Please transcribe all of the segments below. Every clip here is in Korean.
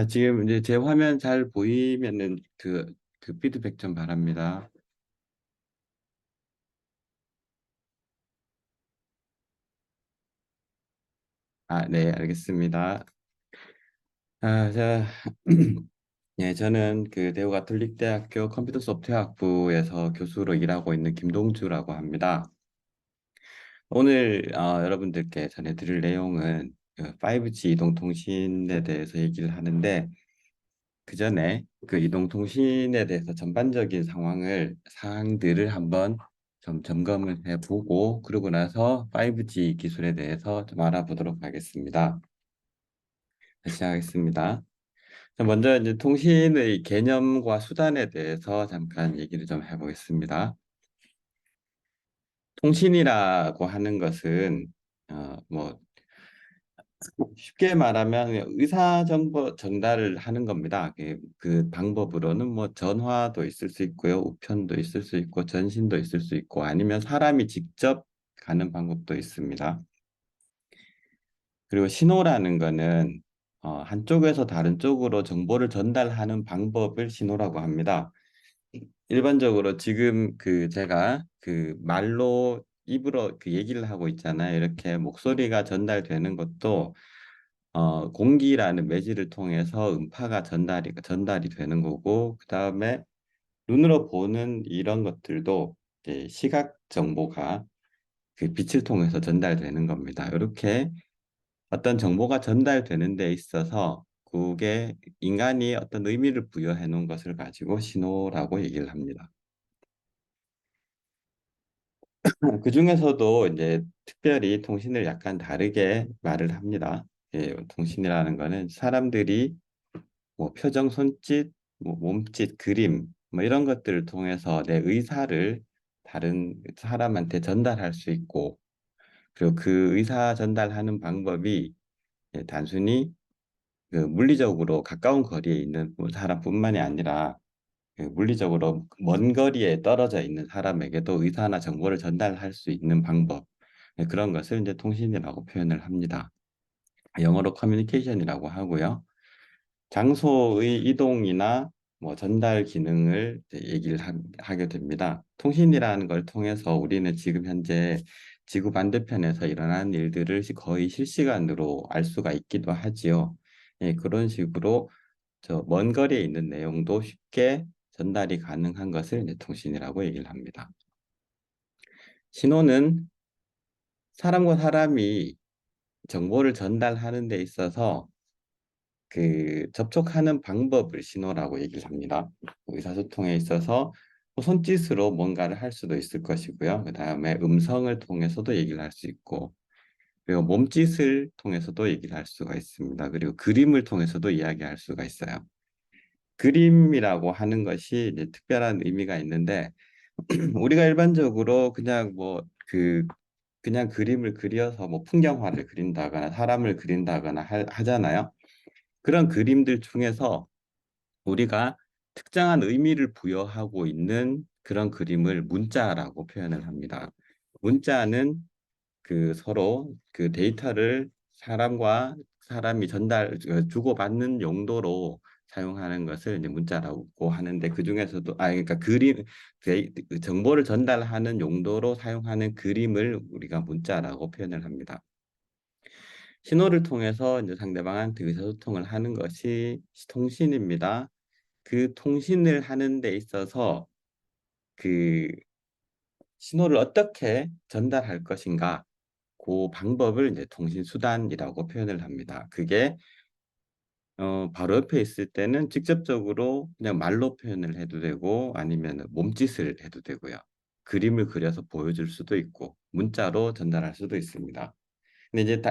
지금 이제 제 화면 잘 보이면은 그 피드백 좀 바랍니다. 네, 알겠습니다. 자, 예, 저는 그 대구 가톨릭대학교 컴퓨터 소프트웨어학부에서 교수로 일하고 있는 김동주라고 합니다. 오늘 여러분들께 전해드릴 내용은 그 5G 이동통신에 대해서 얘기를 하는데 그 전에 그 이동통신에 대해서 전반적인 사항들을 한번 좀 점검을 해보고 그러고 나서 5G 기술에 대해서 좀 알아보도록 하겠습니다. 시작하겠습니다. 자, 먼저 이제 통신의 개념과 수단에 대해서 잠깐 얘기를 좀 해보겠습니다. 통신이라고 하는 것은 뭐 쉽게 말하면 그냥 의사 정보 전달을 하는 겁니다. 그 방법으로는 뭐 전화도 있을 수 있고요, 우편도 있을 수 있고, 전신도 있을 수 있고, 아니면 사람이 직접 가는 방법도 있습니다. 그리고 신호라는 거는 한쪽에서 다른 쪽으로 정보를 전달하는 방법을 신호라고 합니다. 일반적으로 지금 그 제가 그 말로 입으로 그 얘기를 하고 있잖아요. 이렇게 목소리가 전달되는 것도 공기라는 매질을 통해서 음파가 전달이 되는 거고, 그 다음에 눈으로 보는 이런 것들도 이제 시각 정보가 그 빛을 통해서 전달되는 겁니다. 이렇게 어떤 정보가 전달되는 데 있어서 그게 인간이 어떤 의미를 부여해 놓은 것을 가지고 신호라고 얘기를 합니다. 그 중에서도 이제 특별히 통신을 약간 다르게 말을 합니다. 통신이라는 거는 사람들이 뭐 표정, 손짓, 뭐 몸짓, 그림 뭐 이런 것들을 통해서 내 의사를 다른 사람한테 전달할 수 있고 그리고 그 의사 전달하는 방법이 단순히 그 물리적으로 가까운 거리에 있는 뭐 사람뿐만이 아니라 그 물리적으로 먼 거리에 떨어져 있는 사람에게도 의사나 정보를 전달할 수 있는 방법 그런 것을 이제 통신이라고 표현을 합니다. 영어로 커뮤니케이션이라고 하고요. 장소의 이동이나 뭐 전달 기능을 이제 하게 됩니다. 통신이라는 걸 통해서 우리는 지금 현재 지구 반대편에서 일어나는 일들을 거의 실시간으로 알 수가 있기도 하지요. 그런 식으로 저 먼 거리에 있는 내용도 쉽게 전달이 가능한 것을 이제 통신이라고 얘기를 합니다. 신호는 사람과 사람이 정보를 전달하는 데 있어서 그 접촉하는 방법을 신호라고 얘기를 합니다. 의사소통에 있어서 뭐 손짓으로 뭔가를 할 수도 있을 것이고요. 그 다음에 음성을 통해서도 얘기를 할 수 있고, 그리고 몸짓을 통해서도 얘기를 할 수가 있습니다. 그리고 그림을 통해서도 이야기할 수가 있어요. 그림이라고 하는 것이 이제 특별한 의미가 있는데, 우리가 일반적으로 그냥 그냥 그림을 그려서 뭐 풍경화를 그린다거나 사람을 그린다거나 하잖아요. 그런 그림들 중에서 우리가 특정한 의미를 부여하고 있는 그런 그림을 문자라고 표현을 합니다. 문자는 그 서로 그 데이터를 사람과 사람이 주고받는 용도로 사용하는 것을 이제 문자라고 하는데 그 중에서도 그러니까 그 정보를 전달하는 용도로 사용하는 그림을 우리가 문자라고 표현을 합니다. 신호를 통해서 이제 상대방한테 의사소통을 하는 것이 통신입니다. 그 통신을 하는 데 있어서 그 신호를 어떻게 전달할 것인가 그 방법을 이제 통신 수단이라고 표현을 합니다. 그게 바로 옆에 있을 때는 직접적으로 그냥 말로 표현을 해도 되고 아니면 몸짓을 해도 되고요. 그림을 그려서 보여줄 수도 있고 문자로 전달할 수도 있습니다. 근데 이제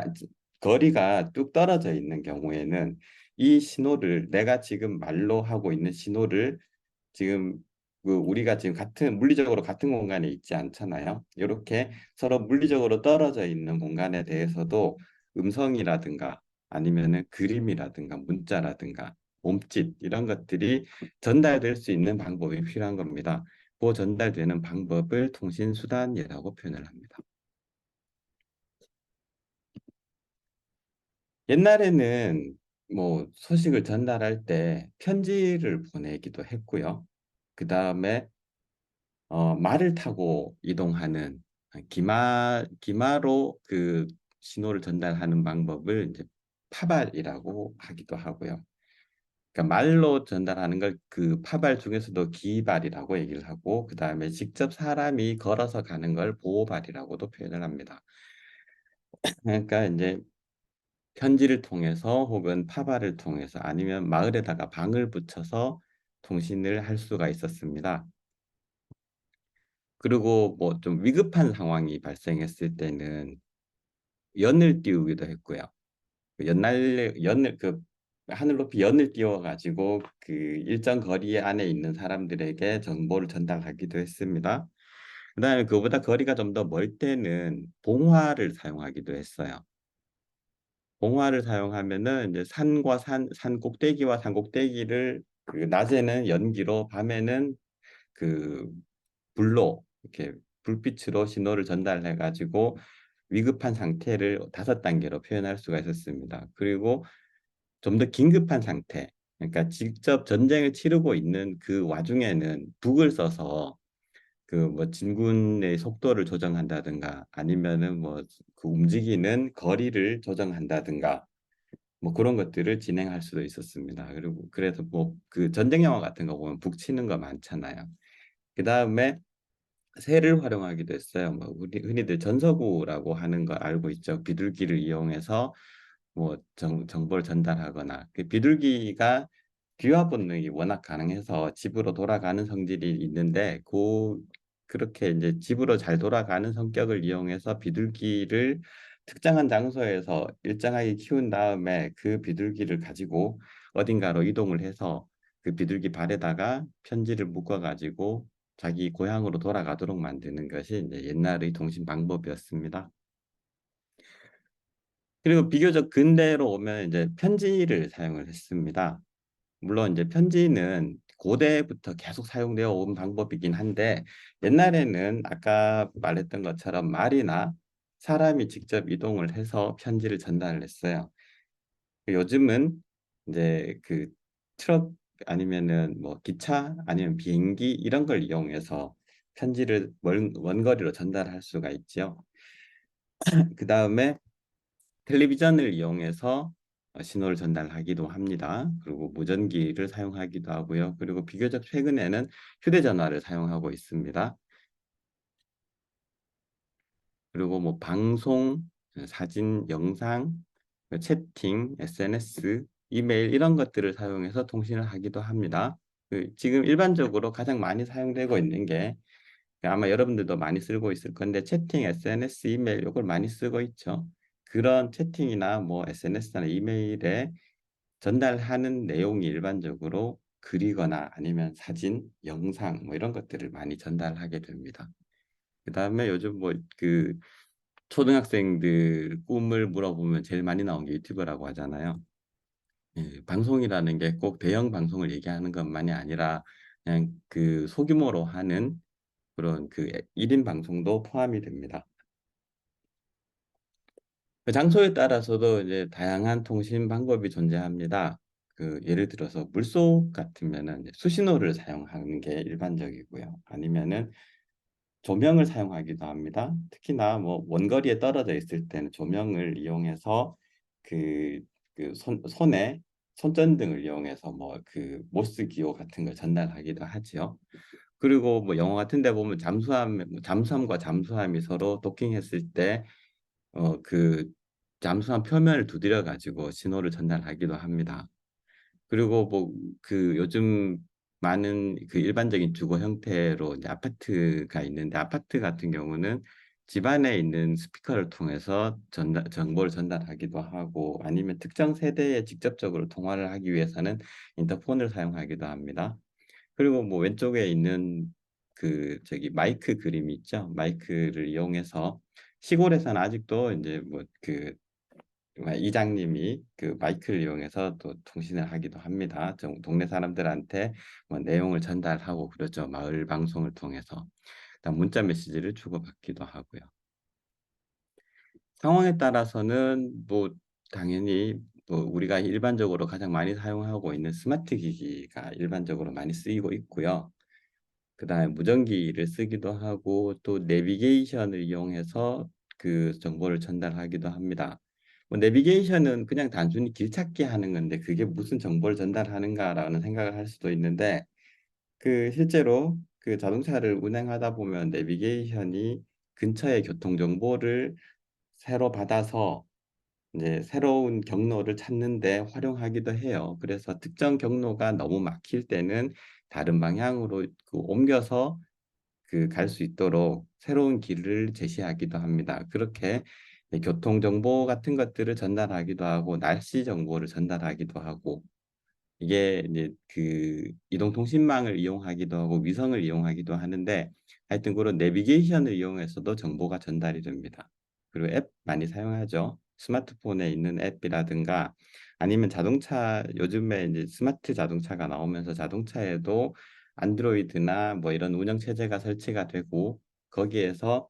거리가 뚝 떨어져 있는 경우에는 이 신호를 내가 지금 말로 하고 있는 신호를 지금 그 우리가 지금 물리적으로 같은 공간에 있지 않잖아요. 이렇게 서로 물리적으로 떨어져 있는 공간에 대해서도 음성이라든가 아니면은 그림이라든가 문자라든가 몸짓 이런 것들이 전달될 수 있는 방법이 필요한 겁니다. 그 전달되는 방법을 통신수단이라고 표현을 합니다. 옛날에는 뭐 소식을 전달할 때 편지를 보내기도 했고요. 그 다음에 말을 타고 이동하는 기마로 그 신호를 전달하는 방법을 이제 파발이라고 하기도 하고요. 그러니까 말로 전달하는 걸 그 파발 중에서도 기발이라고 얘기를 하고, 그 다음에 직접 사람이 걸어서 가는 걸 보호발이라고도 표현을 합니다. 그러니까 이제 편지를 통해서 혹은 파발을 통해서 아니면 마을에다가 방을 붙여서 통신을 할 수가 있었습니다. 그리고 뭐 좀 위급한 상황이 발생했을 때는 연을 띄우기도 했고요. 그 연을 그 하늘 높이 연을 띄워 가지고 그 일정 거리 안에 있는 사람들에게 정보를 전달하기도 했습니다. 그다음에 그보다 거리가 좀 더 멀 때는 봉화를 사용하기도 했어요. 봉화를 사용하면은 이제 산과 산 꼭대기와 산 꼭대기를 그 낮에는 연기로 밤에는 그 불로 이렇게 불빛으로 신호를 전달해 가지고 위급한 상태를 5단계로 표현할 수가 있었습니다. 그리고 좀 더 긴급한 상태, 그러니까 직접 전쟁을 치르고 있는 그 와중에는 북을 써서 그 뭐 진군의 속도를 조정한다든가 아니면은 뭐 그 움직이는 거리를 조정한다든가 뭐 그런 것들을 진행할 수도 있었습니다. 그리고 그래서 뭐 그 전쟁 영화 같은 거 보면 북 치는 거 많잖아요. 그다음에 새를 활용하기도 했어요. 뭐 우리 흔히들 전서구라고 하는 거 알고 있죠. 비둘기를 이용해서 뭐 정보를 전달하거나, 그 비둘기가 귀화 본능이 워낙 가능해서 집으로 돌아가는 성질이 있는데, 그렇게 이제 집으로 잘 돌아가는 성격을 이용해서 비둘기를 특정한 장소에서 일정하게 키운 다음에 그 비둘기를 가지고 어딘가로 이동을 해서 그 비둘기 발에다가 편지를 묶어 가지고 자기 고향으로 돌아가도록 만드는 것이 이제 옛날의 통신 방법이었습니다. 그리고 비교적 근대로 오면 이제 편지를 사용을 했습니다. 물론 이제 편지는 고대부터 계속 사용되어 온 방법이긴 한데, 옛날에는 아까 말했던 것처럼 말이나 사람이 직접 이동을 해서 편지를 전달을 했어요. 요즘은 이제 그 트럭 아니면은 뭐 기차 아니면 비행기 이런 걸 이용해서 편지를 원거리로 전달할 수가 있죠. 그 다음에 텔레비전을 이용해서 신호를 전달하기도 합니다. 그리고 무전기를 사용하기도 하고요. 그리고 비교적 최근에는 휴대전화를 사용하고 있습니다. 그리고 뭐 방송, 사진, 영상, 채팅, SNS, 이메일 이런 것들을 사용해서 통신을 하기도 합니다. 지금 일반적으로 가장 많이 사용되고 있는 게 아마 여러분들도 많이 쓰고 있을 건데, 채팅, SNS, 이메일 이걸 많이 쓰고 있죠. 그런 채팅이나 뭐 SNS나 이메일에 전달하는 내용이 일반적으로 글이거나 아니면 사진, 영상 뭐 이런 것들을 많이 전달하게 됩니다. 그다음에 요즘 뭐 그 초등학생들 꿈을 물어보면 제일 많이 나온 게 유튜버라고 하잖아요. 예, 방송이라는 게 꼭 대형 방송을 얘기하는 것만이 아니라 그냥 그 소규모로 하는 그런 그 1인 방송도 포함이 됩니다. 그 장소에 따라서도 이제 다양한 통신 방법이 존재합니다. 그 예를 들어서 물속 같으면은 이제 수신호를 사용하는 게 일반적이고요. 아니면은 조명을 사용하기도 합니다. 특히나 뭐 원거리에 떨어져 있을 때는 조명을 이용해서 그, 손에 손전등을 이용해서 뭐 그 모스 기호 같은 걸 전달하기도 하지요. 그리고 뭐 영화 같은 데 보면 잠수함과 잠수함이 서로 도킹했을 때 그 잠수함 표면을 두드려 가지고 신호를 전달하기도 합니다. 그리고 뭐 그 요즘 많은 그 일반적인 주거 형태로 이제 아파트가 있는데, 아파트 같은 경우는 집 안에 있는 스피커를 통해서 정보를 전달하기도 하고, 아니면 특정 세대에 직접적으로 통화를 하기 위해서는 인터폰을 사용하기도 합니다. 그리고 뭐 왼쪽에 있는 그 저기 마이크 그림이 있죠. 마이크를 이용해서 시골에서는 아직도 이제 뭐그 이장님이 그 마이크를 이용해서 또 통신을 하기도 합니다. 동네 사람들한테 뭐 내용을 전달하고 그러죠. 마을 방송을 통해서. 그다음 문자 메시지를 주고받기도 하고요. 상황에 따라서는 뭐 당연히 또 우리가 일반적으로 가장 많이 사용하고 있는 스마트 기기가 일반적으로 많이 쓰이고 있고요. 그다음에 무전기를 쓰기도 하고 또 내비게이션을 이용해서 그 정보를 전달하기도 합니다. 뭐 내비게이션은 그냥 단순히 길 찾기 하는 건데 그게 무슨 정보를 전달하는가라는 생각을 할 수도 있는데 그 실제로 그 자동차를 운행하다 보면 내비게이션이 근처의 교통 정보를 새로 받아서 이제 새로운 경로를 찾는데 활용하기도 해요. 그래서 특정 경로가 너무 막힐 때는 다른 방향으로 그 옮겨서 그 갈 수 있도록 새로운 길을 제시하기도 합니다. 그렇게 교통 정보 같은 것들을 전달하기도 하고 날씨 정보를 전달하기도 하고 이게 이제 그 이동통신망을 이용하기도 하고 위성을 이용하기도 하는데 하여튼 그런 내비게이션을 이용해서도 정보가 전달이 됩니다. 그리고 앱 많이 사용하죠. 스마트폰에 있는 앱이라든가 아니면 자동차 요즘에 이제 스마트 자동차가 나오면서 자동차에도 안드로이드나 뭐 이런 운영 체제가 설치가 되고 거기에서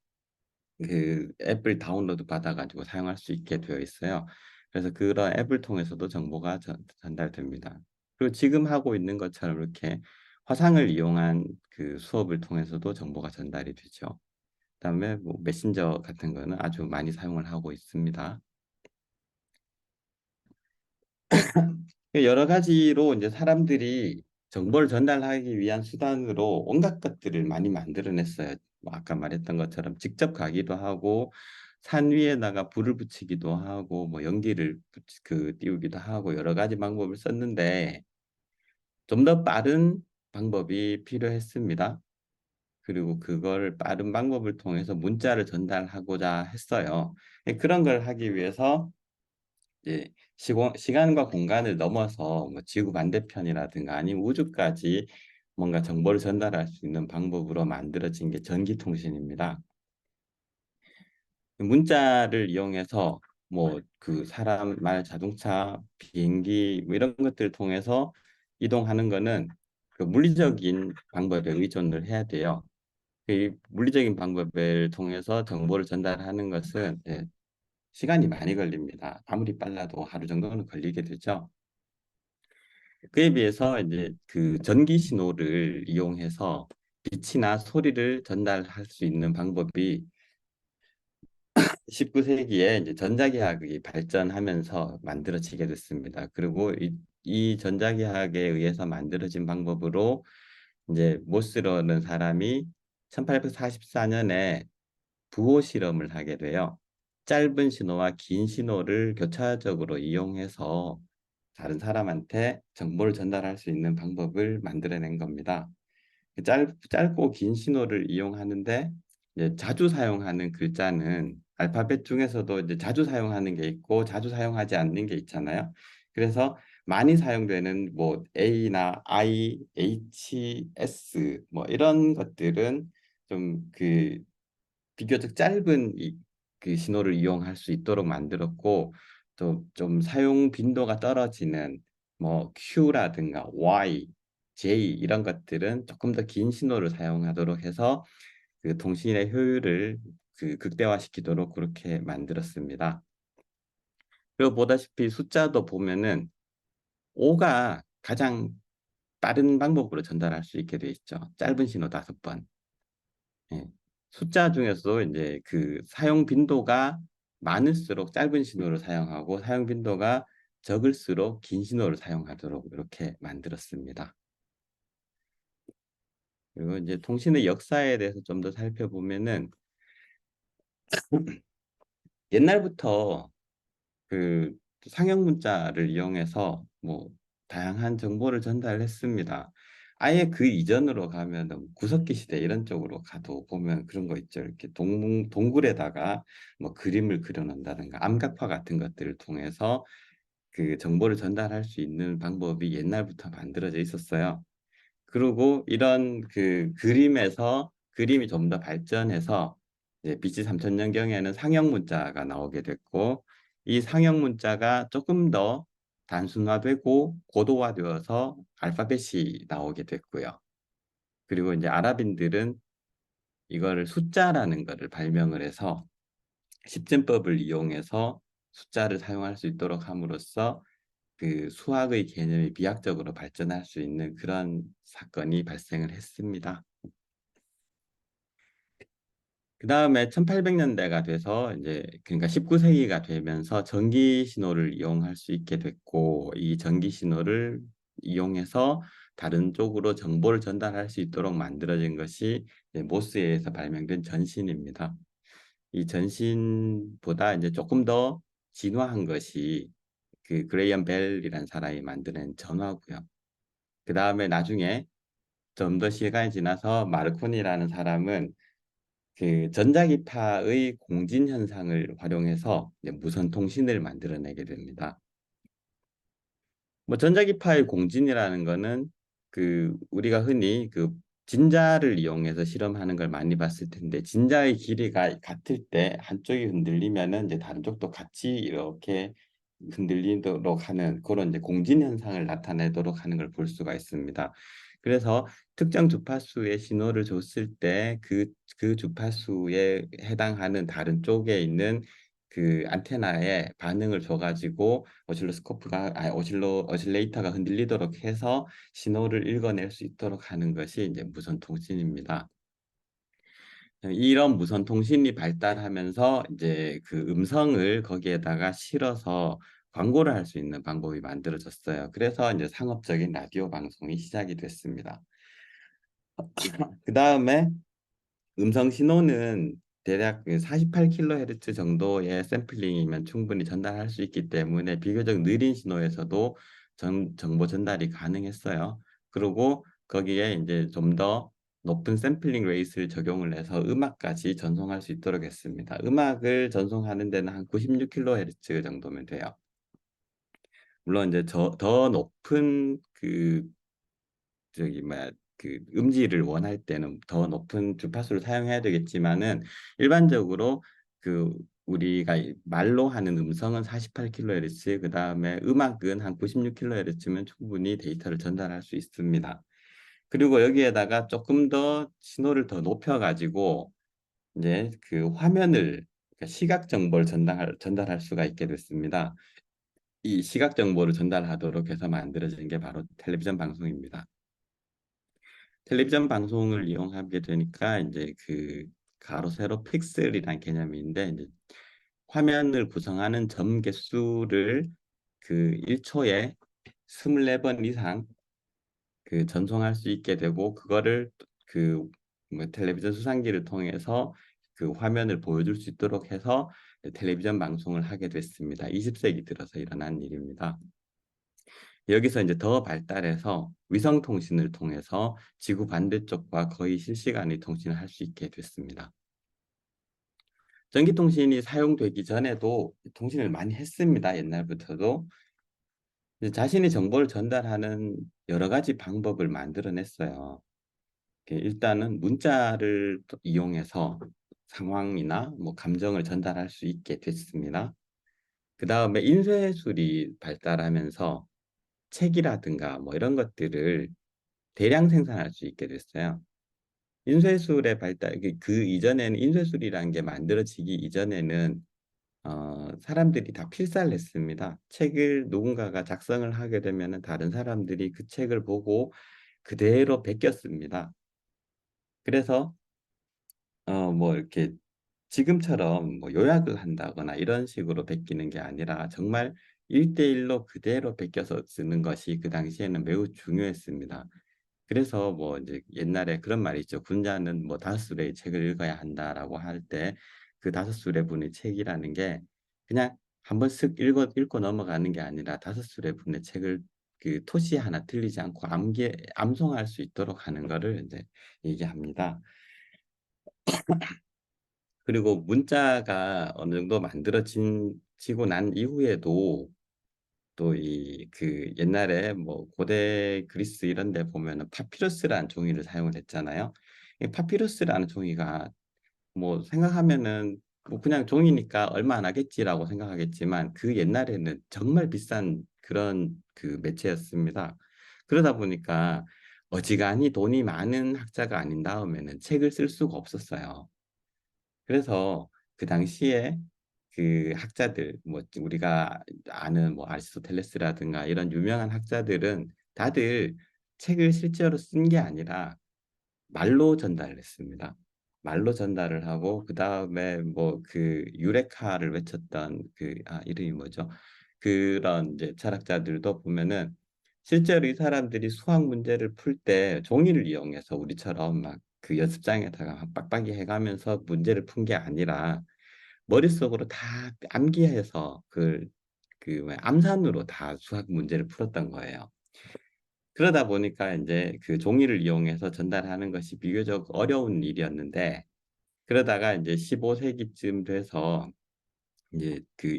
그 앱을 다운로드 받아가지고 사용할 수 있게 되어 있어요. 그래서 그런 앱을 통해서도 정보가 전달됩니다. 그리고 지금 하고 있는 것처럼 이렇게 화상을 이용한 그 수업을 통해서도 정보가 전달이 되죠. 그다음에 뭐 메신저 같은 거는 아주 많이 사용을 하고 있습니다. 여러 가지로 이제 사람들이 정보를 전달하기 위한 수단으로 온갖 것들을 많이 만들어냈어요. 뭐 아까 말했던 것처럼 직접 가기도 하고 산 위에다가 불을 붙이기도 하고 뭐 연기를 띄우기도 하고 여러 가지 방법을 썼는데 좀 더 빠른 방법이 필요했습니다. 그리고 그걸 빠른 방법을 통해서 문자를 전달하고자 했어요. 그런 걸 하기 위해서 이제 시간과 공간을 넘어서 뭐 지구 반대편이라든가 아니면 우주까지 뭔가 정보를 전달할 수 있는 방법으로 만들어진 게 전기통신입니다. 문자를 이용해서 뭐 그 사람, 말, 자동차, 비행기 뭐 이런 것들을 통해서 이동하는 거는 그 물리적인 방법에 의존을 해야 돼요. 그 물리적인 방법을 통해서 정보를 전달하는 것은 시간이 많이 걸립니다. 아무리 빨라도 하루 정도는 걸리게 되죠. 그에 비해서 이제 그 전기 신호를 이용해서 빛이나 소리를 전달할 수 있는 방법이 19세기에 이제 전자기학이 발전하면서 만들어지게 됐습니다. 그리고 이 전자기학에 의해서 만들어진 방법으로 이제 모스라는 사람이 1844년에 부호 실험을 하게 돼요. 짧은 신호와 긴 신호를 교차적으로 이용해서 다른 사람한테 정보를 전달할 수 있는 방법을 만들어낸 겁니다. 짧고 긴 신호를 이용하는데 이제 자주 사용하는 글자는 알파벳 중에서도 이제 자주 사용하는 게 있고 자주 사용하지 않는 게 있잖아요. 그래서 많이 사용되는 뭐 A나 I, H, S 뭐 이런 것들은 좀그 비교적 짧은 그 신호를 이용할 수 있도록 만들었고 또 좀 사용 빈도가 떨어지는 뭐 Q라든가 Y, J 이런 것들은 조금 더 긴 신호를 사용하도록 해서 그 통신의 효율을 그 극대화시키도록 그렇게 만들었습니다. 그리고 보다시피 숫자도 보면은 5가 가장 빠른 방법으로 전달할 수 있게 돼 있죠. 짧은 신호 5번. 예. 숫자 중에서도 이제 그 사용 빈도가 많을수록 짧은 신호를 사용하고 사용 빈도가 적을수록 긴 신호를 사용하도록 이렇게 만들었습니다. 그리고 이제 통신의 역사에 대해서 좀 더 살펴보면은 옛날부터 그 상형 문자를 이용해서 뭐 다양한 정보를 전달했습니다. 아예 그 이전으로 가면 구석기 시대 이런 쪽으로 가도 보면 그런 거 있죠. 이렇게 동굴에다가 뭐 그림을 그려놓는다든가 암각화 같은 것들을 통해서 그 정보를 전달할 수 있는 방법이 옛날부터 만들어져 있었어요. 그리고 이런 그 그림에서 그림이 좀 더 발전해서 이제 BC 3000년경에는 상형 문자가 나오게 됐고 이 상형 문자가 조금 더 단순화되고 고도화되어서 알파벳이 나오게 됐고요. 그리고 이제 아랍인들은 이거를 숫자라는 거를 발명을 해서 십진법을 이용해서 숫자를 사용할 수 있도록 함으로써 그 수학의 개념이 비약적으로 발전할 수 있는 그런 사건이 발생을 했습니다. 그 다음에 1800년대가 돼서 이제 그러니까 19세기가 되면서 전기 신호를 이용할 수 있게 됐고 이 전기 신호를 이용해서 다른 쪽으로 정보를 전달할 수 있도록 만들어진 것이 이제 모스에 의해서 발명된 전신입니다. 이 전신보다 이제 조금 더 진화한 것이 그 그레이엄 벨이라는 사람이 만드는 전화고요. 그 다음에 나중에 좀 더 시간이 지나서 마르코니라는 사람은 그 전자기파의 공진 현상을 활용해서 이제 무선 통신을 만들어내게 됩니다. 뭐 전자기파의 공진이라는 거는 그 우리가 흔히 그 진자를 이용해서 실험하는 걸 많이 봤을 텐데 진자의 길이가 같을 때 한쪽이 흔들리면은 이제 다른 쪽도 같이 이렇게 흔들리도록 하는 그런 이제 공진 현상을 나타내도록 하는 걸 볼 수가 있습니다. 그래서 특정 주파수의 신호를 줬을 때 그 주파수에 해당하는 다른 쪽에 있는 그 안테나에 반응을 줘가지고 오실레이터가 흔들리도록 해서 신호를 읽어낼 수 있도록 하는 것이 이제 무선 통신입니다. 이런 무선 통신이 발달하면서 이제 그 음성을 거기에다가 실어서 광고를 할 수 있는 방법이 만들어졌어요. 그래서 이제 상업적인 라디오 방송이 시작이 됐습니다. 그 다음에 음성 신호는 대략 48kHz 정도의 샘플링이면 충분히 전달할 수 있기 때문에 비교적 느린 신호에서도 정보 전달이 가능했어요. 그리고 거기에 이제 좀 더 높은 샘플링 레이스를 적용을 해서 음악까지 전송할 수 있도록 했습니다. 음악을 전송하는 데는 한 96kHz 정도면 돼요. 물론 이제 더 높은 그 저기 뭐야 그 음질을 원할 때는 더 높은 주파수를 사용해야 되겠지만은 일반적으로 그 우리가 말로 하는 음성은 48kHz, 그 다음에 음악은 한 96kHz면 충분히 데이터를 전달할 수 있습니다. 그리고 여기에다가 조금 더 신호를 더 높여가지고 이제 그 화면을 그러니까 시각 정보를 전달할 수가 있게 됐습니다. 이 시각 정보를 전달하도록 해서 만들어진 게 바로 텔레비전 방송입니다. 텔레비전 방송을 이용하게 되니까 이제 그 가로 세로 픽셀이라는 개념인데 이제 화면을 구성하는 점 개수를 그 1초에 24번 이상 그 전송할 수 있게 되고 그거를 그 뭐 텔레비전 수상기를 통해서 그 화면을 보여줄 수 있도록 해서 텔레비전 방송을 하게 됐습니다. 20세기 들어서 일어난 일입니다. 여기서 이제 더 발달해서 위성 통신을 통해서 지구 반대쪽과 거의 실시간의 통신을 할 수 있게 됐습니다. 전기통신이 사용되기 전에도 통신을 많이 했습니다. 옛날부터도. 자신의 정보를 전달하는 여러 가지 방법을 만들어냈어요. 일단은 문자를 이용해서 상황이나 뭐 감정을 전달할 수 있게 됐습니다. 그 다음에 인쇄술이 발달하면서 책이라든가 뭐 이런 것들을 대량 생산할 수 있게 됐어요. 인쇄술의 발달, 그 이전에는 인쇄술이라는 게 만들어지기 이전에는 사람들이 다 필사를 했습니다. 책을 누군가가 작성을 하게 되면 다른 사람들이 그 책을 보고 그대로 베꼈습니다. 그래서 뭐 이렇게 지금처럼 뭐 요약을 한다거나 이런 식으로 베끼는 게 아니라 정말 1대1로 그대로 베껴서 쓰는 것이 그 당시에는 매우 중요했습니다. 그래서 뭐 이제 옛날에 그런 말이 있죠. 군자는 뭐 5수레의 책을 읽어야 한다라고 할 때 그 5수레분의 책이라는 게 그냥 한번 쓱 읽고 넘어가는 게 아니라 5수레분의 책을 그 토시 하나 틀리지 않고 암송할 수 있도록 하는 거를 이제 얘기합니다. 그리고 문자가 어느 정도 만들어지고 난 이후에도 또 이 그 옛날에 뭐 고대 그리스 이런 데 보면은 파피루스라는 종이를 사용을 했잖아요. 이 파피루스라는 종이가 뭐 생각하면은 뭐 그냥 종이니까 얼마 안 하겠지라고 생각하겠지만 그 옛날에는 정말 비싼 그런 그 매체였습니다. 그러다 보니까 어지간히 돈이 많은 학자가 아닌 다음에는 책을 쓸 수가 없었어요. 그래서 그 당시에 그 학자들, 뭐 우리가 아는 뭐 아리스토텔레스라든가 이런 유명한 학자들은 다들 책을 실제로 쓴 게 아니라 말로 전달을 했습니다. 말로 전달을 하고 그 다음에 뭐 그 유레카를 외쳤던 그 이름이 뭐죠? 그런 이제 철학자들도 보면은 실제로 이 사람들이 수학 문제를 풀 때 종이를 이용해서 우리처럼 막 그 연습장에다가 막 빡빡이 해가면서 문제를 푼 게 아니라 머릿속으로 다 암기해서 그 뭐야, 암산으로 다 수학 문제를 풀었던 거예요. 그러다 보니까 이제 그 종이를 이용해서 전달하는 것이 비교적 어려운 일이었는데 그러다가 이제 15세기쯤 돼서 이제 그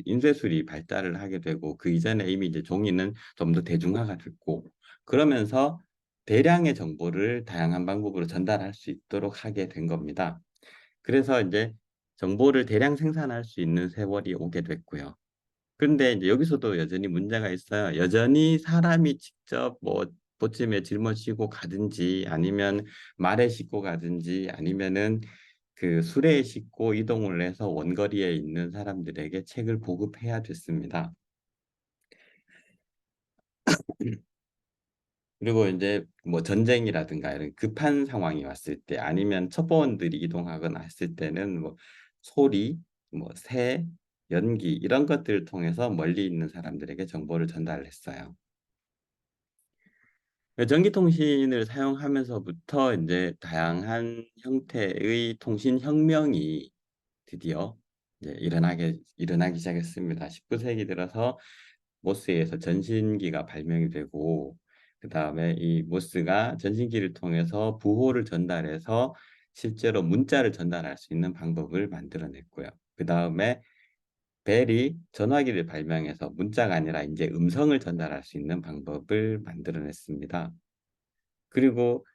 인쇄술이 발달을 하게 되고 그 이전에 이미 이제 종이는 좀 더 대중화가 됐고 그러면서 대량의 정보를 다양한 방법으로 전달할 수 있도록 하게 된 겁니다. 그래서 이제 정보를 대량 생산할 수 있는 세월이 오게 됐고요. 그런데 이제 여기서도 여전히 문제가 있어요. 여전히 사람이 직접 뭐 보침에 짊어지고 가든지 아니면 말에 싣고 가든지 아니면은 그 수레에 싣고 이동을 해서 원거리에 있는 사람들에게 책을 보급해야 됐습니다. 그리고 이제 뭐 전쟁이라든가 이런 급한 상황이 왔을 때 아니면 첩보원들이 이동하거나 했을 때는 뭐 소리, 뭐 새, 연기 이런 것들을 통해서 멀리 있는 사람들에게 정보를 전달했어요. 전기통신을 사용하면서부터 이제 다양한 형태의 통신 혁명이 드디어 이제 일어나기 시작했습니다. 19세기 들어서 모스에서 전신기가 발명이 되고 그다음에 이 모스가 전신기를 통해서 부호를 전달해서 실제로 문자를 전달할 수 있는 방법을 만들어냈고요. 그다음에 벨이 전화기를 발명해서 문자가 아니라 이제 음성을 전달할 수 있는 방법을 만들어냈습니다. 그리고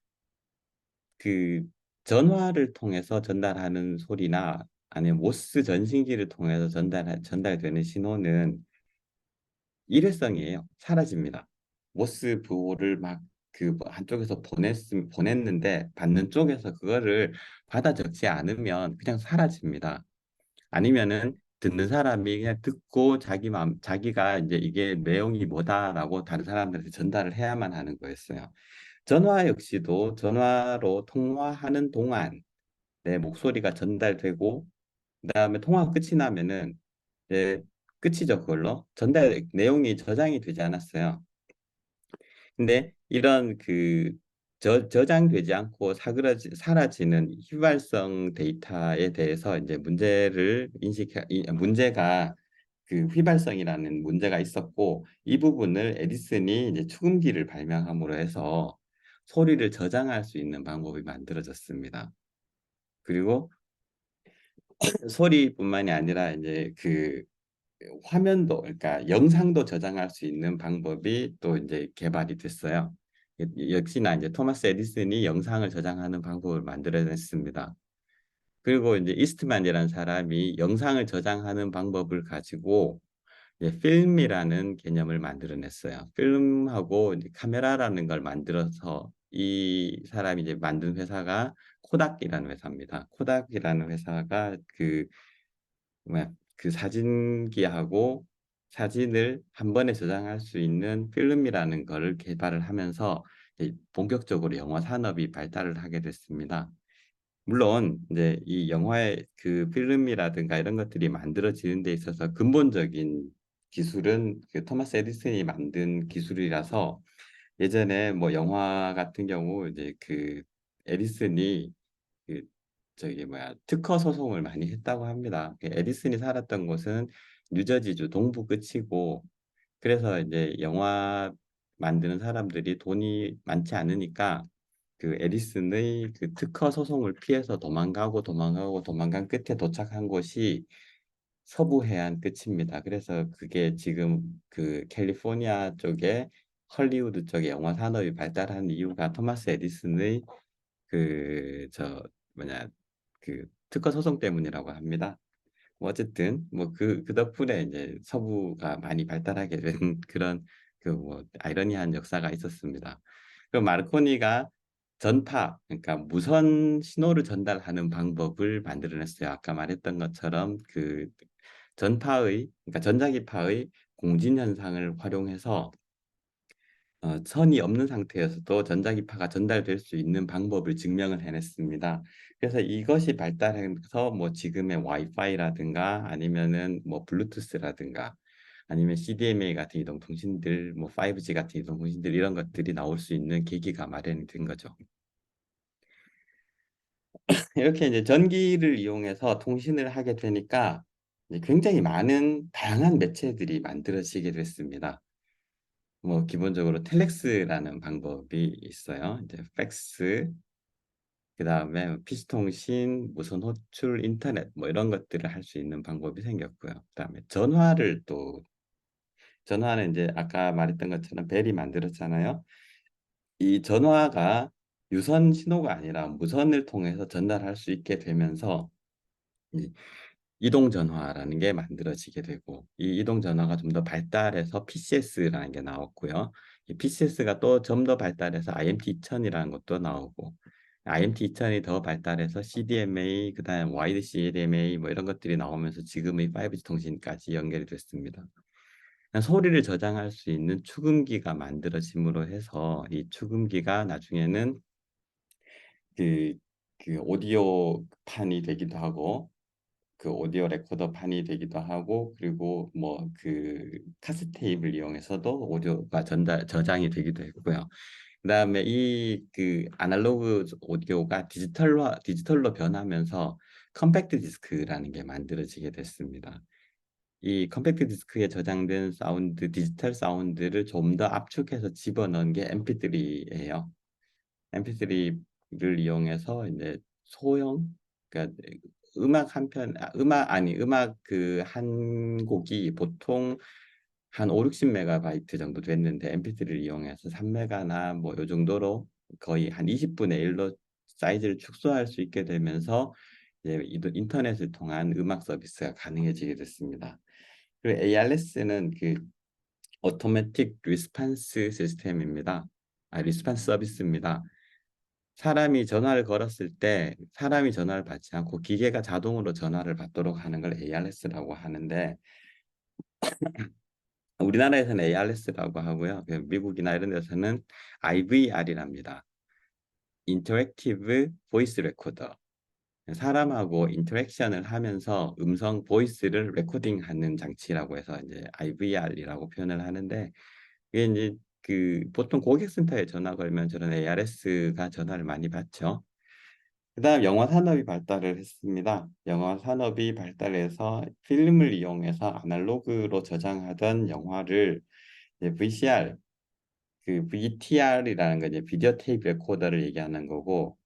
그 전화를 통해서 전달하는 소리나 아니면 모스 전신기를 통해서 전달되는 신호는 일회성이에요. 사라집니다. 모스 부호를 막 그 한쪽에서 보냈는데 받는 쪽에서 그거를 받아 적지 않으면 그냥 사라집니다. 아니면은 듣는 사람이 그냥 듣고 자기가 이제 이게 내용이 뭐다라고 다른 사람들한테 전달을 해야만 하는 거였어요. 전화 역시도 전화로 통화하는 동안 내 목소리가 전달되고 그다음에 통화가 끝이 나면은 이제 끝이죠. 그걸로 전달 내용이 저장이 되지 않았어요. 근데 이런 그 저장되지 않고 사라지는 휘발성 데이터에 대해서 이제 문제가 그 휘발성이라는 문제가 있었고 이 부분을 에디슨이 이제 축음기를 발명함으로 해서 소리를 저장할 수 있는 방법이 만들어졌습니다. 그리고 소리뿐만이 아니라 이제 그 화면도 그러니까 영상도 저장할 수 있는 방법이 또 이제 개발이 됐어요. 역시나 이제 토마스 에디슨이 영상을 저장하는 방법을 만들어냈습니다. 그리고 이제 이스트만이라는 사람이 영상을 저장하는 방법을 가지고 필름이라는 개념을 만들어냈어요. 필름하고 이제 카메라라는 걸 만들어서 이 사람이 이제 만든 회사가 코닥이라는 회사입니다. 코닥이라는 회사가 그 사진기하고 사진을 한 번에 저장할 수 있는 필름이라는 것을 개발을 하면서 이제 본격적으로 영화 산업이 발달을 하게 됐습니다. 물론 이제 이 영화의 그 필름이라든가 이런 것들이 만들어지는 데 있어서 근본적인 기술은 그 토마스 에디슨이 만든 기술이라서 예전에 뭐 영화 같은 경우 이제 그 에디슨이 그 저기 뭐야 특허 소송을 많이 했다고 합니다. 그 에디슨이 살았던 곳은 뉴저지주 동부 끝이고 그래서 이제 영화 만드는 사람들이 돈이 많지 않으니까 그 에디슨의 그 특허 소송을 피해서 도망간 끝에 도착한 곳이 서부 해안 끝입니다. 그래서 그게 지금 그 캘리포니아 쪽에 헐리우드 쪽에 영화 산업이 발달한 이유가 토마스 에디슨의 그 저 뭐냐 그 특허 소송 때문이라고 합니다. 뭐 어쨌든 뭐 그 덕분에 이제 서부가 많이 발달하게 된 그런 그 뭐 아이러니한 역사가 있었습니다. 그 마르코니가 전파, 그러니까 무선 신호를 전달하는 방법을 만들어냈어요. 아까 말했던 것처럼 그 전파의, 그러니까 전자기파의 공진 현상을 활용해서 선이 없는 상태에서도 전자기파가 전달될 수 있는 방법을 증명을 해냈습니다. 그래서 이것이 발달해서 뭐 지금의 와이파이라든가 아니면은 뭐 블루투스라든가 아니면 CDMA 같은 이동통신들, 뭐 5G 같은 이동통신들 이런 것들이 나올 수 있는 계기가 마련이 된 거죠. 이렇게 이제 전기를 이용해서 통신을 하게 되니까 이제 굉장히 많은 다양한 매체들이 만들어지게 됐습니다. 뭐 기본적으로 텔렉스라는 방법이 있어요. 이제 팩스, 그다음에 PC통신, 무선 호출, 인터넷 뭐 이런 것들을 할 수 있는 방법이 생겼고요. 그다음에 전화는 이제 아까 말했던 것처럼 벨이 만들었잖아요. 이 전화가 유선 신호가 아니라 무선을 통해서 전달할 수 있게 되면서 이 이동 전화라는 게 만들어지게 되고 이 이동 전화가 좀 더 발달해서 PCS라는 게 나왔고요. 이 PCS가 또 좀 더 발달해서 IMT 2000이라는 것도 나오고 IMT 2000이 더 발달해서 CDMA 그다음 와이드 CDMA 뭐 이런 것들이 나오면서 지금의 5G 통신까지 연결이 됐습니다. 소리를 저장할 수 있는 축음기가 만들어짐으로 해서 이 축음기가 나중에는 그, 그 오디오 판이 되기도 하고 그 오디오 레코더 판이 되기도 하고 그리고 뭐 그 카세트 테이프를 이용해서도 오디오가 전달 저장이 되기도 했고요. 그다음에 이 그 아날로그 오디오가 디지털로 변하면서 컴팩트 디스크라는 게 만들어지게 됐습니다. 이 컴팩트 디스크에 저장된 사운드, 디지털 사운드를 좀 더 압축해서 집어넣은 게 MP3예요. MP3를 이용해서 이제 소형, 그러니까 음악 그 한 곡이 보통 한 5, 60메가바이트 정도 됐는데 MP3를 이용해서 3메가나 뭐 요 정도로 거의 한 20분의 1로 사이즈를 축소할 수 있게 되면서 이제 인터넷을 통한 음악 서비스가 가능해지게 됐습니다. 그리고 ARS는 그 오토매틱 리스판스 시스템입니다. 리스판스 서비스입니다. 사람이 전화를 걸었을 때 사람이 전화를 받지 않고 기계가 자동으로 전화를 받도록 하는 걸 ARS라고 하는데 우리나라에서는 ARS라고 하고요. 그 미국이나 이런 데서는 IVR이랍니다. 인터랙티브 보이스 레코더. 사람하고 인터랙션을 하면서 음성 보이스를 레코딩하는 장치라고 해서 이제 IVR이라고 표현을 하는데 이게 이제 그 보통 고객센터에 전화 걸면 저런 ARS가 전화를 많이 받죠. 그다음 영화 산업이 발달을 했습니다. 영화 산업이 발달해서 필름을 이용해서 아날로그로 저장하던 영화를 이제 VCR, 그 VTR이라는 거 이제 비디오 테이프 레코더를 얘기하는 거고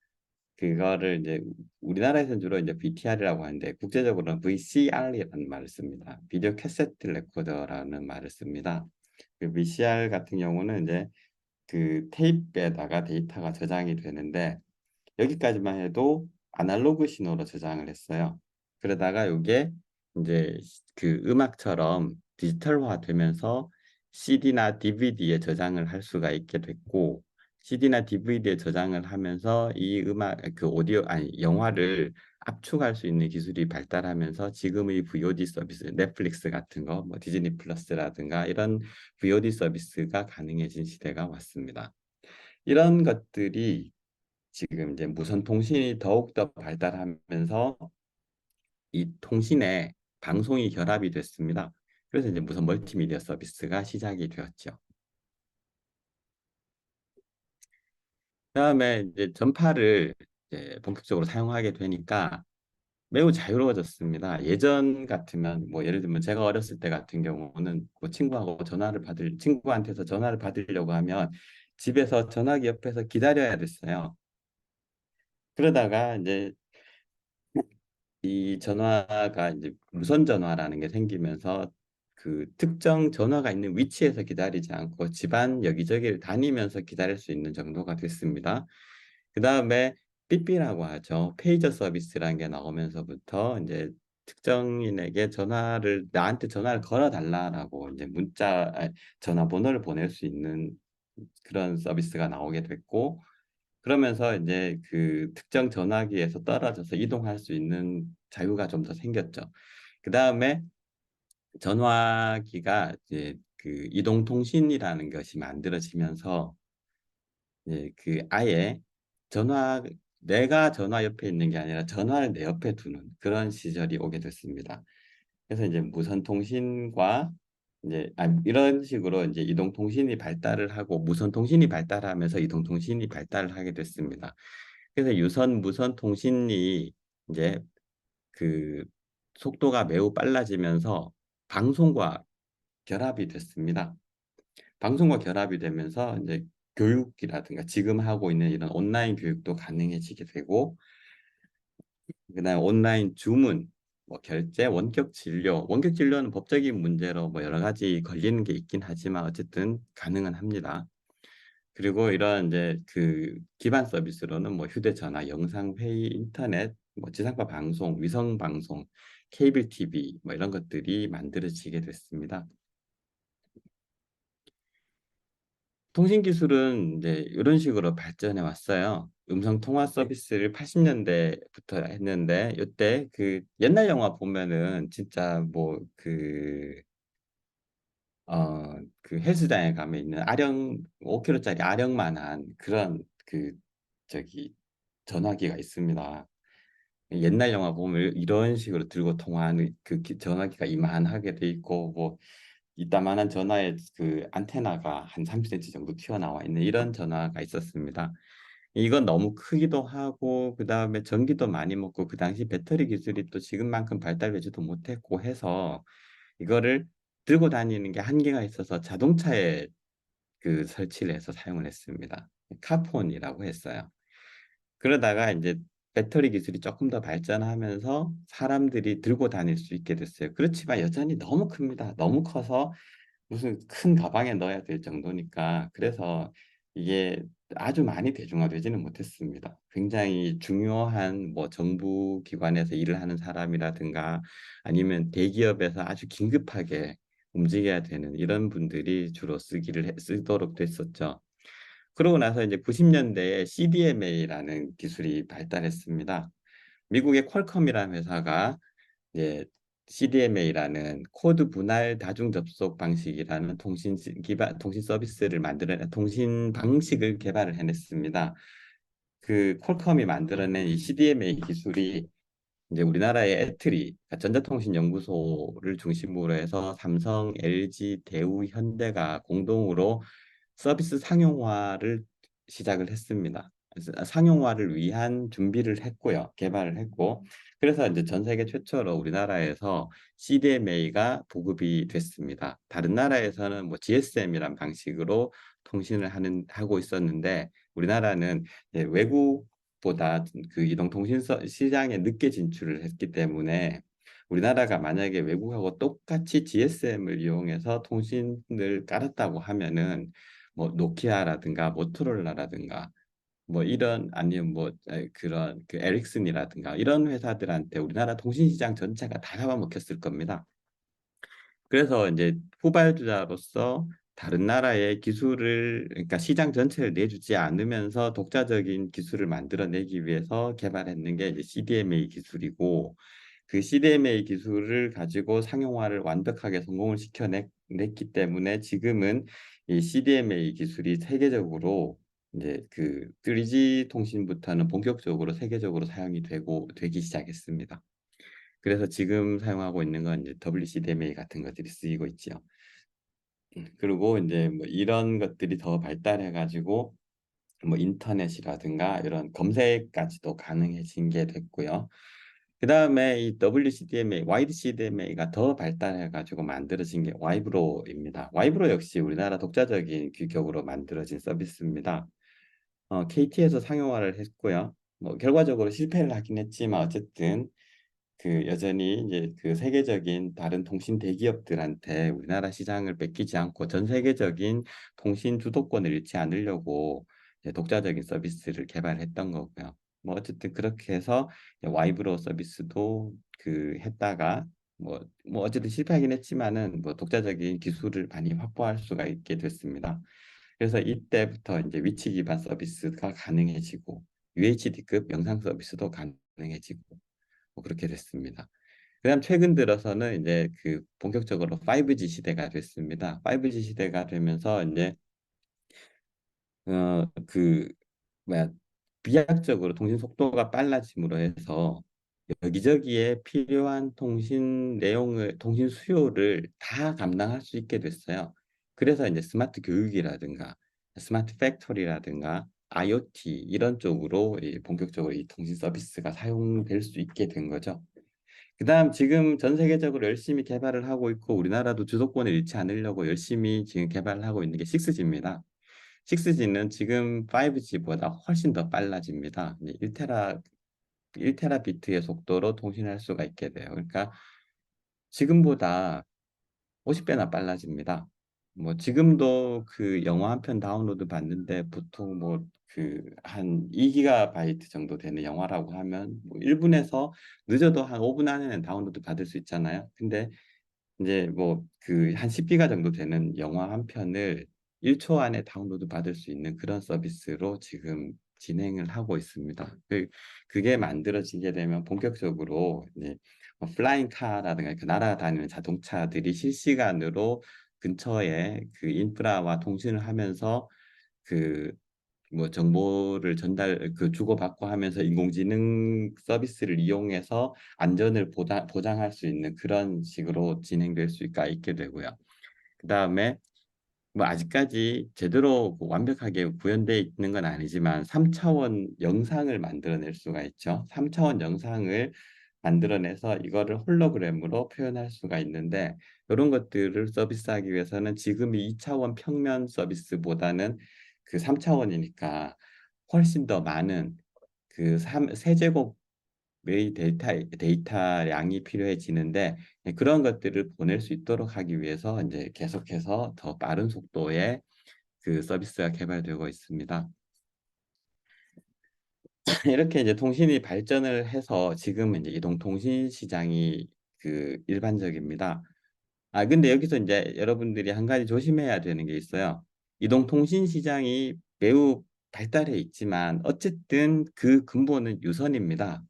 그거를 이제 우리나라에서는 주로 이제 VTR이라고 하는데 국제적으로는 VCR이라는 말을 씁니다. 비디오 캐세트 레코더라는 말을 씁니다. 그 VCR 같은 경우는 이제 그 테이프에다가 데이터가 저장이 되는데 여기까지만 해도 아날로그 신호로 저장을 했어요. 그러다가 이게 이제 그 음악처럼 디지털화 되면서 CD나 DVD에 저장을 할 수가 있게 됐고 CD나 DVD에 저장을 하면서 이 음악 그 오디오 아니 영화를 압축할 수 있는 기술이 발달하면서 지금의 VOD 서비스 넷플릭스 같은 거 뭐 디즈니 플러스라든가 이런 VOD 서비스가 가능해진 시대가 왔습니다. 이런 것들이 지금 이제 무선 통신이 더욱더 발달하면서 이 통신에 방송이 결합이 됐습니다. 그래서 이제 무선 멀티미디어 서비스가 시작이 되었죠. 그다음에 이제 전파를 이제 본격적으로 사용하게 되니까 매우 자유로워졌습니다. 예전 같으면 뭐 예를 들면 제가 어렸을 때 같은 경우는 뭐 친구한테서 전화를 받으려고 하면 집에서 전화기 옆에서 기다려야 됐어요. 그러다가 이제 이 전화가 이제 무선 전화라는 게 생기면서 그 특정 전화가 있는 위치에서 기다리지 않고 집안 여기저기를 다니면서 기다릴 수 있는 정도가 됐습니다. 그 다음에 삐삐라고 하죠. 페이저 서비스라는 게 나오면서부터 이제 특정인에게 나한테 전화를 걸어 달라라고 이제 전화번호를 보낼 수 있는 그런 서비스가 나오게 됐고 그러면서 이제 그 특정 전화기에서 떨어져서 이동할 수 있는 자유가 좀 더 생겼죠. 그 다음에 전화기가 이제 그 이동통신이라는 것이 만들어지면서 이제 그 아예 전화 내가 전화 옆에 있는 게 아니라 전화를 내 옆에 두는 그런 시절이 오게 됐습니다. 그래서 이제 무선 통신과 이제 이런 식으로 이제 이동 통신이 발달을 하고 무선 통신이 발달하면서 이동 통신이 발달을 하게 됐습니다. 그래서 유선 무선 통신이 이제 그 속도가 매우 빨라지면서 방송과 결합이 됐습니다. 방송과 결합이 되면서 이제 교육이라든가 지금 하고 있는 이런 온라인 교육도 가능해지게 되고 그다음에 온라인 주문, 뭐 결제, 원격 진료. 원격 진료는 법적인 문제로 뭐 여러 가지 걸리는 게 있긴 하지만 어쨌든 가능은 합니다. 그리고 이런 이제 그 기반 서비스로는 뭐 휴대전화, 영상회의, 인터넷, 뭐 지상파 방송, 위성 방송, 케이블 TV 뭐 이런 것들이 만들어지게 됐습니다. 통신 기술은 이제 이런 식으로 발전해 왔어요. 음성 통화 서비스를 80년대부터 했는데 이때 그 옛날 영화 보면은 진짜 뭐 그 헬스장에 가면 있는 아령 5kg짜리 아령만한 그런 그 저기 전화기가 있습니다. 옛날 영화 보면 이런 식으로 들고 통화하는 그 전화기가 이만하게 돼 있고 뭐 이따만한 전화에 그 안테나가 한 30cm 정도 튀어나와 있는 이런 전화가 있었습니다. 이건 너무 크기도 하고 그다음에 전기도 많이 먹고 그 당시 배터리 기술이 또 지금만큼 발달되지도 못했고 해서 이거를 들고 다니는 게 한계가 있어서 자동차에 그 설치를 해서 사용을 했습니다. 카폰이라고 했어요. 그러다가 이제 배터리 기술이 조금 더 발전하면서 사람들이 들고 다닐 수 있게 됐어요. 그렇지만 여전히 너무 큽니다. 너무 커서 무슨 큰 가방에 넣어야 될 정도니까 그래서 이게 아주 많이 대중화되지는 못했습니다. 굉장히 중요한 뭐 정부 기관에서 일을 하는 사람이라든가 아니면 대기업에서 아주 긴급하게 움직여야 되는 이런 분들이 주로 쓰도록 됐었죠. 그러고 나서 이제 90년대에 CDMA라는 기술이 발달했습니다. 미국의 퀄컴이라는 회사가 이제 CDMA라는 코드 분할 다중 접속 방식이라는 통신 서비스를 만들어 통신 방식을 개발을 해냈습니다. 그 퀄컴이 만들어낸 이 CDMA 기술이 이제 우리나라의 애트리 그러니까 전자통신연구소를 중심으로 해서 삼성, LG, 대우, 현대가 공동으로 서비스 상용화를 시작을 했습니다. 그래서 상용화를 위한 준비를 했고요, 개발을 했고, 그래서 이제 전 세계 최초로 우리나라에서 CDMA가 보급이 됐습니다. 다른 나라에서는 뭐 GSM이란 방식으로 통신을 하고 있었는데 우리나라는 이제 외국보다 그 이동통신 시장에 늦게 진출을 했기 때문에 우리나라가 만약에 외국하고 똑같이 GSM을 이용해서 통신을 깔았다고 하면은 뭐 노키아라든가 모토로라라든가 뭐 이런 아니면 뭐 그런 그 에릭슨이라든가 이런 회사들한테 우리나라 통신 시장 전체가 다 잡아먹혔을 겁니다. 그래서 이제 후발주자로서 다른 나라의 기술을 그러니까 시장 전체를 내주지 않으면서 독자적인 기술을 만들어내기 위해서 개발했는 게 이제 CDMA 기술이고 그 CDMA 기술을 가지고 상용화를 완벽하게 성공을 시켜냈기 때문에 지금은 이 CDMA 기술이 세계적으로 이제 그 3G 통신부터는 본격적으로 세계적으로 사용이 되기 시작했습니다. 그래서 지금 사용하고 있는 건 이제 WCDMA 같은 것들이 쓰이고 있죠. 그리고 이제 뭐 이런 것들이 더 발달해 가지고 뭐 인터넷이라든가 이런 검색까지도 가능해진 게 됐고요. 그 다음에 이 WCDMA, 와이드 CDMA가 더 발달해가지고 만들어진 게 와이브로입니다. 와이브로 역시 우리나라 독자적인 규격으로 만들어진 서비스입니다. KT에서 상용화를 했고요. 뭐 결과적으로 실패를 하긴 했지만 어쨌든 그 여전히 이제 그 세계적인 다른 통신 대기업들한테 우리나라 시장을 뺏기지 않고 전 세계적인 통신 주도권을 잃지 않으려고 이제 독자적인 서비스를 개발했던 거고요. 뭐 어쨌든 그렇게 해서 와이브로 서비스도 그 했다가 뭐 어쨌든 실패하긴 했지만은 뭐 독자적인 기술을 많이 확보할 수가 있게 됐습니다. 그래서 이때부터 이제 위치 기반 서비스가 가능해지고 UHD급 영상 서비스도 가능해지고 뭐 그렇게 됐습니다. 그다음 최근 들어서는 이제 그 본격적으로 5G 시대가 됐습니다. 5G 시대가 되면서 이제 그 뭐야 비약적으로 통신 속도가 빨라짐으로 해서 여기저기에 필요한 통신 내용을 통신 수요를 다 감당할 수 있게 됐어요. 그래서 이제 스마트 교육이라든가 스마트 팩토리라든가 IoT 이런 쪽으로 본격적으로 이 통신 서비스가 사용될 수 있게 된 거죠. 그다음 지금 전 세계적으로 열심히 개발을 하고 있고 우리나라도 주도권을 잃지 않으려고 열심히 지금 개발을 하고 있는 게 6G입니다. 6G는 지금 5G보다 훨씬 더 빨라집니다. 1테라비트의 속도로 통신할 수가 있게 돼요. 그러니까 지금보다 50배나 빨라집니다. 뭐 지금도 그 영화 한 편 다운로드 받는데 보통 뭐 그 한 2기가바이트 정도 되는 영화라고 하면 뭐 1분에서 늦어도 한 5분 안에는 다운로드 받을 수 있잖아요. 근데 이제 뭐 그 한 10기가 정도 되는 영화 한 편을 1초 안에 다운로드 받을 수 있는 그런 서비스로 지금 진행을 하고 있습니다. 그게 만들어지게 되면 본격적으로 이제 뭐 플라잉 카라든가 그 날아다니는 자동차들이 실시간으로 근처에 그 인프라와 통신을 하면서 그 뭐 정보를 전달 그 주고받고 하면서 인공지능 서비스를 이용해서 안전을 보장할 수 있는 그런 식으로 진행될 수가 있게 되고요. 그다음에 뭐 아직까지 제대로 그 완벽하게 구현되어 있는 건 아니지만 3차원 영상을 만들어낼 수가 있죠. 3차원 영상을 만들어내서 이거를 홀로그램으로 표현할 수가 있는데 이런 것들을 서비스하기 위해서는 지금 이 2차원 평면 서비스보다는 그 3차원이니까 훨씬 더 많은 그 세제곱의 데이터량이 필요해지는데 그런 것들을 보낼 수 있도록 하기 위해서 이제 계속해서 더 빠른 속도의 그 서비스가 개발되고 있습니다. 이렇게 이제 통신이 발전을 해서 지금은 이제 이동통신 시장이 그 일반적입니다. 아, 근데 여기서 이제 여러분들이 한 가지 조심해야 되는 게 있어요. 이동통신 시장이 매우 발달해 있지만 어쨌든 그 근본은 유선입니다.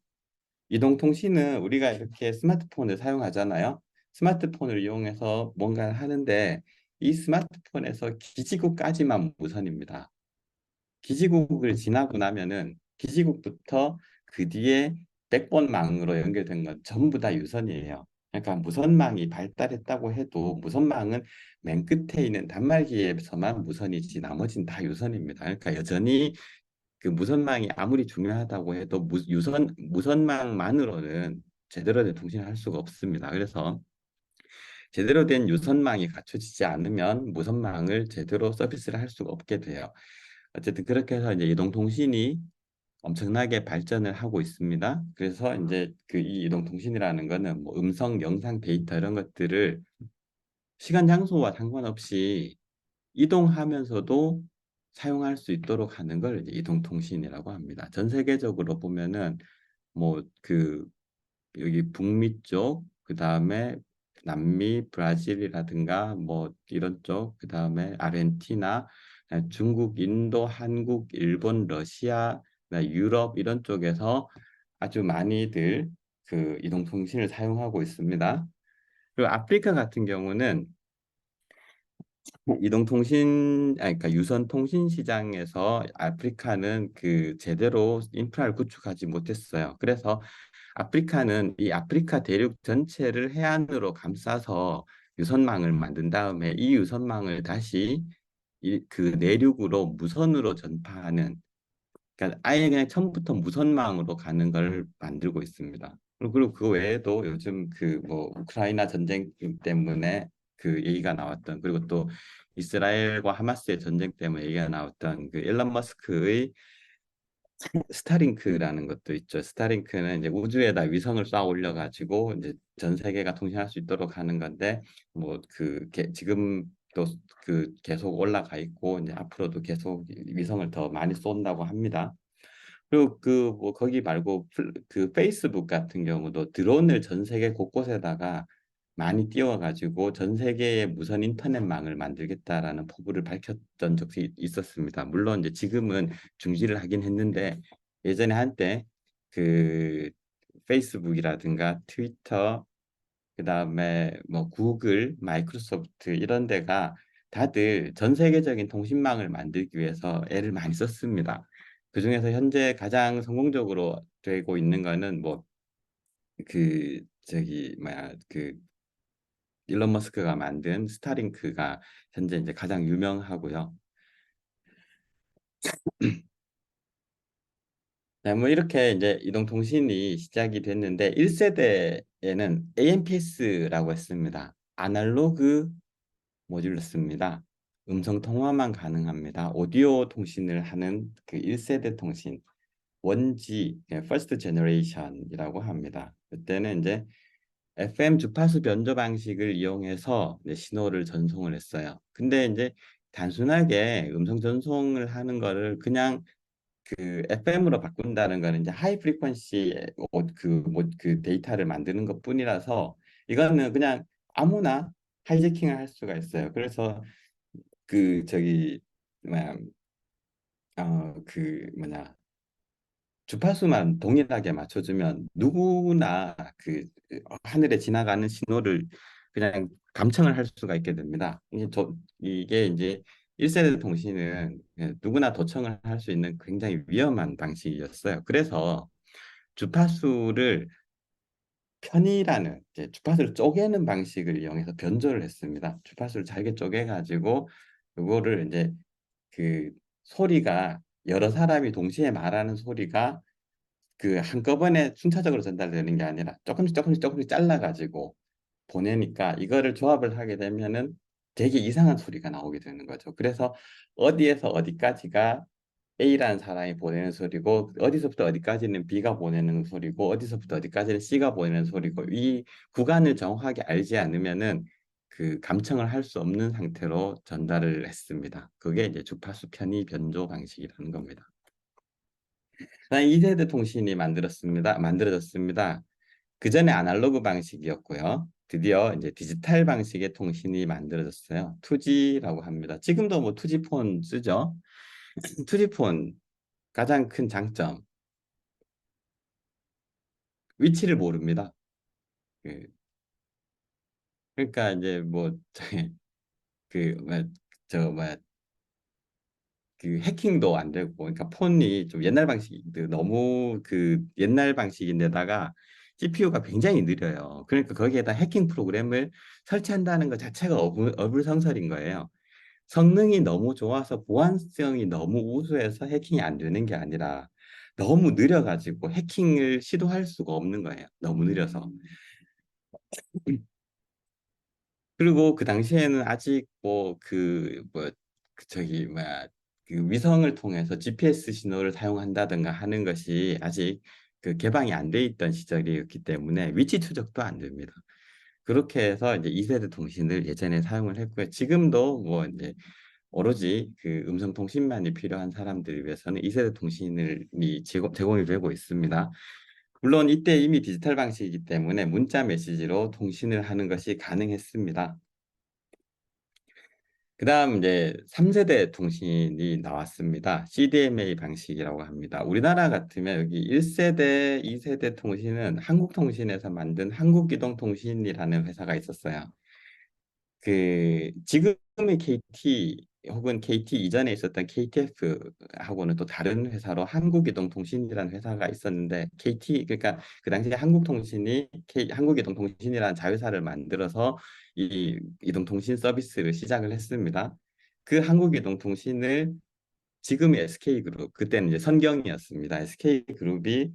이동통신은 우리가 이렇게 스마트폰을 사용하잖아요. 스마트폰을 이용해서 뭔가를 하는데 이 스마트폰에서 기지국까지만 무선입니다. 기지국을 지나고 나면은 기지국부터 그 뒤에 백번망으로 연결된 건 전부 다 유선이에요. 그러니까 무선망이 발달했다고 해도 무선망은 맨 끝에 있는 단말기에서만 무선이지 나머지는 다 유선입니다. 그러니까 여전히 그 무선망이 아무리 중요하다고 해도 무선망만으로는 제대로 된 통신을 할 수가 없습니다. 그래서 제대로 된 유선망이 갖춰지지 않으면 무선망을 제대로 서비스를 할 수가 없게 돼요. 어쨌든 그렇게 해서 이제 이동통신이 엄청나게 발전을 하고 있습니다. 그래서 이제 그 이 이동통신이라는 거는 뭐 음성, 영상 데이터 이런 것들을 시간, 장소와 상관없이 이동하면서도 사용할 수 있도록 하는 걸 이제 이동통신이라고 합니다. 전 세계적으로 보면은 뭐 그 여기 북미 쪽, 그 다음에 남미, 브라질이라든가 뭐 이런 쪽, 그 다음에 아르헨티나, 중국, 인도, 한국, 일본, 러시아, 유럽 이런 쪽에서 아주 많이들 그 이동통신을 사용하고 있습니다. 그리고 아프리카 같은 경우는 그러니까 유선 통신 시장에서 아프리카는 그 제대로 인프라를 구축하지 못했어요. 그래서 아프리카는 이 아프리카 대륙 전체를 해안으로 감싸서 유선망을 만든 다음에 이 유선망을 다시 그 내륙으로 무선으로 전파하는 그러니까 아예 그냥 처음부터 무선망으로 가는 걸 만들고 있습니다. 그리고 그 외에도 요즘 그 뭐 우크라이나 전쟁 때문에 그 얘기가 나왔던 그리고 또 이스라엘과 하마스의 전쟁 때문에 얘기가 나왔던 그 일론 머스크의 스타링크라는 것도 있죠. 스타링크는 이제 우주에다 위성을 쏴 올려가지고 이제 전 세계가 통신할 수 있도록 하는 건데 뭐 그 지금도 그 계속 올라가 있고 이제 앞으로도 계속 위성을 더 많이 쏜다고 합니다. 그리고 그 뭐 거기 말고 그 페이스북 같은 경우도 드론을 전 세계 곳곳에다가 많이 띄워가지고 전 세계의 무선 인터넷망을 만들겠다라는 포부를 밝혔던 적이 있었습니다. 물론 이제 지금은 중지를 하긴 했는데 예전에 한때 그 페이스북이라든가 트위터 그다음에 뭐 구글, 마이크로소프트 이런 데가 다들 전 세계적인 통신망을 만들기 위해서 애를 많이 썼습니다. 그중에서 현재 가장 성공적으로 되고 있는 거는 뭐 그 저기 뭐야 그 일론 머스크가 만든 스타링크가 현재 이제 가장 유명하고요. 네, 뭐 이렇게 이제 이동통신이 시작이 됐는데 1세대에는 AMPS라고 했습니다. 아날로그 모듈러스입니다. 음성 통화만 가능합니다. 오디오 통신을 하는 그 1세대 통신, 1G, First Generation이라고 합니다. 그때는 이제 FM 주파수 변조 방식을 이용해서 이제 신호를 전송을 했어요. 근데 이제 단순하게 음성 전송을 하는 거를 그냥 그 FM으로 바꾼다는 거는 이제 하이 프리퀀시 그 데이터를 만드는 것뿐이라서 이거는 그냥 아무나 하이제킹을 할 수가 있어요. 그래서 그 저기 뭐야 그 뭐냐 주파수만 동일하게 맞춰주면 누구나 그 하늘에 지나가는 신호를 그냥 감청을 할 수가 있게 됩니다. 이게 이제 1세대 통신은 누구나 도청을 할 수 있는 굉장히 위험한 방식이었어요. 그래서 주파수를 편이라는 이제 주파수를 쪼개는 방식을 이용해서 변조를 했습니다. 주파수를 잘게 쪼개가지고 그거를 이제 그 소리가 여러 사람이 동시에 말하는 소리가 그 한꺼번에 순차적으로 전달되는 게 아니라 조금씩 잘라가지고 보내니까 이거를 조합을 하게 되면은 되게 이상한 소리가 나오게 되는 거죠. 그래서 어디에서 어디까지가 A라는 사람이 보내는 소리고 어디서부터 어디까지는 B가 보내는 소리고 어디서부터 어디까지는 C가 보내는 소리고 이 구간을 정확하게 알지 않으면은 그 감청을 할 수 없는 상태로 전달을 했습니다. 그게 이제 주파수 편의 변조 방식이라는 겁니다. 2세대 통신이 만들어졌습니다. 그 전에 아날로그 방식이었고요. 드디어 이제 디지털 방식의 통신이 만들어졌어요. 2G라고 합니다. 지금도 뭐 2G 폰 쓰죠. 2G 폰 가장 큰 장점 위치를 모릅니다. 그, 그러니까 이제 뭐그뭐저뭐 그 해킹도 안 되고 그러니까 폰이 좀 옛날 방식 너무 그 옛날 방식인데다가 CPU가 굉장히 느려요. 그러니까 거기에다 해킹 프로그램을 설치한다는 것 자체가 어불성설인 거예요. 성능이 너무 좋아서 보안성이 너무 우수해서 해킹이 안 되는 게 아니라 너무 느려가지고 해킹을 시도할 수가 없는 거예요. 너무 느려서. 그리고 그 당시에는 아직 저기 뭐야 그 위성을 통해서 GPS 신호를 사용한다든가 하는 것이 아직 그 개방이 안 돼 있던 시절이었기 때문에 위치 추적도 안 됩니다. 그렇게 해서 이제 2세대 통신을 예전에 사용을 했고요. 지금도 뭐 이제 오로지 그 음성 통신만이 필요한 사람들을 위해서는 2세대 통신이 제공이 되고 있습니다. 물론 이때 이미 디지털 방식이기 때문에 문자 메시지로 통신을 하는 것이 가능했습니다. 그다음 이제 3세대 통신이 나왔습니다. CDMA 방식이라고 합니다. 우리나라 같으면 여기 1세대, 2세대 통신은 한국통신에서 만든 한국이동통신이라는 회사가 있었어요. 그 지금의 KT 혹은 KT 이전에 있었던 KTF하고는 또 다른 회사로 한국이동통신이라는 회사가 있었는데 KT 그러니까 그 당시에 한국이동통신이라는 자회사를 만들어서 이 이동통신 서비스를 시작을 했습니다. 그 한국이동통신을 지금의 SK그룹 그때는 이제 선경이었습니다. SK그룹이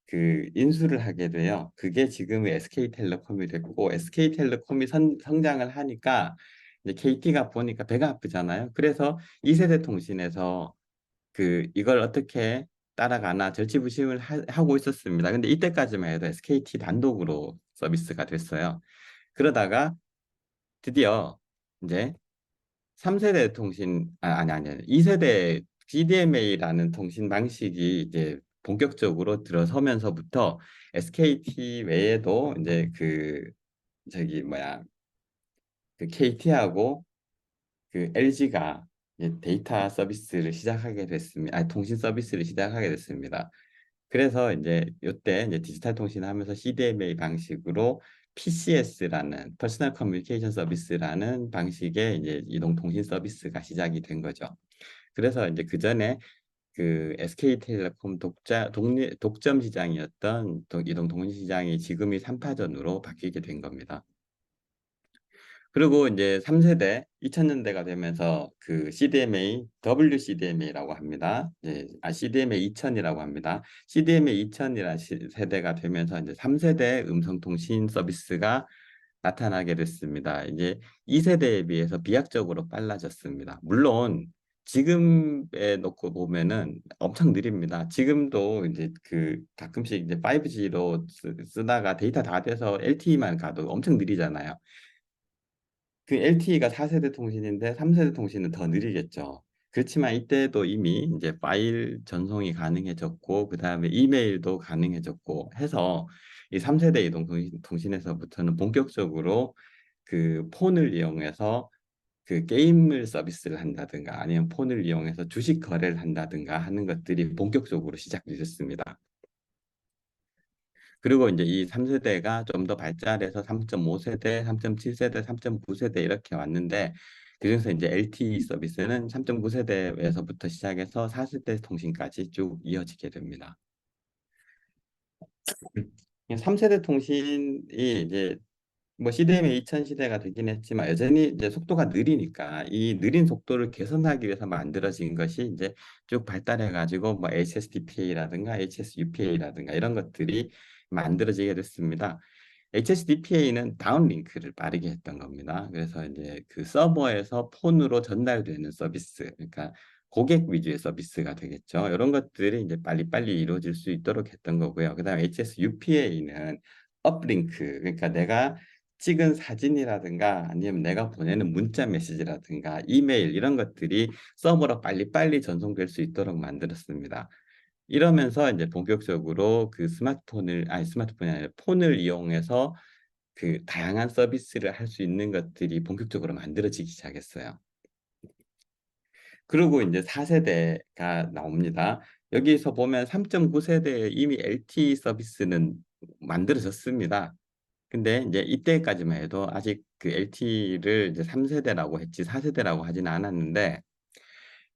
그 인수를 하게 돼요. 그게 지금의 SK텔레콤이 됐고 SK텔레콤이 성장을 하니까 이제 KT가 보니까 배가 아프잖아요. 그래서 2세대 통신에서 그 이걸 어떻게 따라가나 절치부심을 하고 있었습니다. 근데 이때까지만 해도 SKT 단독으로 서비스가 됐어요. 그러다가 드디어 이제 3세대 통신 아니 2세대 CDMA라는 통신 방식이 이제 본격적으로 들어서면서부터 SKT 외에도 이제 그 저기 뭐야 그 KT하고 그 LG가 데이터 서비스를 시작하게 됐습니다. 통신 서비스를 시작하게 됐습니다. 그래서 이제 이때 이제 디지털 통신을 하면서 CDMA 방식으로 PCS라는 퍼스널 커뮤니케이션 서비스라는 방식의 이제 이동 통신 서비스가 시작이 된 거죠. 그래서 이제 그 전에 그 SK텔레콤 독점 시장이었던 이동 통신 시장이 지금이 3파전으로 바뀌게 된 겁니다. 그리고 이제 3세대 2000년대가 되면서 그 CDMA, WCDMA라고 합니다. CDMA 2000이라고 합니다. CDMA 2000이라는 세대가 되면서 이제 3세대 음성통신 서비스가 나타나게 됐습니다. 이제 2세대에 비해서 비약적으로 빨라졌습니다. 물론 지금에 놓고 보면은 엄청 느립니다. 지금도 이제 그 가끔씩 이제 5G로 쓰다가 데이터 다 돼서 LTE만 가도 엄청 느리잖아요. 그 LTE가 4세대 통신인데 3세대 통신은 더 느리겠죠. 그렇지만 이때도 이미 이제 파일 전송이 가능해졌고 그다음에 이메일도 가능해졌고 해서 이 3세대 이동 통신에서부터는 본격적으로 그 폰을 이용해서 그 게임을 서비스를 한다든가 아니면 폰을 이용해서 주식 거래를 한다든가 하는 것들이 본격적으로 시작이 됐습니다. 그리고 이제 이 3세대가 좀 더 발달해서 3.5세대, 3.7세대, 3.9세대 이렇게 왔는데 그중에서 이제 LTE 서비스는 3.9세대에서부터 시작해서 4세대 통신까지 쭉 이어지게 됩니다. 3세대 통신이 이제 뭐 CDMA 2000 시대가 되긴 했지만 여전히 이제 속도가 느리니까 이 느린 속도를 개선하기 위해서 만들어진 것이 이제 쭉 발달해 가지고 뭐 HSDPA라든가 HSUPA라든가 이런 것들이 만들어지게 됐습니다. HSDPA는 다운링크를 빠르게 했던 겁니다. 그래서 이제 그 서버에서 폰으로 전달되는 서비스, 그러니까 고객 위주의 서비스가 되겠죠. 이런 것들이 이제 빨리빨리 이루어질 수 있도록 했던 거고요. 그다음에 HSUPA는 업링크, 그러니까 내가 찍은 사진이라든가 아니면 내가 보내는 문자 메시지라든가 이메일 이런 것들이 서버로 빨리빨리 전송될 수 있도록 만들었습니다. 이러면서 이제 본격적으로 그 스마트폰이 아니라 폰을 이용해서 그 다양한 서비스를 할 수 있는 것들이 본격적으로 만들어지기 시작했어요. 그리고 이제 4세대가 나옵니다. 여기서 보면 3.9세대에 이미 LTE 서비스는 만들어졌습니다. 근데 이제 이때까지만 해도 아직 그 LTE를 이제 3세대라고 했지 4세대라고 하지는 않았는데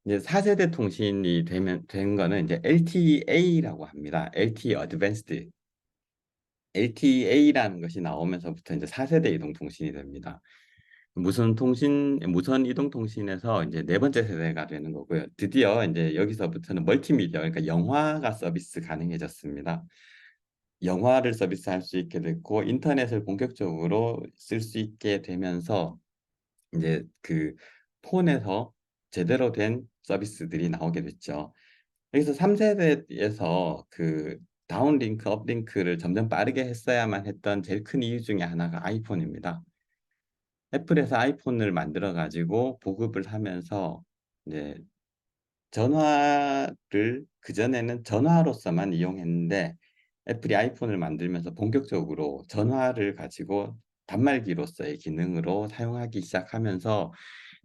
이제 4세대 통신이 된 거는 이제 LTEA라고 합니다. LTE Advanced. LTEA라는 것이 나오면서부터 이제 4세대 이동 통신이 됩니다. 무선 이동 통신에서 이제 네 번째 세대가 되는 거고요. 드디어 이제 여기서부터는 멀티미디어, 그러니까 영화가 서비스 가능해졌습니다. 영화를 서비스할 수 있게 됐고 인터넷을 본격적으로 쓸 수 있게 되면서 이제 그 폰에서 제대로 된 서비스들이 나오게 됐죠. 여기서 3세대에서 그 다운링크, 업링크를 점점 빠르게 했어야만 했던 제일 큰 이유 중에 하나가 아이폰입니다. 애플에서 아이폰을 만들어 가지고 보급을 하면서 이제 전화를 그전에는 전화로서만 이용했는데 애플이 아이폰을 만들면서 본격적으로 전화를 가지고 단말기로서의 기능으로 사용하기 시작하면서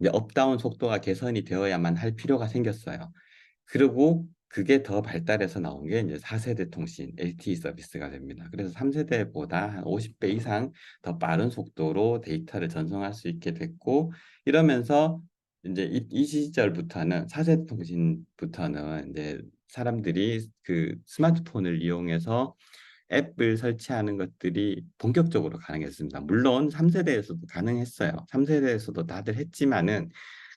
이제 업다운 속도가 개선이 되어야만 할 필요가 생겼어요. 그리고 그게 더 발달해서 나온 게 이제 4세대 통신 LTE 서비스가 됩니다. 그래서 3세대보다 한 50배 이상 더 빠른 속도로 데이터를 전송할 수 있게 됐고 이러면서 이제 이 시절부터는 4세대 통신부터는 이제 사람들이 그 스마트폰을 이용해서 앱을 설치하는 것들이 본격적으로 가능했습니다. 물론 3세대에서도 가능했어요. 3세대에서도 다들 했지만은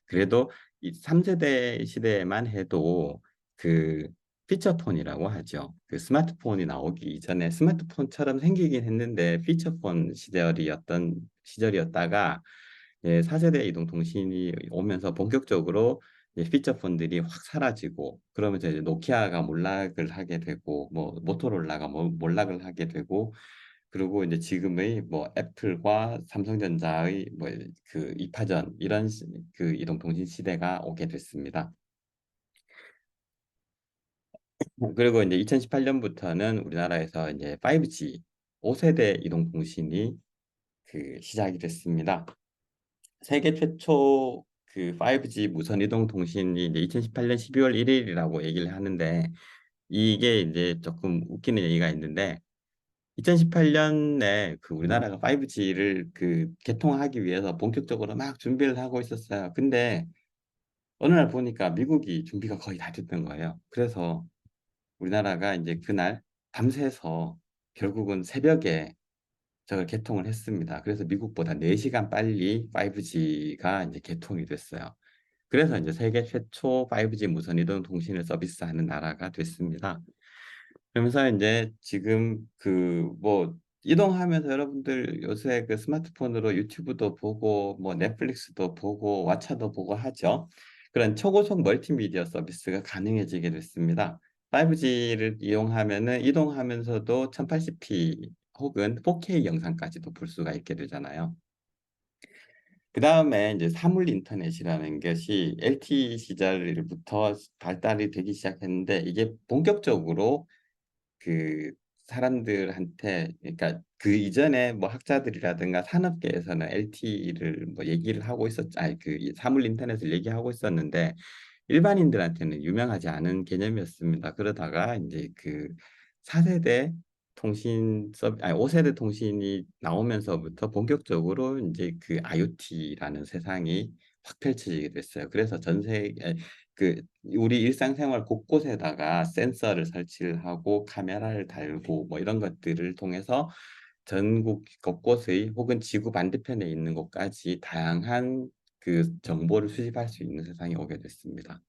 그래도 이 3세대 시대에만 해도 그 피처폰이라고 하죠. 그 스마트폰이 나오기 이전에 스마트폰처럼 생기긴 했는데 피처폰 시절이었다가 4세대 이동통신이 오면서 본격적으로 이제 피처폰들이 확 사라지고 그러면서 이제 노키아가 몰락을 하게 되고 뭐 모토로라가 몰락을 하게 되고 그리고 이제 지금의 뭐 애플과 삼성전자의 뭐 그 이파전 이런 그 이동통신 시대가 오게 됐습니다. 그리고 이제 2018년부터는 우리나라에서 이제 5G 5세대 이동통신이 시작이 됐습니다. 세계 최초 그 5G 무선 이동 통신이 이제 2018년 12월 1일이라고 얘기를 하는데 이게 이제 조금 웃기는 얘기가 있는데 2018년에 그 우리나라가 5G를 개통하기 위해서 본격적으로 막 준비를 하고 있었어요. 근데 어느 날 보니까 미국이 준비가 거의 다 됐던 거예요. 그래서 우리나라가 이제 그날 밤새서 결국은 새벽에 저걸 개통을 했습니다. 그래서 미국보다 4시간 빨리 5G가 이제 개통이 됐어요. 그래서 이제 세계 최초 5G 무선 이동 통신을 서비스하는 나라가 됐습니다. 그러면서 이제 지금 뭐 이동하면서 여러분들 요새 그 스마트폰으로 유튜브도 보고 뭐 넷플릭스도 보고 왓챠도 보고 하죠. 그런 초고속 멀티미디어 서비스가 가능해지게 됐습니다. 5G를 이용하면은 이동하면서도 1080p 혹은 4K 영상까지도 볼 수가 있게 되잖아요. 그 다음에 이제 사물 인터넷이라는 것이 LTE 시절부터 발달이 되기 시작했는데 이게 본격적으로 그 사람들한테 그러니까 그 이전에 뭐 학자들이라든가 산업계에서는 LTE를 뭐 얘기를 하고 아니 사물 인터넷을 얘기하고 있었는데 일반인들한테는 유명하지 않은 개념이었습니다. 그러다가 이제 4세대 아니 5세대 통신이 나오면서부터 본격적으로 이제 IoT라는 세상이 확 펼쳐지게 됐어요. 그래서 전 세계 우리 일상생활 곳곳에다가 센서를 설치를 하고 카메라를 달고 뭐 이런 것들을 통해서 전국 곳곳의 혹은 지구 반대편에 있는 곳까지 다양한 정보를 수집할 수 있는 세상이 오게 됐습니다.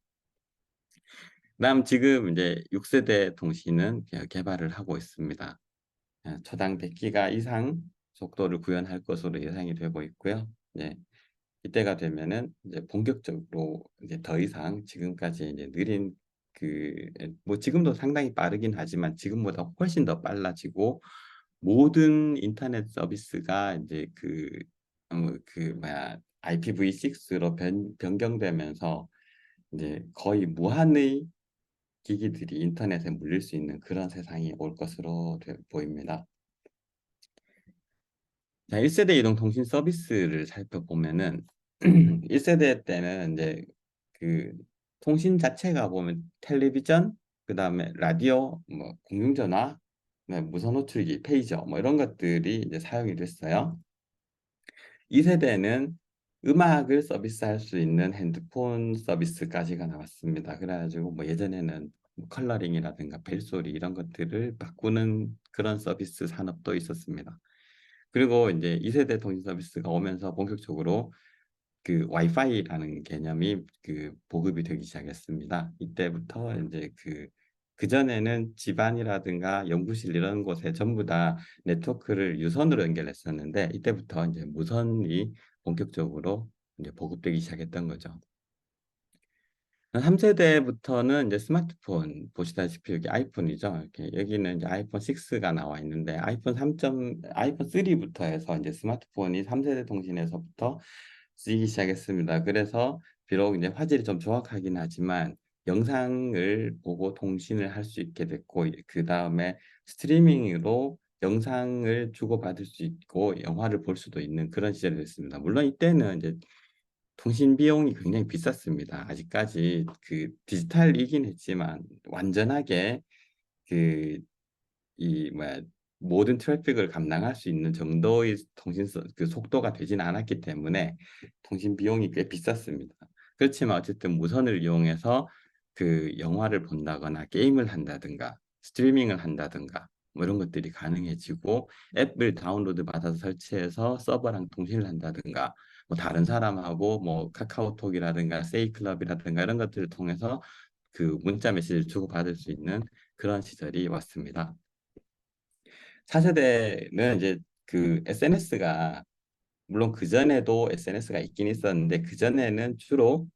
그다음 지금 이제 6세대 통신은 개발을 하고 있습니다. 초당 100기가 이상 속도를 구현할 것으로 예상이 되고 있고요. 네, 이때가 되면은 이제 본격적으로 이제 더 이상 지금까지 이제 느린 뭐 지금도 상당히 빠르긴 하지만 지금보다 훨씬 더 빨라지고 모든 인터넷 서비스가 이제 뭐야 IPv6로 변경되면서 이제 거의 무한의 기기들이 인터넷에 물릴 수 있는 그런 세상이 올 것으로 보입니다. 자, 1세대 이동통신 서비스를 살펴보면은 1세대 때는 이제 그 통신 자체가 보면 텔레비전, 그다음에 라디오, 뭐 공중전화, 무선 호출기, 페이저 뭐 이런 것들이 이제 사용이 됐어요. 2세대는 음악을 서비스할 수 있는 핸드폰 서비스까지가 나왔습니다. 그래가지고 뭐 예전에는 뭐 컬러링이라든가 벨소리 이런 것들을 바꾸는 그런 서비스 산업도 있었습니다. 그리고 이제 2세대 통신 서비스가 오면서 본격적으로 와이파이라는 개념이 보급이 되기 시작했습니다. 이때부터 이제 그전에는 집안이라든가 연구실 이런 곳에 전부 다 네트워크를 유선으로 연결했었는데 이때부터 이제 무선이 본격적으로 이제 보급되기 시작했던 거죠. 3세대부터는 이제 스마트폰 보시다시피 여기 아이폰이죠. 이렇게 여기는 이제 아이폰 6가 나와 있는데 아이폰 3부터 해서 이제 스마트폰이 3세대 통신에서부터 쓰이기 시작했습니다. 그래서 비록 이제 화질이 좀 조악하긴 하지만 영상을 보고 통신을 할 수 있게 됐고 그 다음에 스트리밍으로 영상을 주고받을 수 있고 영화를 볼 수도 있는 그런 시절이 됐습니다. 물론 이때는 이제 통신 비용이 굉장히 비쌌습니다. 아직까지 디지털이긴 했지만 완전하게 그 이 뭐야 모든 트래픽을 감당할 수 있는 정도의 속도가 되지는 않았기 때문에 통신 비용이 꽤 비쌌습니다. 그렇지만 어쨌든 무선을 이용해서 영화를 본다거나 게임을 한다든가 스트리밍을 한다든가 뭐 이런 것들이 가능해지고 앱을 다운로드 받아서 설치해서 서버랑 통신을 한다든가 뭐 다른 사람하고 뭐 카카오톡이라든가 세이클럽이라든가 이런 것들을 통해서 문자 메시지를 주고받을 수 있는 그런 시절이 왔습니다. 4세대는 이제 SNS가 물론 그전에도 SNS가 있긴 있었는데 그전에는 주로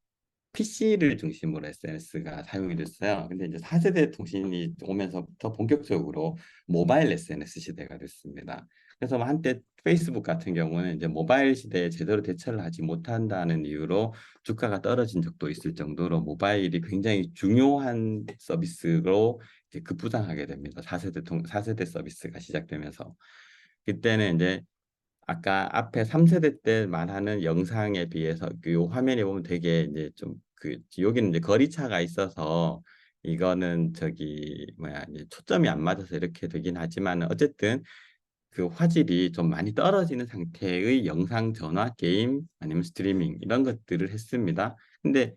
PC를 중심으로 SNS가 사용이 됐어요. 근데 이제 4세대 통신이 오면서부터 본격적으로 모바일 SNS 시대가 됐습니다. 그래서 뭐 한때 페이스북 같은 경우는 이제 모바일 시대에 제대로 대처를 하지 못한다는 이유로 주가가 떨어진 적도 있을 정도로 모바일이 굉장히 중요한 서비스로 이제 급부상하게 됩니다. 4세대 서비스가 시작되면서 그때는 이제 아까 앞에 3세대 때 말하는 영상에 비해서 그 화면에 보면 되게 이제 좀 그 여기는 이제 거리차가 있어서 이거는 저기 뭐야 이제 초점이 안 맞아서 이렇게 되긴 하지만 어쨌든 그 화질이 좀 많이 떨어지는 상태의 영상 전화 게임 아니면 스트리밍 이런 것들을 했습니다. 근데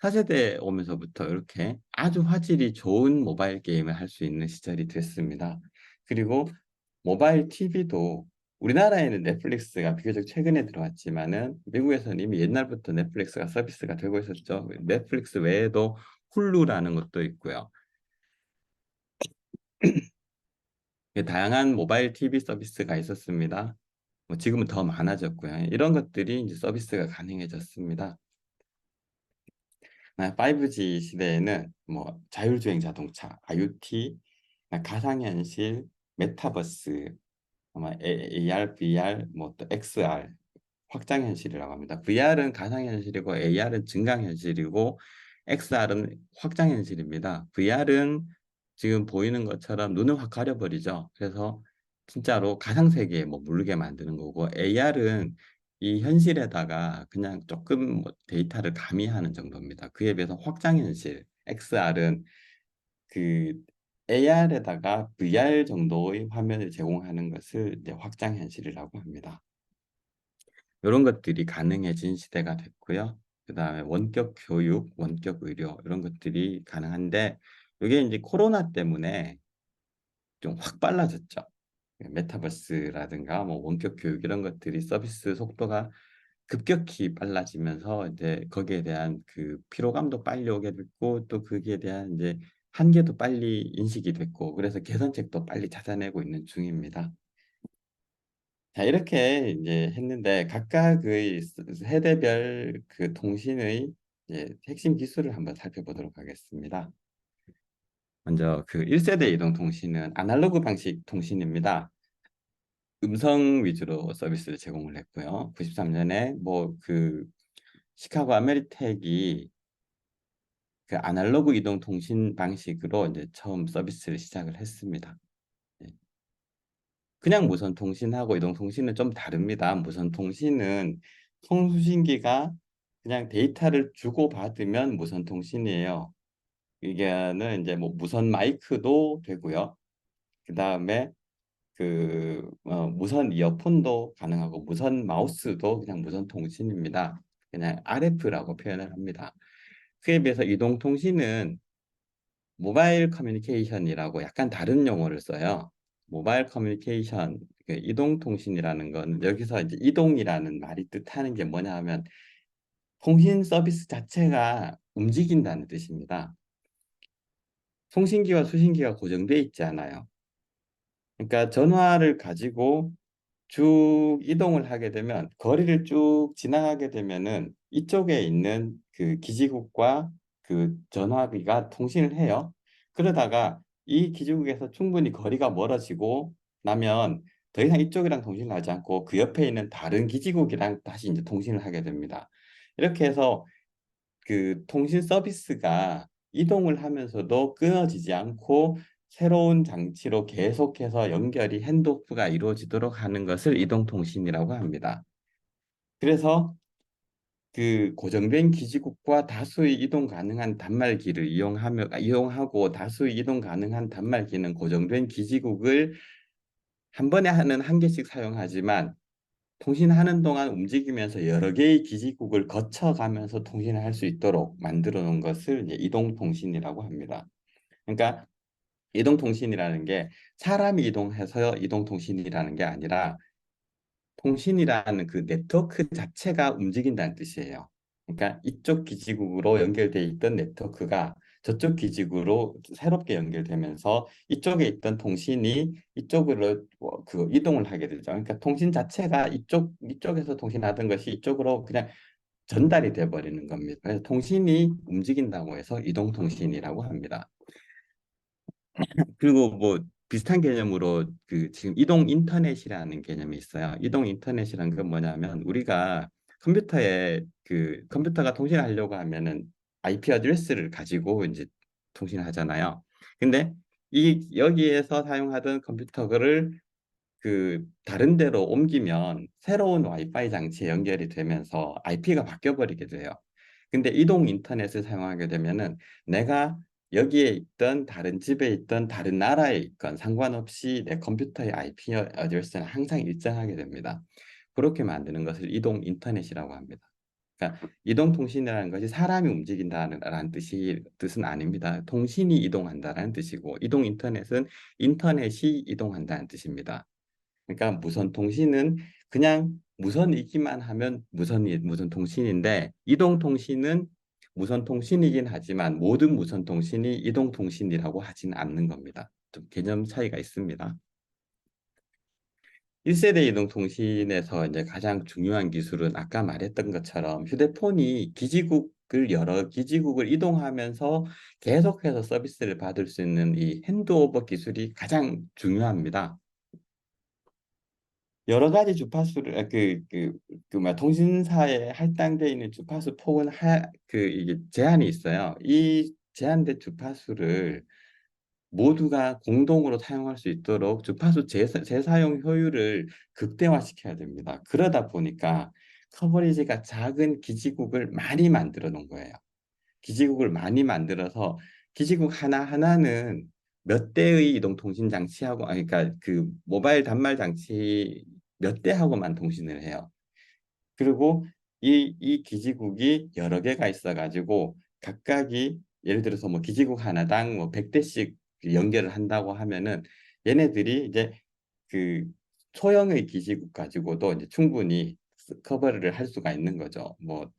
4세대 오면서부터 이렇게 아주 화질이 좋은 모바일 게임을 할 수 있는 시절이 됐습니다. 그리고 모바일 TV도 우리나라에는 넷플릭스가 비교적 최근에 들어왔지만은 미국에서는 이미 옛날부터 넷플릭스가 서비스가 되고 있었죠. 넷플릭스 외에도 훌루라는 것도 있고요. 다양한 모바일 TV 서비스가 있었습니다. 뭐 지금은 더 많아졌고요. 이런 것들이 이제 서비스가 가능해졌습니다. 5G 시대에는 뭐 자율주행 자동차, IoT, 가상현실, 메타버스, 아마 AR, VR, 뭐 또 XR, 확장현실이라고 합니다. VR은 가상현실이고 AR은 증강현실이고 XR은 확장현실입니다. VR은 지금 보이는 것처럼 눈을 확 가려버리죠. 그래서 진짜로 가상세계에 뭐 모르게 만드는 거고 AR은 이 현실에다가 그냥 조금 뭐 데이터를 가미하는 정도입니다. 그에 비해서 확장현실, XR은 그 AR에다가 VR 정도의 화면을 제공하는 것을 이제 확장현실이라고 합니다. 이런 것들이 가능해진 시대가 됐고요. 그다음에 원격 교육, 원격 의료 이런 것들이 가능한데 이게 이제 코로나 때문에 좀 확 빨라졌죠. 메타버스라든가 뭐 원격 교육 이런 것들이 서비스 속도가 급격히 빨라지면서 이제 거기에 대한 그 피로감도 빨리 오게 됐고 또 거기에 대한 이제 한계도 빨리 인식이 됐고 그래서 개선책도 빨리 찾아내고 있는 중입니다. 자, 이렇게 이제 했는데 각각의 세대별 그 통신의 이제 핵심 기술을 한번 살펴보도록 하겠습니다. 먼저 그 1세대 이동 통신은 아날로그 방식 통신입니다. 음성 위주로 서비스를 제공을 했고요. 93년에 뭐 그 시카고 아메리텍이 그 아날로그 이동 통신 방식으로 이제 처음 서비스를 시작을 했습니다. 예. 그냥 무선 통신하고 이동 통신은 좀 다릅니다. 무선 통신은 송수신기가 그냥 데이터를 주고받으면 무선 통신이에요. 이게는 이제 뭐 무선 마이크도 되고요. 그 다음에 무선 이어폰도 가능하고 무선 마우스도 그냥 무선 통신입니다. 그냥 RF라고 표현을 합니다. 그에 비해서 이동 통신은 모바일 커뮤니케이션이라고 약간 다른 용어를 써요. 모바일 커뮤니케이션, 그 이동통신이라는 건 여기서 이제 이동이라는 말이 뜻하는 게 뭐냐 하면 통신 서비스 자체가 움직인다는 뜻입니다. 송신기와 수신기가 고정돼 있지 않아요. 그러니까 전화를 가지고 쭉 이동을 하게 되면 거리를 쭉 지나가게 되면은 이쪽에 있는 그 기지국과 그 전화기가 통신을 해요. 그러다가 이 기지국에서 충분히 거리가 멀어지고 나면 더 이상 이쪽이랑 통신을 하지 않고 그 옆에 있는 다른 기지국이랑 다시 이제 통신을 하게 됩니다. 이렇게 해서 그 통신 서비스가 이동을 하면서도 끊어지지 않고 새로운 장치로 계속해서 연결이 핸드오프가 이루어지도록 하는 것을 이동통신이라고 합니다. 그래서 그 고정된 기지국과 다수의 이동 가능한 단말기를 이용하고 다수의 이동 가능한 단말기는 고정된 기지국을 한 번에 하는 한 개씩 사용하지만 통신하는 동안 움직이면서 여러 개의 기지국을 거쳐가면서 통신을 할 수 있도록 만들어 놓은 것을 이제 이동통신이라고 합니다. 그러니까 이동통신이라는 게 사람이 이동해서 이동통신이라는 게 아니라 통신이라는 그 네트워크 자체가 움직인다는 뜻이에요. 그러니까 이쪽 기지국으로 연결돼 있던 네트워크가 저쪽 기지국으로 새롭게 연결되면서 이쪽에 있던 통신이 이쪽으로 그 이동을 하게 되죠. 그러니까 통신 자체가 이쪽에서 통신하던 것이 이쪽으로 그냥 전달이 돼 버리는 겁니다. 그래서 통신이 움직인다고 해서 이동통신이라고 합니다. 그리고 뭐 비슷한 개념으로 그 지금 이동 인터넷이라는 개념이 있어요. 이동 인터넷이란 건 뭐냐면 우리가 컴퓨터에 그 컴퓨터가 통신하려고 하면은 IP 어드레스를 가지고 이제 통신을 하잖아요. 근데 이 여기에서 사용하던 컴퓨터를 그 다른 데로 옮기면 새로운 와이파이 장치에 연결이 되면서 IP가 바뀌어 버리게 돼요. 근데 이동 인터넷을 사용하게 되면은 내가 여기에 있던 다른 집에 있던 다른 나라에 있건 상관없이 내 컴퓨터의 IP 어드레스는 항상 일정하게 됩니다. 그렇게 만드는 것을 이동 인터넷이라고 합니다. 그러니까 이동통신이라는 것이 사람이 움직인다는 뜻은 아닙니다. 통신이 이동한다는 뜻이고 이동 인터넷은 인터넷이 이동한다는 뜻입니다. 그러니까 무선 통신은 그냥 무선이기만 하면 무선 통신인데 이동 통신은 무선 통신이긴 하지만 모든 무선 통신이 이동 통신이라고 하지는 않는 겁니다. 좀 개념 차이가 있습니다. 1세대 이동 통신에서 이제 가장 중요한 기술은 아까 말했던 것처럼 휴대폰이 여러 기지국을 이동하면서 계속해서 서비스를 받을 수 있는 이 핸드오버 기술이 가장 중요합니다. 여러 가지 주파수를 통신사에 할당되어 있는 주파수 폭은 이게 제한이 있어요. 이 제한된 주파수를 모두가 공동으로 사용할 수 있도록 주파수 재사용 효율을 극대화시켜야 됩니다. 그러다 보니까 커버리지가 작은 기지국을 많이 만들어 놓은 거예요. 기지국을 많이 만들어서 기지국 하나하나는 몇 대의 이동통신 장치하고, 그러니까 그 모바일 단말 장치 몇 대하고만 통신을 해요. 그리고 이 기지국이 여러 개가 있어가지고 각각이 예를 들어서 뭐 기지국 하나당 뭐 100대씩 연결을 한다고 하면은 얘네들이 이제 그 소형의 기지국 가지고도 이제 충분히 커버를 할 수가 있는 거죠. 뭐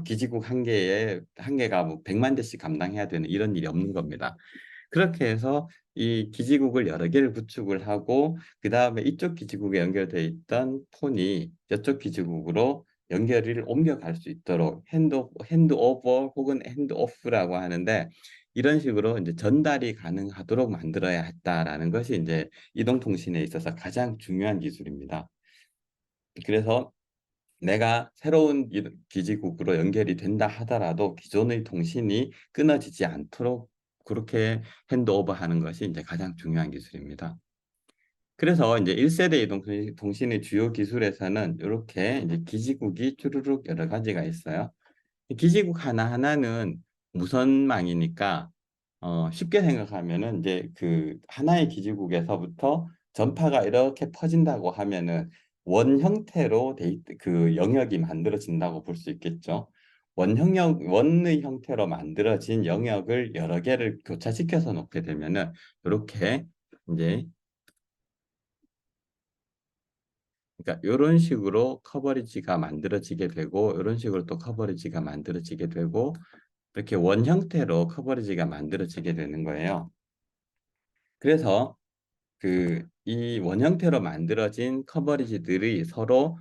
기지국 한 개가 뭐 100만 대씩 감당해야 되는 이런 일이 없는 겁니다. 그렇게 해서 이 기지국을 여러 개를 구축을 하고 그 다음에 이쪽 기지국에 연결되어 있던 폰이 저쪽 기지국으로 연결을 옮겨갈 수 있도록 핸드오버 혹은 핸드오프라고 하는데 이런 식으로 이제 전달이 가능하도록 만들어야 했다라는 것이 이제 이동통신에 있어서 가장 중요한 기술입니다. 그래서 내가 새로운 기지국으로 연결이 된다 하더라도 기존의 통신이 끊어지지 않도록 그렇게 핸드오버 하는 것이 이제 가장 중요한 기술입니다. 그래서 이제 1세대 이동통신의 주요 기술에서는 이렇게 이제 기지국이 쭈루룩 여러 가지가 있어요. 기지국 하나하나는 무선망이니까 쉽게 생각하면은 이제 그 하나의 기지국에서부터 전파가 이렇게 퍼진다고 하면은 원 형태로 그 영역이 만들어진다고 볼 수 있겠죠. 원의 형태로 만들어진 영역을 여러 개를 교차시켜서 놓게 되면은 이렇게 이제 그러니까 이런 식으로 커버리지가 만들어지게 되고 이런 식으로 또 커버리지가 만들어지게 되고 이렇게 원 형태로 커버리지가 만들어지게 되는 거예요. 그래서 그 이 원 형태로 만들어진 커버리지들이 서로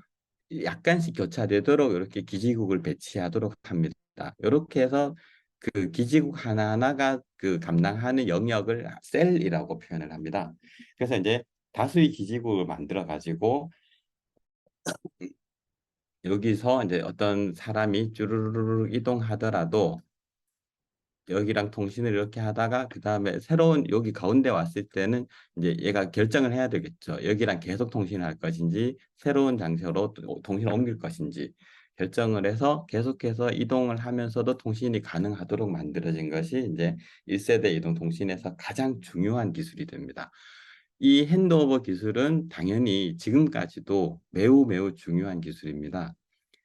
약간씩 교차되도록 이렇게 기지국을 배치하도록 합니다. 이렇게 해서 그 기지국 하나하나가 그 감당하는 영역을 셀이라고 표현을 합니다. 그래서 이제 다수의 기지국을 만들어 가지고 여기서 이제 어떤 사람이 쭈루루루 이동하더라도 여기랑 통신을 이렇게 하다가 그 다음에 새로운 여기 가운데 왔을 때는 이제 얘가 결정을 해야 되겠죠. 여기랑 계속 통신할 것인지 새로운 장소로 통신을 옮길 것인지 결정을 해서 계속해서 이동을 하면서도 통신이 가능하도록 만들어진 것이 이제 1세대 이동 통신에서 가장 중요한 기술이 됩니다. 이 핸드오버 기술은 당연히 지금까지도 매우 매우 중요한 기술입니다.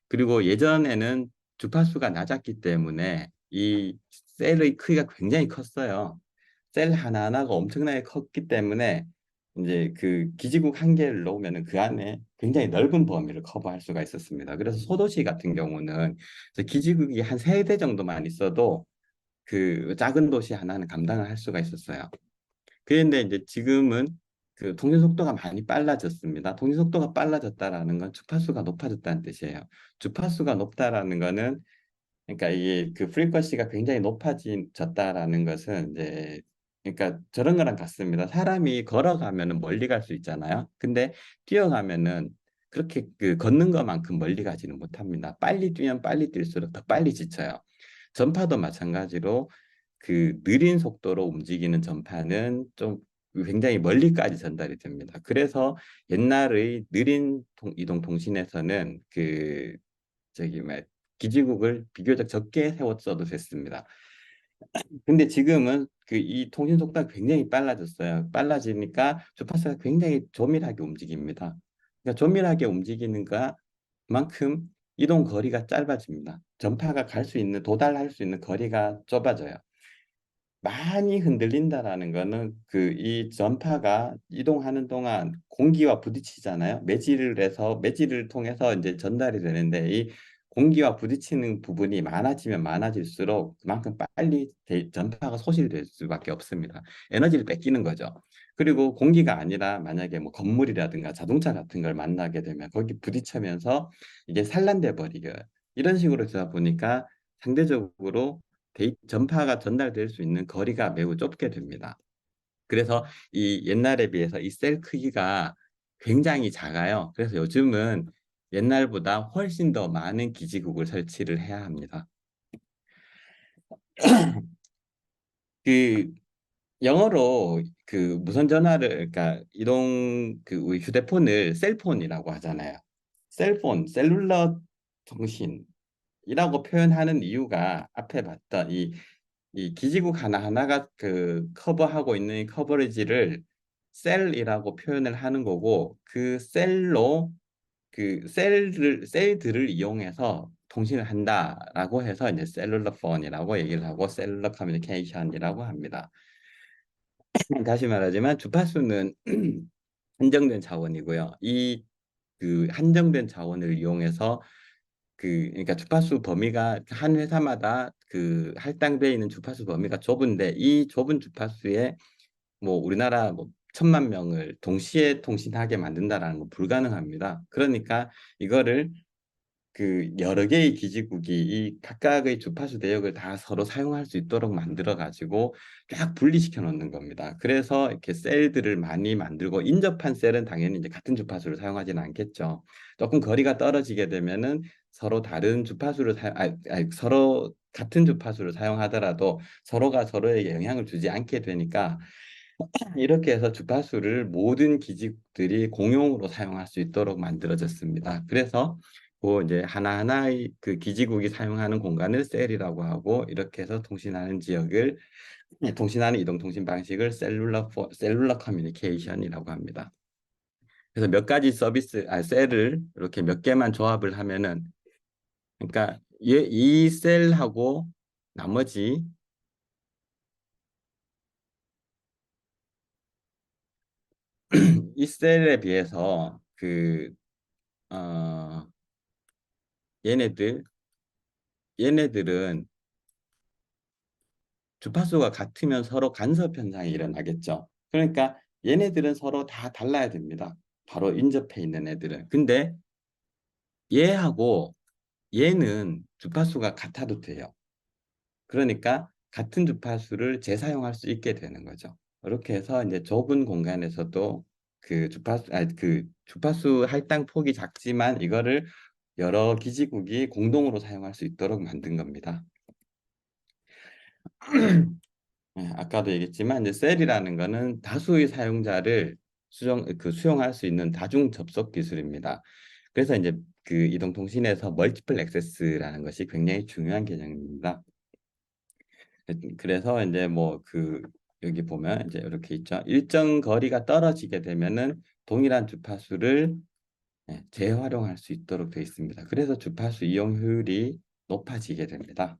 그리고 예전에는 주파수가 낮았기 때문에 이 셀의 크기가 굉장히 컸어요. 셀 하나하나가 엄청나게 컸기 때문에 이제 그 기지국 한 개를 놓으면 그 안에 굉장히 넓은 범위를 커버할 수가 있었습니다. 그래서 소도시 같은 경우는 기지국이 한 세 대 정도만 있어도 그 작은 도시 하나는 감당을 할 수가 있었어요. 그런데 이제 지금은 그 통신 속도가 많이 빨라졌습니다. 통신 속도가 빨라졌다라는 건 주파수가 높아졌다는 뜻이에요. 주파수가 높다라는 거는 그러니까 이게 그 프리퀀시가 굉장히 높아졌다라는 것은 이제 그러니까 저런 거랑 같습니다. 사람이 걸어가면은 멀리 갈 수 있잖아요. 근데 뛰어가면은 그렇게 그 걷는 것만큼 멀리 가지는 못합니다. 빨리 뛰면 빨리 뛸수록 더 빨리 지쳐요. 전파도 마찬가지로 그 느린 속도로 움직이는 전파는 좀 굉장히 멀리까지 전달이 됩니다. 그래서 옛날의 느린 이동 통신에서는 그 저기 뭐 기지국을 비교적 적게 세웠어도 됐습니다. 근데 지금은 그 이 통신 속도가 굉장히 빨라졌어요. 빨라지니까 주파수가 굉장히 조밀하게 움직입니다. 그러니까 조밀하게 움직이는 것만큼 이동 거리가 짧아집니다. 전파가 갈 수 있는 도달할 수 있는 거리가 좁아져요. 많이 흔들린다라는 거는 그 이 전파가 이동하는 동안 공기와 부딪히잖아요. 매질을 해서 매질을 통해서 이제 전달이 되는데 이 공기와 부딪히는 부분이 많아지면 많아질수록 그만큼 빨리 전파가 소실될 수밖에 없습니다. 에너지를 뺏기는 거죠. 그리고 공기가 아니라 만약에 뭐 건물이라든가 자동차 같은 걸 만나게 되면 거기 부딪히면서 이게 산란돼 버리고요. 이런 식으로 되다 보니까 상대적으로 전파가 전달될 수 있는 거리가 매우 좁게 됩니다. 그래서 이 옛날에 비해서 이 셀 크기가 굉장히 작아요. 그래서 요즘은 옛날보다 훨씬 더 많은 기지국을 설치를 해야 합니다. 그 영어로 그 무선 전화를 그러니까 우리 휴대폰을 셀폰이라고 하잖아요. 셀폰, 셀룰러 통신이라고 표현하는 이유가 앞에 봤던 이 기지국 하나하나가 그 커버하고 있는 이 커버리지를 셀이라고 표현을 하는 거고 그 셀로 셀들을 이용해서 통신을 한다라고 해서 이제 셀룰러 폰이라고 얘기를 하고 셀룰러 커뮤니케이션이라고 합니다. 다시 말하지만 주파수는 한정된 자원이고요. 이 그 한정된 자원을 이용해서 그러니까 주파수 범위가 한 회사마다 그 할당되어 있는 주파수 범위가 좁은데 이 좁은 주파수에 뭐 우리나라 뭐 1,000만 명을 동시에 통신하게 만든다라는 건 불가능합니다. 그러니까 이거를 그 여러 개의 기지국이 이 각각의 주파수 대역을 다 서로 사용할 수 있도록 만들어 가지고 쫙 분리시켜 놓는 겁니다. 그래서 이렇게 셀들을 많이 만들고 인접한 셀은 당연히 이제 같은 주파수를 사용하지는 않겠죠. 조금 거리가 떨어지게 되면은 서로 다른 주파수를 서로 같은 주파수를 사용하더라도 서로가 서로에게 영향을 주지 않게 되니까 이렇게 해서 주파수를 모든 기지국들이 공용으로 사용할 수 있도록 만들어졌습니다. 그래서 그 이제 하나하나의 그 기지국이 사용하는 공간을 셀이라고 하고 이렇게 해서 통신하는 지역을 통신하는 이동통신 방식을 셀룰러 커뮤니케이션이라고 합니다. 그래서 몇 가지 셀을 이렇게 몇 개만 조합을 하면은 그러니까 이 셀하고 나머지 이 셀에 비해서 어, 얘네들 얘네들은 주파수가 같으면 서로 간섭 현상이 일어나겠죠. 그러니까 얘네들은 서로 다 달라야 됩니다. 바로 인접해 있는 애들은. 근데 얘하고 얘는 주파수가 같아도 돼요. 그러니까 같은 주파수를 재사용할 수 있게 되는 거죠. 이렇게 해서 이제 좁은 공간에서도 그 주파수 할당 폭이 작지만 이거를 여러 기지국이 공동으로 사용할 수 있도록 만든 겁니다. 아까도 얘기했지만 이제 셀이라는 거는 다수의 사용자를 수용할 수 있는 다중 접속 기술입니다. 그래서 이제 그 이동통신에서 멀티플 액세스라는 것이 굉장히 중요한 개념입니다. 그래서 이제 뭐 여기 보면 이제 이렇게 있죠. 일정 거리가 떨어지게 되면은 동일한 주파수를 재활용할 수 있도록 되어 있습니다. 그래서 주파수 이용 효율이 높아지게 됩니다.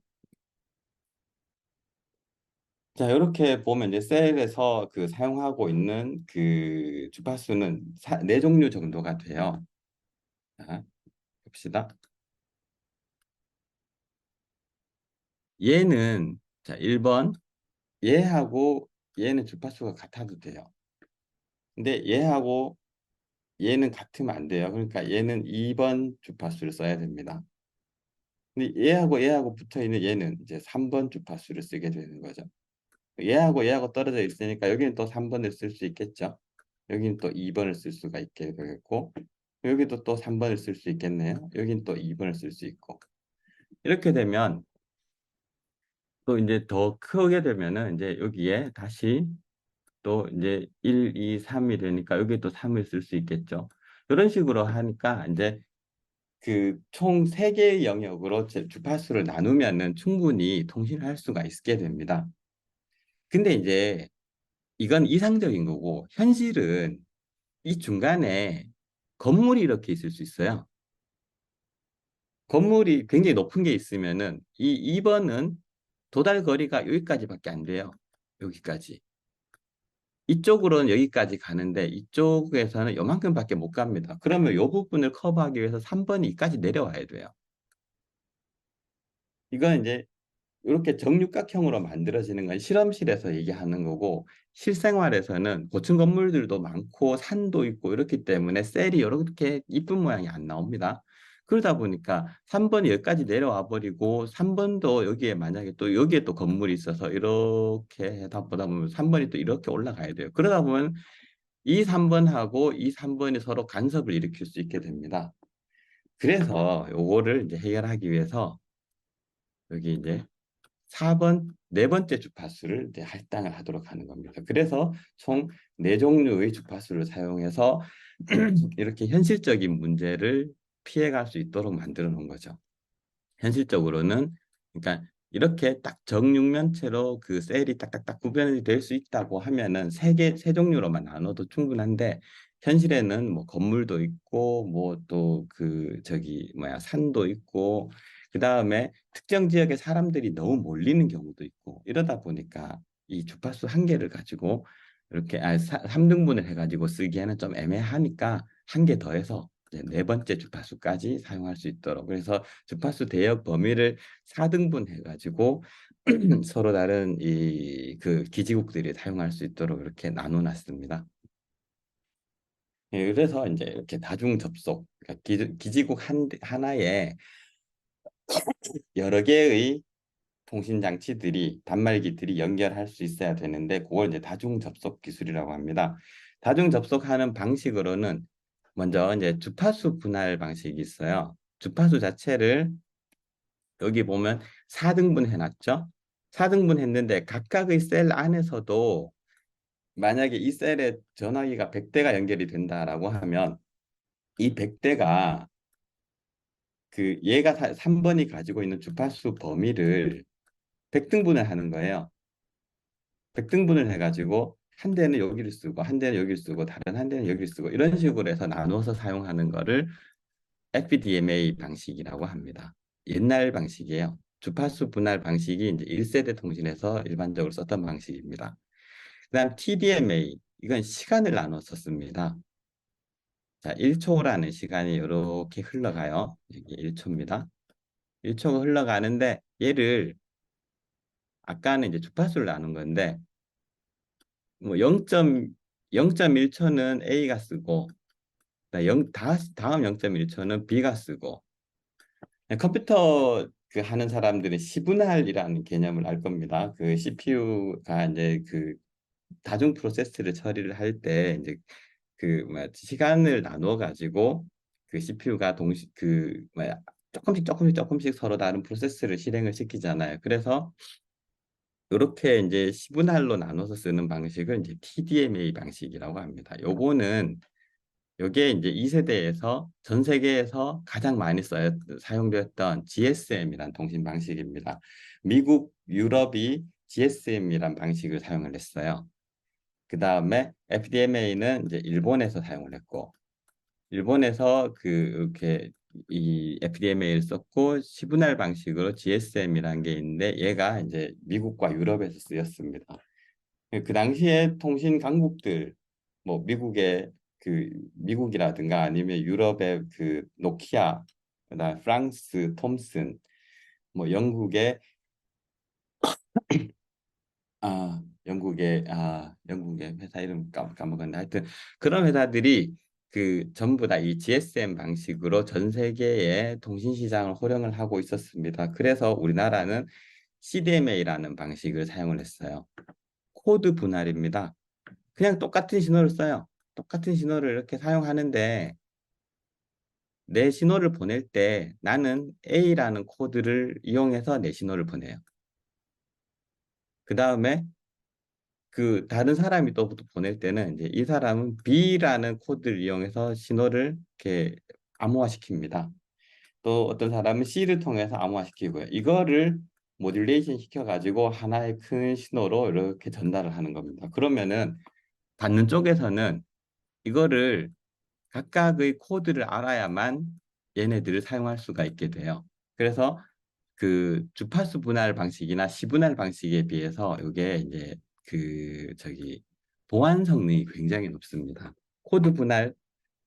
자, 이렇게 보면 이제 셀에서 그 사용하고 있는 그 주파수는 네 종류 정도가 돼요. 자, 봅시다. 얘는 자, 1번 얘하고 얘는 주파수가 같아도 돼요. 근데 얘하고 얘는 같으면 안 돼요. 그러니까 얘는 2번 주파수를 써야 됩니다. 근데 얘하고 붙어 있는 얘는 이제 3번 주파수를 쓰게 되는 거죠. 얘하고 떨어져 있으니까 여기는 또 3번을 쓸 수 있겠죠. 여기는 또 2번을 쓸 수가 있게 되겠고 여기도 또 3번을 쓸 수 있겠네요. 여기는 또 2번을 쓸 수 있고 이렇게 되면 또 이제 더 크게 되면은 이제 여기에 다시 또 이제 1, 2, 3이 되니까 여기 또 3을 쓸 수 있겠죠. 이런 식으로 하니까 이제 그 총 3개의 영역으로 주파수를 나누면은 충분히 통신을 할 수가 있게 됩니다. 근데 이제 이건 이상적인 거고 현실은 이 중간에 건물이 이렇게 있을 수 있어요. 건물이 굉장히 높은 게 있으면은 이 2번은 도달 거리가 여기까지밖에 안 돼요. 여기까지. 이쪽으로는 여기까지 가는데 이쪽에서는 요만큼밖에 못 갑니다. 그러면 이 부분을 커버하기 위해서 3번이 이까지 내려와야 돼요. 이건 이제 이렇게 정육각형으로 만들어지는 건 실험실에서 얘기하는 거고 실생활에서는 고층 건물들도 많고 산도 있고 이렇기 때문에 셀이 이렇게 이쁜 모양이 안 나옵니다. 그러다 보니까 3번이 여기까지 내려와 버리고 3번도 여기에 만약에 또 여기에 또 건물이 있어서 이렇게 하다 보다 보면 3번이 또 이렇게 올라가야 돼요. 그러다 보면 이 3번하고 이 3번이 서로 간섭을 일으킬 수 있게 됩니다. 그래서 요거를 이제 해결하기 위해서 여기 이제 4번, 네 번째 주파수를 이제 할당을 하도록 하는 겁니다. 그래서 총 네 종류의 주파수를 사용해서 이렇게 현실적인 문제를 피해갈 수 있도록 만들어 놓은 거죠. 현실적으로는 그러니까 이렇게 딱 정육면체로 그 셀이 딱딱딱 구별이 될 수 있다고 하면은 세 종류로만 나눠도 충분한데 현실에는 뭐 건물도 있고 뭐 또 그 저기 뭐야 산도 있고 그다음에 특정 지역에 사람들이 너무 몰리는 경우도 있고 이러다 보니까 이 주파수 한 개를 가지고 이렇게 3등분을 해가지고 쓰기에는 좀 애매하니까 한 개 더해서 이제 네 번째 주파수까지 사용할 수 있도록 그래서 주파수 대역 범위를 4등분 해가지고 서로 다른 이 그 기지국들이 사용할 수 있도록 이렇게 나눠놨습니다. 예, 그래서 이제 이렇게 다중 접속, 그러니까 기지국 하나에 여러 개의 통신 장치들이 단말기들이 연결할 수 있어야 되는데 그걸 이제 다중 접속 기술이라고 합니다. 다중 접속하는 방식으로는 먼저 이제 주파수 분할 방식이 있어요. 주파수 자체를 여기 보면 4등분 해놨죠? 4등분 했는데 각각의 셀 안에서도 만약에 이 셀에 전화기가 100대가 연결이 된다라고 하면 이 100대가 그 얘가 3번이 가지고 있는 주파수 범위를 100등분을 하는 거예요. 100등분을 해가지고 한 대는 여기를 쓰고 한 대는 여기를 쓰고 다른 한 대는 여기를 쓰고 이런 식으로 해서 나눠서 사용하는 거를 FDMA 방식이라고 합니다. 옛날 방식이에요. 주파수 분할 방식이 이제 1세대 통신에서 일반적으로 썼던 방식입니다. 그다음 TDMA 이건 시간을 나눠 썼습니다. 자, 1초라는 시간이 이렇게 흘러가요. 여기 1초입니다. 1초가 흘러가는데 얘를 아까는 이제 주파수를 나눈 건데 뭐 0.1초는 A가 쓰고 다음 0.1초는 B가 쓰고 컴퓨터 그 하는 사람들은 시분할이라는 개념을 알 겁니다. 그 CPU가 이제 그 다중 프로세스를 처리를 할 때 이제 그 뭐야 시간을 나눠 가지고 그 CPU가 동시 그 뭐야 조금씩 서로 다른 프로세스를 실행을 시키잖아요. 그래서 이렇게 이제 시분할로 나눠서 쓰는 방식을 이제 TDMA 방식이라고 합니다. 요거는 요게 이제 2세대에서 전 세계에서 가장 많이 사용되었던 GSM이란 통신 방식입니다. 미국, 유럽이 GSM이란 방식을 사용을 했어요. 그 다음에 FDMA는 이제 일본에서 사용을 했고, 일본에서 그 이렇게 이 FDMA를 썼고 시분할 방식으로 GSM이라는 게 있는데 얘가 이제 미국과 유럽에서 쓰였습니다. 그 당시에 통신 강국들 뭐 미국의 그 미국이라든가 아니면 유럽의 그 노키아 그다음 프랑스 톰슨 뭐 영국의 회사 이름 까먹었는데 하여튼 그런 회사들이 그 전부 다 이 GSM 방식으로 전 세계의 통신 시장을 호령을 하고 있었습니다. 그래서 우리나라는 CDMA라는 방식을 사용을 했어요. 코드 분할입니다. 그냥 똑같은 신호를 써요. 똑같은 신호를 이렇게 사용하는데 내 신호를 보낼 때 나는 A라는 코드를 이용해서 내 신호를 보내요. 그 다음에 그 다른 사람이 또 보낼 때는 이제 이 사람은 B라는 코드를 이용해서 신호를 이렇게 암호화시킵니다. 또 어떤 사람은 C를 통해서 암호화시키고요. 이거를 모듈레이션 시켜가지고 하나의 큰 신호로 이렇게 전달을 하는 겁니다. 그러면은 받는 쪽에서는 이거를 각각의 코드를 알아야만 얘네들을 사용할 수가 있게 돼요. 그래서 그 주파수 분할 방식이나 시분할 방식에 비해서 이게 이제 그 저기 보안 성능이 굉장히 높습니다. 코드 분할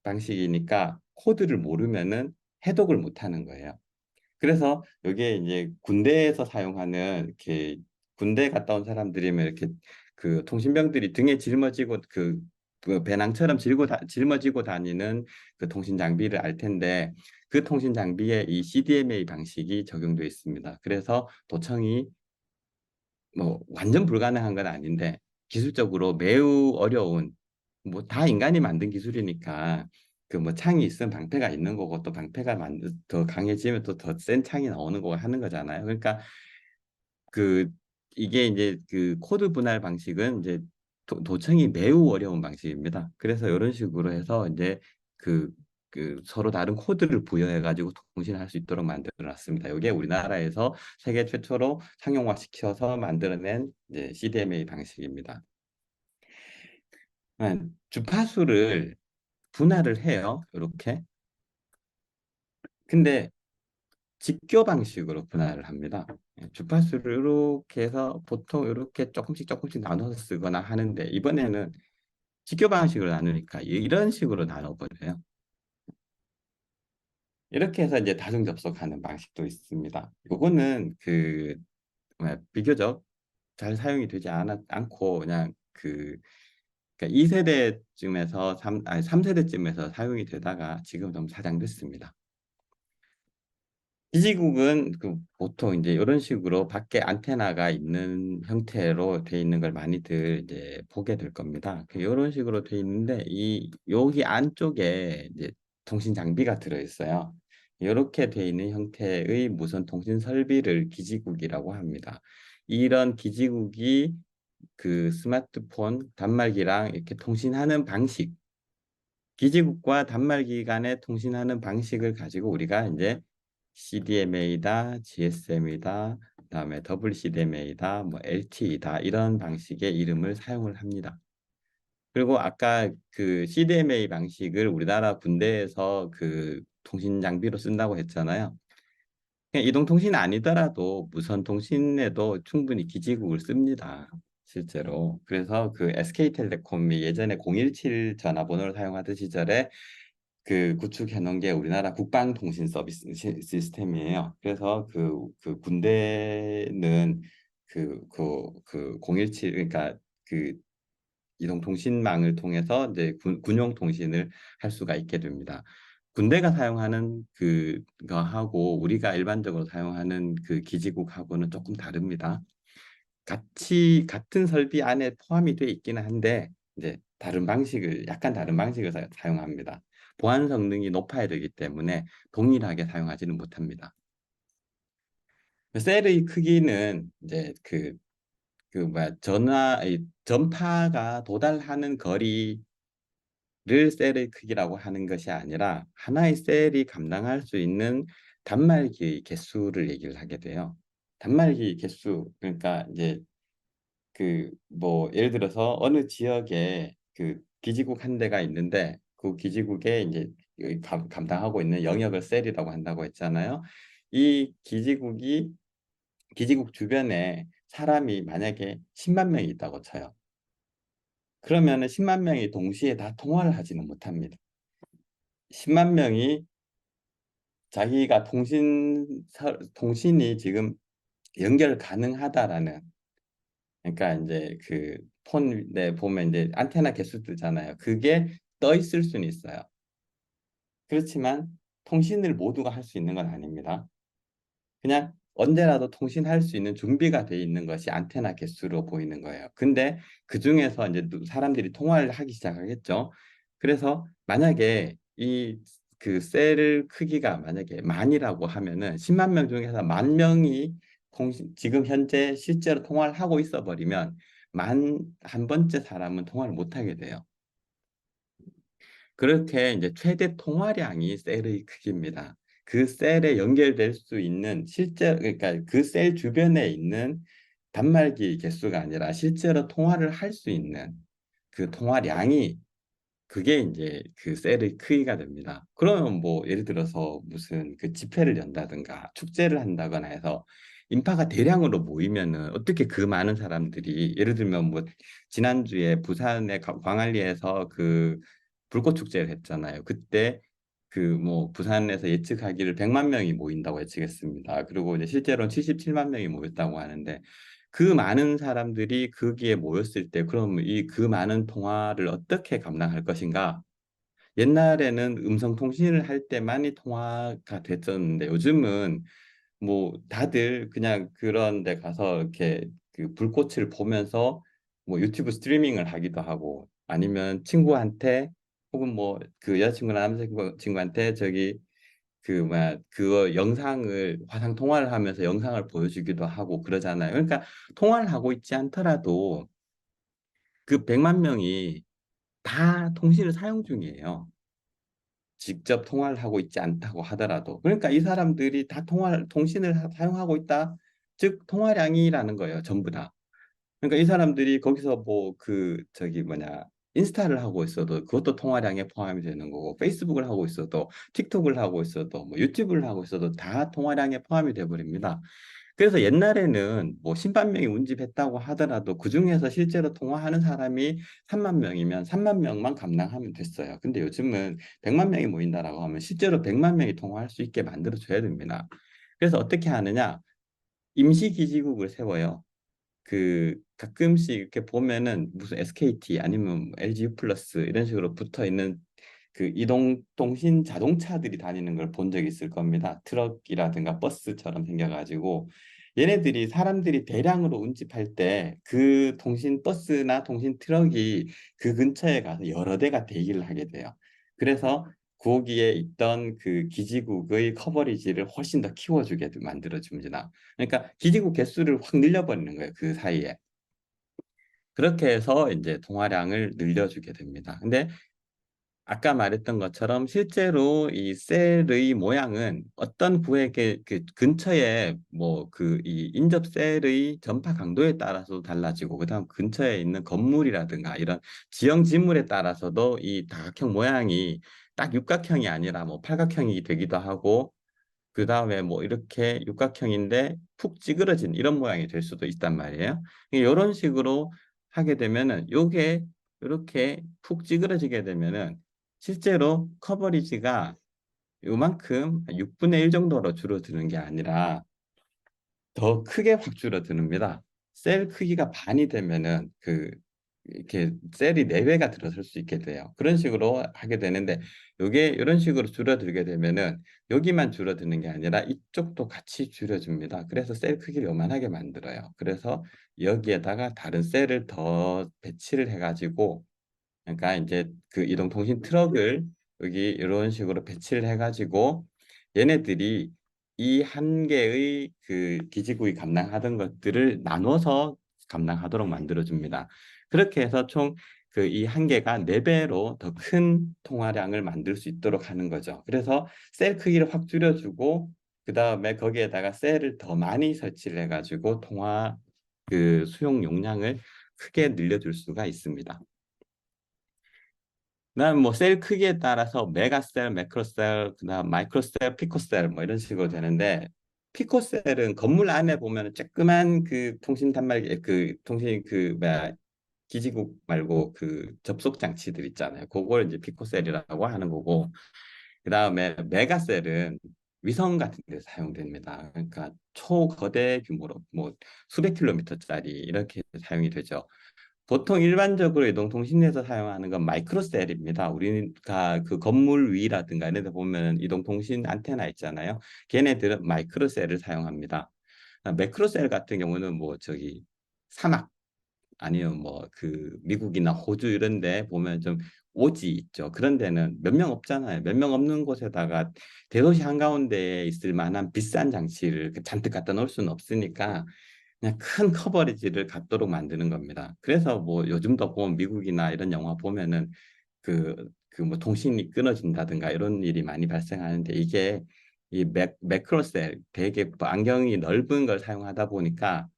방식이니까 코드를 모르면은 해독을 못 하는 거예요. 그래서 이게 이제 군대에서 사용하는 이렇게 군대 갔다 온 사람들이면 이렇게 그 통신병들이 등에 짊어지고 그 배낭처럼 짊어지고 다니는 그 통신 장비를 알 텐데 그 통신 장비에 이 CDMA 방식이 적용되어 있습니다. 그래서 도청이 뭐 완전 불가능한 건 아닌데 기술적으로 매우 어려운 뭐 다 인간이 만든 기술이니까 그 뭐 창이 있으면 방패가 있는 거고 또 방패가 더 강해지면 또 더 센 창이 나오는 거고 하는 거잖아요. 그러니까 그 이게 이제 그 코드 분할 방식은 이제 도청이 매우 어려운 방식입니다. 그래서 이런 식으로 해서 이제 그, 그 서로 다른 코드를 부여해 가지고 통신할 수 있도록 만들어 놨습니다. 이게 우리나라에서 세계 최초로 상용화 시켜서 만들어낸 이제 CDMA 방식입니다. 주파수를 분할을 해요. 이렇게. 근데 직교 방식으로 분할을 합니다. 주파수를 이렇게 해서 보통 이렇게 조금씩 조금씩 나눠서 쓰거나 하는데 이번에는 직교 방식으로 나누니까 이런 식으로 나눠버려요. 이렇게 해서 이제 다중 접속하는 방식도 있습니다. 요거는 그 비교적 잘 사용이 되지 않고 그냥 그러니까 2세대쯤에서 아니 3세대쯤에서 사용이 되다가 지금 좀 사장됐습니다. 기지국은 그 보통 이제 이런 식으로 밖에 안테나가 있는 형태로 돼 있는 걸 많이들 이제 보게 될 겁니다. 이런 식으로 돼 있는데 이 여기 안쪽에 이제 통신 장비가 들어 있어요. 이렇게 돼 있는 형태의 무선 통신 설비를 기지국이라고 합니다. 이런 기지국이 그 스마트폰 단말기랑 이렇게 통신하는 방식, 기지국과 단말기 간의 통신하는 방식을 가지고 우리가 이제 CDMA다, GSM이다, 그다음에 WCDMA다, 뭐 LTE다 이런 방식의 이름을 사용을 합니다. 그리고 아까 그 CDMA 방식을 우리나라 군대에서 그 통신 장비로 쓴다고 했잖아요. 그냥 이동통신 아니더라도 무선통신에도 충분히 기지국을 씁니다. 실제로. 그래서 그 SK텔레콤이 예전에 017 전화번호를 사용하던 시절에 그 구축해 놓은 게 우리나라 국방통신 서비스 시스템이에요. 그래서 그 군대는 017 그러니까 그 이동통신망을 통해서 이제 군용 통신을 할 수가 있게 됩니다. 군대가 사용하는 그거하고 우리가 일반적으로 사용하는 그 기지국하고는 조금 다릅니다. 같은 설비 안에 포함이 돼 있기는 한데 이제 약간 다른 방식을 사용합니다. 보안 성능이 높아야 되기 때문에 동일하게 사용하지는 못합니다. 셀의 크기는 이제 전파가 도달하는 거리를 셀의 크기라고 하는 것이 아니라 하나의 셀이 감당할 수 있는 단말기의 개수를 얘기를 하게 돼요. 단말기 개수, 그러니까 이제 뭐 예를 들어서 어느 지역에 그 기지국 한 대가 있는데 그 기지국에 이제 감당하고 있는 영역을 셀이라고 한다고 했잖아요. 이 기지국 주변에 사람이 만약에 10만 명이 있다고 쳐요. 그러면은 10만 명이 동시에 다 통화를 하지는 못합니다. 10만 명이 자기가 통신이 지금 연결 가능하다라는, 그러니까 이제 그 폰에 보면 이제 안테나 개수 뜨잖아요. 그게 떠 있을 수는 있어요. 그렇지만 통신을 모두가 할 수 있는 건 아닙니다. 그냥 언제라도 통신할 수 있는 준비가 돼 있는 것이 안테나 개수로 보이는 거예요. 근데 그 중에서 이제 사람들이 통화를 하기 시작하겠죠. 그래서 만약에 이 그 셀 크기가 만약에 만이라고 하면은 10만 명 중에서 만 명이 지금 현재 실제로 통화를 하고 있어 버리면 만 한 번째 사람은 통화를 못 하게 돼요. 그렇게 이제 최대 통화량이 셀의 크기입니다. 그 셀에 연결될 수 있는 실제 그러니까 그 셀 주변에 있는 단말기 개수가 아니라 실제로 통화를 할 수 있는 그 통화량이 그게 이제 그 셀의 크기가 됩니다. 그러면 뭐 예를 들어서 무슨 그 집회를 연다든가 축제를 한다거나 해서 인파가 대량으로 모이면은 어떻게 그 많은 사람들이 예를 들면 뭐 지난주에 부산의 광안리에서 그 불꽃 축제를 했잖아요. 그때 그 뭐 부산에서 예측하기를 100만 명이 모인다고 예측했습니다. 그리고 이제 실제로는 77만 명이 모였다고 하는데 그 많은 사람들이 거기에 모였을 때 그럼 이 그 많은 통화를 어떻게 감당할 것인가? 옛날에는 음성 통신을 할 때만이 통화가 됐었는데 요즘은 뭐 다들 그냥 그런 데 가서 이렇게 그 불꽃을 보면서 뭐 유튜브 스트리밍을 하기도 하고 아니면 친구한테 혹은 뭐 그 여자친구나 남자친구한테 저기 그 뭐야 그거 영상을 화상 통화를 하면서 영상을 보여주기도 하고 그러잖아요. 그러니까 통화를 하고 있지 않더라도 그 100만 명이 다 통신을 사용 중이에요. 직접 통화를 하고 있지 않다고 하더라도. 그러니까 이 사람들이 다 통신을 사용하고 있다. 즉 통화량이라는 거예요. 전부 다. 그러니까 이 사람들이 거기서 뭐 그 저기 뭐냐 인스타를 하고 있어도 그것도 통화량에 포함이 되는 거고 페이스북을 하고 있어도 틱톡을 하고 있어도 뭐 유튜브를 하고 있어도 다 통화량에 포함이 돼 버립니다. 그래서 옛날에는 뭐 10만 명이 운집했다고 하더라도 그중에서 실제로 통화하는 사람이 3만 명이면 3만 명만 감당하면 됐어요. 근데 요즘은 100만 명이 모인다라고 하면 실제로 100만 명이 통화할 수 있게 만들어 줘야 됩니다. 그래서 어떻게 하느냐? 임시기지국을 세워요. 그 가끔씩 이렇게 보면은 무슨 SKT 아니면 LG U 플러스 이런 식으로 붙어 있는 그 이동통신 자동차들이 다니는 걸 본 적이 있을 겁니다. 트럭이라든가 버스처럼 생겨가지고 얘네들이 사람들이 대량으로 운집할 때 그 통신 버스나 통신 트럭이 그 근처에 가서 여러 대가 대기를 하게 돼요. 그래서 거기에 있던 그 기지국의 커버리지를 훨씬 더 키워주게 만들어 줍니다. 그러니까 기지국 개수를 확 늘려버리는 거예요. 그 사이에. 그렇게 해서 이제 통화량을 늘려주게 됩니다. 근데 아까 말했던 것처럼 실제로 이 셀의 모양은 어떤 구획의 그 근처에 뭐 그 이 인접 셀의 전파 강도에 따라서 달라지고 그다음 근처에 있는 건물이라든가 이런 지형 지물에 따라서도 이 다각형 모양이 딱 육각형이 아니라 뭐 팔각형이 되기도 하고 그 다음에 뭐 이렇게 육각형인데 푹 찌그러진 이런 모양이 될 수도 있단 말이에요. 이런 식으로 하게 되면은 요게 이렇게 푹 찌그러지게 되면은 실제로 커버리지가 요만큼 6분의 1 정도로 줄어드는 게 아니라 더 크게 확 줄어듭니다. 셀 크기가 반이 되면은 그 이렇게 셀이 4배가 들어설 수 있게 돼요. 그런 식으로 하게 되는데 이게 이런 식으로 줄어들게 되면은 여기만 줄어드는 게 아니라 이쪽도 같이 줄여줍니다. 그래서 셀 크기를 요만하게 만들어요. 그래서 여기에다가 다른 셀을 더 배치를 해가지고 그러니까 이제 그 이동통신 트럭을 여기 이런 식으로 배치를 해가지고 얘네들이 이 한 개의 그 기지국이 감당하던 것들을 나눠서 감당하도록 만들어줍니다. 그렇게 해서 총 그 이 한 개가 4배로 더 큰 통화량을 만들 수 있도록 하는 거죠. 그래서 셀 크기를 확 줄여주고 그 다음에 거기에다가 셀을 더 많이 설치를 해가지고 통화 그 수용 용량을 크게 늘려줄 수가 있습니다. 그다음 뭐 셀 크기에 따라서 메가셀, 매크로셀, 그다음 마이크로셀, 피코셀 뭐 이런 식으로 되는데 피코셀은 건물 안에 보면 조그만 그 통신 단말기 그 통신 그 뭐야 기지국 말고 그 접속 장치들 있잖아요. 그걸 이제 피코셀이라고 하는 거고 그다음에 메가셀은 위성 같은 데 사용됩니다. 그러니까 초거대 규모로 뭐 수백 킬로미터짜리 이렇게 사용이 되죠. 보통 일반적으로 이동통신에서 사용하는 건 마이크로셀입니다. 우리가 그 건물 위라든가 이런 데 보면 이동통신 안테나 있잖아요. 걔네들은 마이크로셀을 사용합니다. 매크로셀 같은 경우는 뭐 저기 사막 아니면 뭐 그 미국이나 호주 이런 데 보면 좀 오지 있죠. 그런 데는 몇 명 없잖아요. 몇 명 없는 곳에다가 대도시 한가운데에 있을 만한 비싼 장치를 잔뜩 갖다 놓을 수는 없으니까 그냥 큰 커버리지를 갖도록 만드는 겁니다. 그래서 뭐 요즘도 보면 미국이나 이런 영화 보면은 뭐 통신이 끊어진다든가 이런 일이 많이 발생하는데 이게 이 매크로셀 되게 뭐 안경이 넓은 걸 사용하다 보니까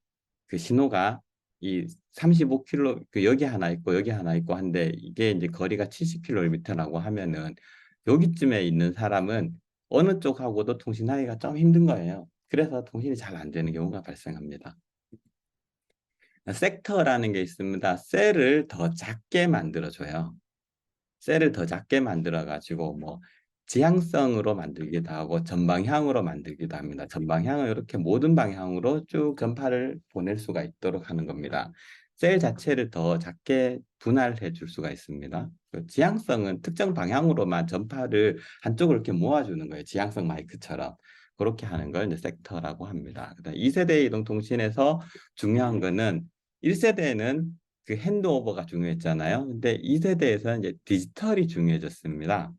그 신호가 이 35km 그 여기 하나 있고 여기 하나 있고 한데 이게 이제 거리가 70km라고 하면은 여기쯤에 있는 사람은 어느 쪽하고도 통신하기가 좀 힘든 거예요. 그래서 통신이 잘 안 되는 경우가 발생합니다. 섹터라는 게 있습니다. 셀을 더 작게 만들어줘요. 셀을 더 작게 만들어 가지고 뭐 지향성으로 만들기도 하고 전방향으로 만들기도 합니다. 전방향은 이렇게 모든 방향으로 쭉 전파를 보낼 수가 있도록 하는 겁니다. 셀 자체를 더 작게 분할해 줄 수가 있습니다. 그 지향성은 특정 방향으로만 전파를 한쪽으로 이렇게 모아주는 거예요. 지향성 마이크처럼. 그렇게 하는 걸 이제 섹터라고 합니다. 그다음 2세대 이동통신에서 중요한 거는 1세대는 그 핸드오버가 중요했잖아요. 근데 2세대에서는 이제 디지털이 중요해졌습니다.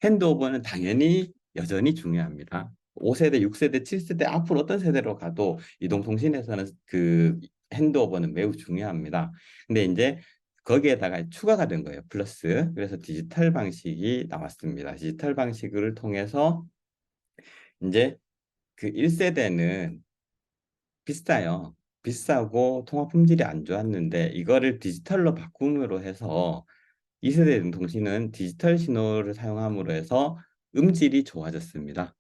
핸드오버는 당연히 여전히 중요합니다. 5세대, 6세대, 7세대 앞으로 어떤 세대로 가도 이동통신에서는 그 핸드오버는 매우 중요합니다. 근데 이제 거기에다가 추가가 된 거예요. 플러스. 그래서 디지털 방식이 나왔습니다. 디지털 방식을 통해서 이제 그 1세대는 비싸요. 비싸고 통화 품질이 안 좋았는데 이거를 디지털로 바꿈으로 해서 2세대 통신은 디지털 신호를 사용함으로 해서 음질이 좋아졌습니다.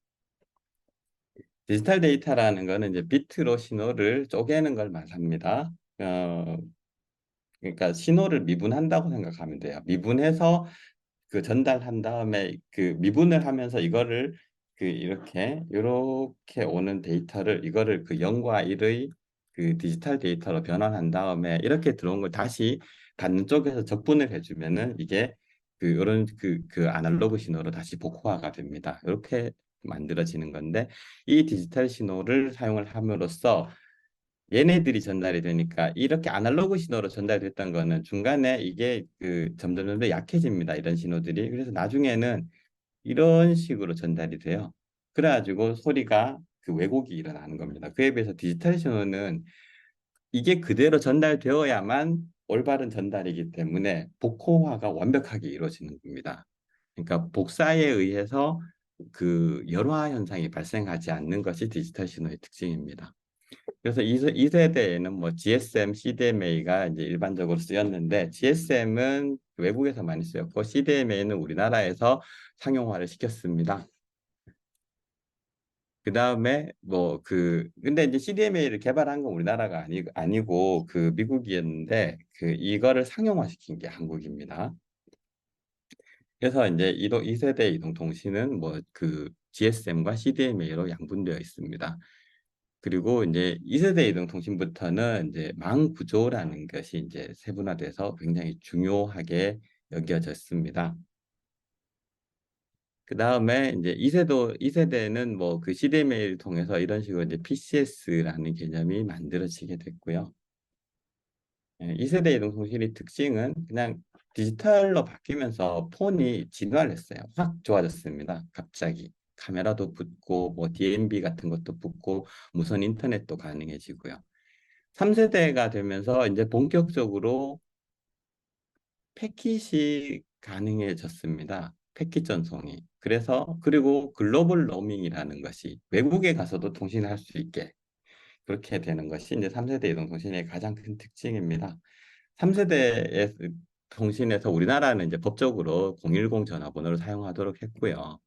디지털 데이터라는 거는 이제 비트로 신호를 쪼개는 걸 말합니다. 그러니까 신호를 미분한다고 생각하면 돼요. 미분해서 그 전달한 다음에 그 미분을 하면서 이거를 그 이렇게 오는 데이터를 이거를 그 0과 1의 그 디지털 데이터로 변환한 다음에 이렇게 들어온 걸 다시 받는 쪽에서 적분을 해주면은 이게 그 이런 그 아날로그 신호로 다시 복호화가 됩니다. 이렇게 만들어지는 건데 이 디지털 신호를 사용을 함으로써 얘네들이 전달이 되니까 이렇게 아날로그 신호로 전달됐던 거는 중간에 이게 그 점점 약해집니다. 이런 신호들이. 그래서 나중에는 이런 식으로 전달이 돼요. 그래가지고 소리가 그 왜곡이 일어나는 겁니다. 그에 비해서 디지털 신호는 이게 그대로 전달되어야만 올바른 전달이기 때문에 복호화가 완벽하게 이루어지는 겁니다. 그러니까 복사에 의해서 그 열화 현상이 발생하지 않는 것이 디지털 신호의 특징입니다. 그래서 2세대에는 뭐 GSM, CDMA가 이제 일반적으로 쓰였는데 GSM은 외국에서 많이 쓰였고 CDMA는 우리나라에서 상용화를 시켰습니다. 그 다음에 뭐 근데 이제 CDMA를 개발한 건 우리나라가 아니고 그 미국이었는데 그 이거를 상용화시킨 게 한국입니다. 그래서 이제 2세대 이동통신은 뭐 그 GSM과 CDMA로 양분되어 있습니다. 그리고 이제 2세대 이동통신부터는 이제 망 구조라는 것이 이제 세분화돼서 굉장히 중요하게 여겨졌습니다. 그 다음에 이제 2세대는 뭐 그 CDMA를 통해서 이런 식으로 이제 PCS라는 개념이 만들어지게 됐고요. 2세대 이동통신의 특징은 그냥 디지털로 바뀌면서 폰이 진화를 했어요. 확 좋아졌습니다. 갑자기. 카메라도 붙고 뭐 DMB 같은 것도 붙고 무선 인터넷도 가능해지고요. 3세대가 되면서 이제 본격적으로 패킷이 가능해졌습니다. 패킷 전송이. 그래서 그리고 글로벌 로밍이라는 것이 외국에 가서도 통신할 수 있게 그렇게 되는 것이 이제 3세대 이동통신의 가장 큰 특징입니다. 3세대 통신에서 우리나라는 이제 법적으로 010 전화번호를 사용하도록 했고요.